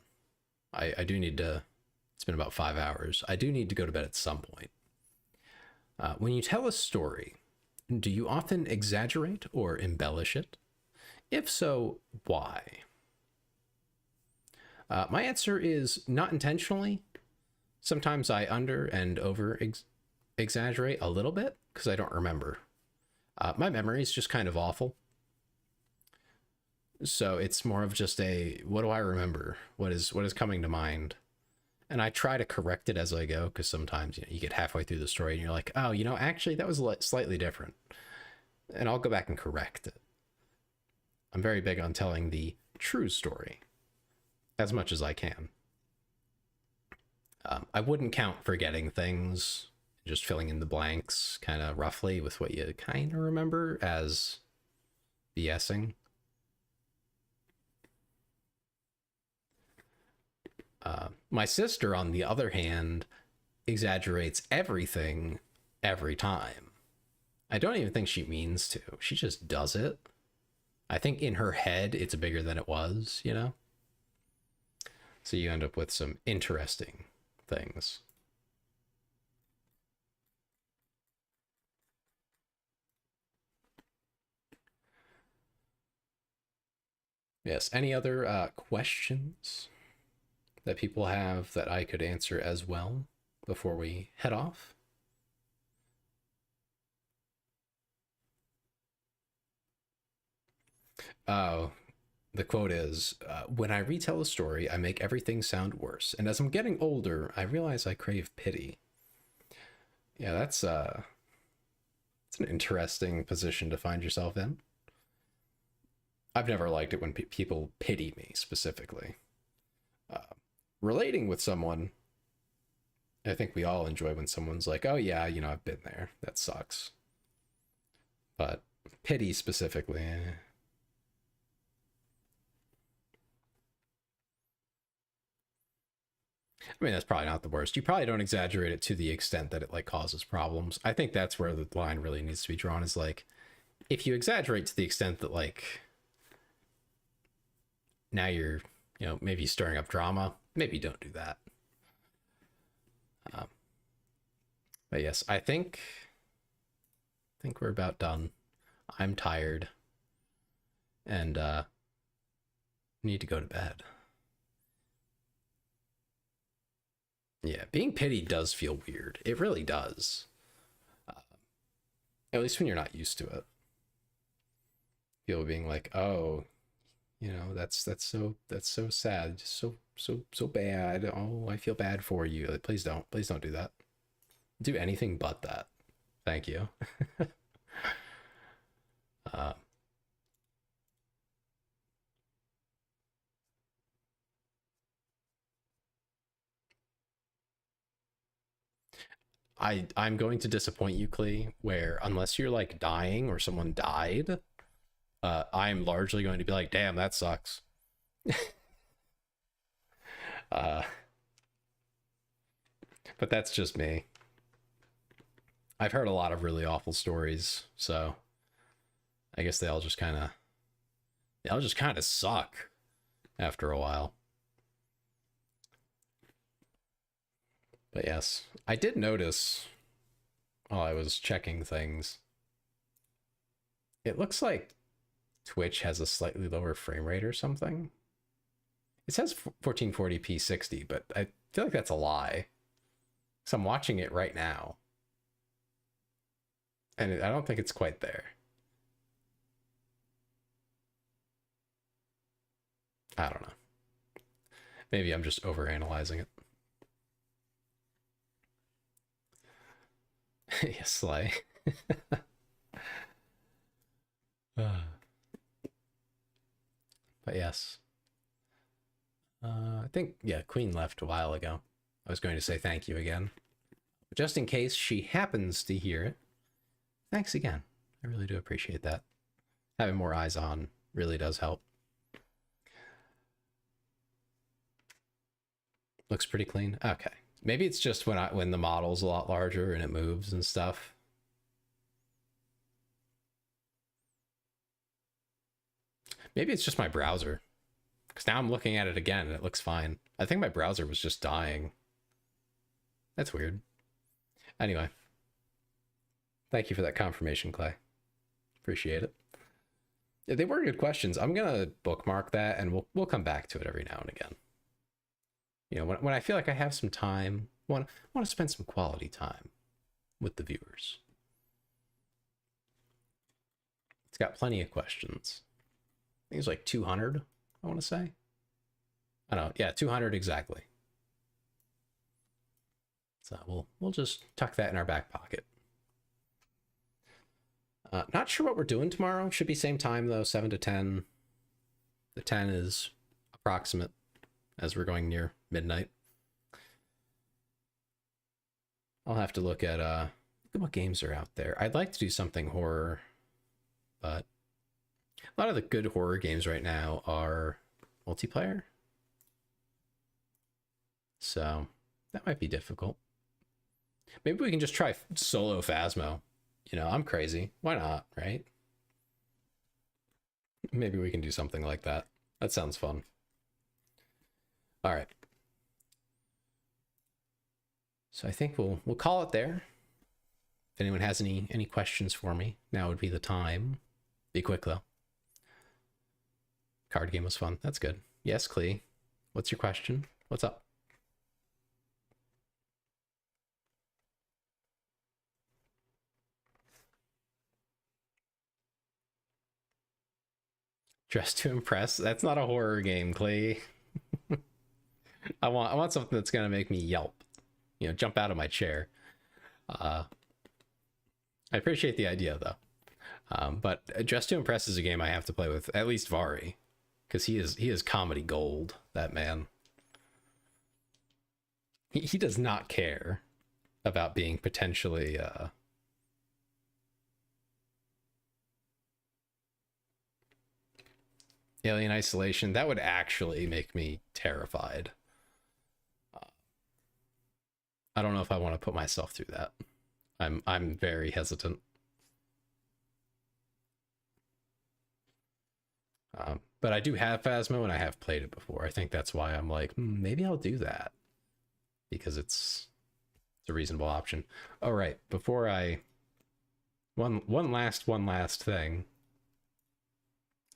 I do need to, it's been about 5 hours. I do need to go to bed at some point. When you tell a story, do you often exaggerate or embellish it? If so, why? My answer is not intentionally. Sometimes I under and over exaggerate a little bit because I don't remember. My memory is just kind of awful. So it's more of just a, what do I remember? What is coming to mind? And I try to correct it as I go, because sometimes you get halfway through the story and you're like, oh, actually that was slightly different. And I'll go back and correct it. I'm very big on telling the true story as much as I can. I wouldn't count forgetting things, just filling in the blanks kind of roughly with what you kind of remember as BSing. My sister, on the other hand, exaggerates everything every time. I don't even think she means to. She just does it. I think in her head, it's bigger than it was, So you end up with some interesting things. Yes, any other questions that people have that I could answer as well before we head off? Oh, the quote is, when I retell a story, I make everything sound worse. And as I'm getting older, I realize I crave pity. Yeah, that's an interesting position to find yourself in. I've never liked it when people pity me specifically. Relating with someone, I think we all enjoy when someone's like, oh yeah, I've been there. That sucks. But pity specifically, I mean, that's probably not the worst. You probably don't exaggerate it to the extent that it causes problems. I think that's where the line really needs to be drawn, is if you exaggerate to the extent that now you're, maybe stirring up drama, maybe don't do that. But yes, I think we're about done. I'm tired and need to go to bed. Yeah, being pitied does feel weird. It really does. At least when you're not used to it. People being like, oh, that's so sad, just so bad. Oh, I feel bad for you. Please don't do that. Do anything but that. Thank you. I'm going to disappoint you, Klee, where unless you're dying or someone died, I'm largely going to be like, damn, that sucks. But that's just me. I've heard a lot of really awful stories, so I guess they all just kind of suck after a while. But yes, I did notice while I was checking things, it looks like Twitch has a slightly lower frame rate or something. It says 1440p 60, but I feel like that's a lie. So I'm watching it right now, and I don't think it's quite there. I don't know. Maybe I'm just overanalyzing it. Yes, Sly. But yes. I think, yeah, Queen left a while ago. I was going to say thank you again. But just in case she happens to hear it, thanks again. I really do appreciate that. Having more eyes on really does help. Looks pretty clean. Okay. Maybe it's just when the model's a lot larger and it moves and stuff. Maybe it's just my browser. Because now I'm looking at it again and it looks fine. I think my browser was just dying. That's weird. Anyway. Thank you for that confirmation, Clay. Appreciate it. Yeah, they were good questions. I'm going to bookmark that and we'll come back to it every now and again. You know, when I feel like I have some time, want to spend some quality time with the viewers. It's got plenty of questions. I think it's like 200, I want to say. I don't know. Yeah, 200 exactly. So we'll just tuck that in our back pocket. Not sure what we're doing tomorrow. Should be same time though, 7 to 10. The 10 is approximate as we're going near midnight. I'll have to look at what games are out there. I'd like to do something horror, but a lot of the good horror games right now are multiplayer. So that might be difficult. Maybe we can just try solo Phasmo. You know, I'm crazy. Why not, right? Maybe we can do something like that. That sounds fun. All right. So I think we'll call it there. If anyone has any questions for me, now would be the time. Be quick though. Card game was fun. That's good. Yes, Clee. What's your question? What's up? Dress to Impress? That's not a horror game, Clee. I want something that's gonna make me yelp. You know, jump out of my chair. I appreciate the idea though. But Dress to Impress is a game I have to play with at least Vari, because he is comedy gold. That man. He does not care about being potentially Alien Isolation. That would actually make me terrified. I don't know if I want to put myself through that. I'm very hesitant. But I do have Phasmo and I have played it before. I think that's why I'm like, maybe I'll do that, because it's a reasonable option. All right, before I one last thing.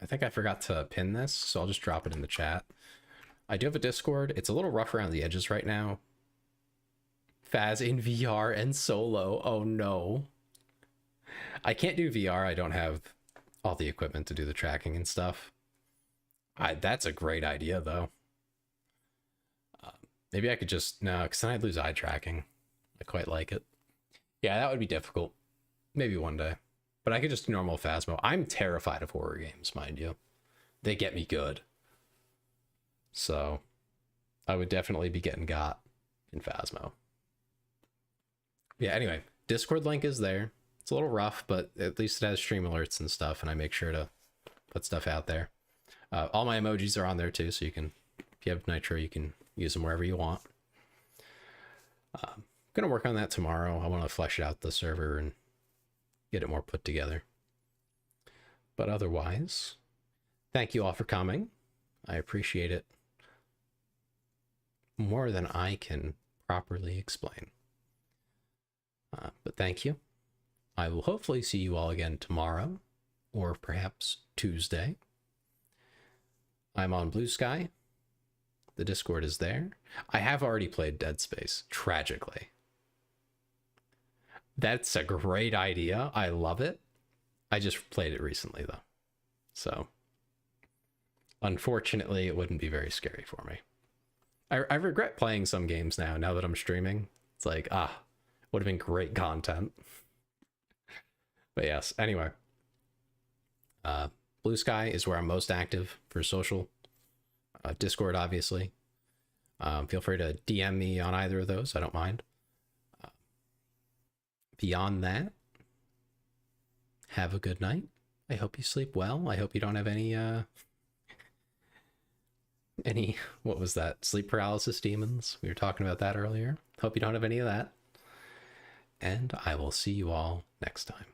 I think I forgot to pin this, so I'll just drop it in the chat. I do have a Discord. It's a little rough around the edges right now. Phas in VR and solo. Oh no. I can't do VR. I don't have all the equipment to do the tracking and stuff. That's a great idea though. Maybe I could just, no, because then I'd lose eye tracking. I quite like it. Yeah, that would be difficult. Maybe one day. But I could just do normal Phasmo. I'm terrified of horror games, mind you. They get me good. So I would definitely be getting got in Phasmo. Yeah, anyway, Discord link is there. It's a little rough, but at least it has stream alerts and stuff, and I make sure to put stuff out there. All my emojis are on there too, so you can, if you have Nitro, you can use them wherever you want. I'm gonna work on that tomorrow. I want to flesh out the server and get it more put together. But otherwise, thank you all for coming. I appreciate it more than I can properly explain. But thank you. I will hopefully see you all again tomorrow, or perhaps Tuesday. I'm on Blue Sky. The Discord is there. I have already played Dead Space, tragically. That's a great idea. I love it. I just played it recently, though. So, unfortunately, it wouldn't be very scary for me. I regret playing some games now that I'm streaming. It's like, would have been great content. But yes, anyway. Blue Sky is where I'm most active for social. Discord, obviously. Feel free to DM me on either of those. I don't mind. Beyond that, have a good night. I hope you sleep well. I hope you don't have any, what was that? Sleep paralysis demons. We were talking about that earlier. Hope you don't have any of that. And I will see you all next time.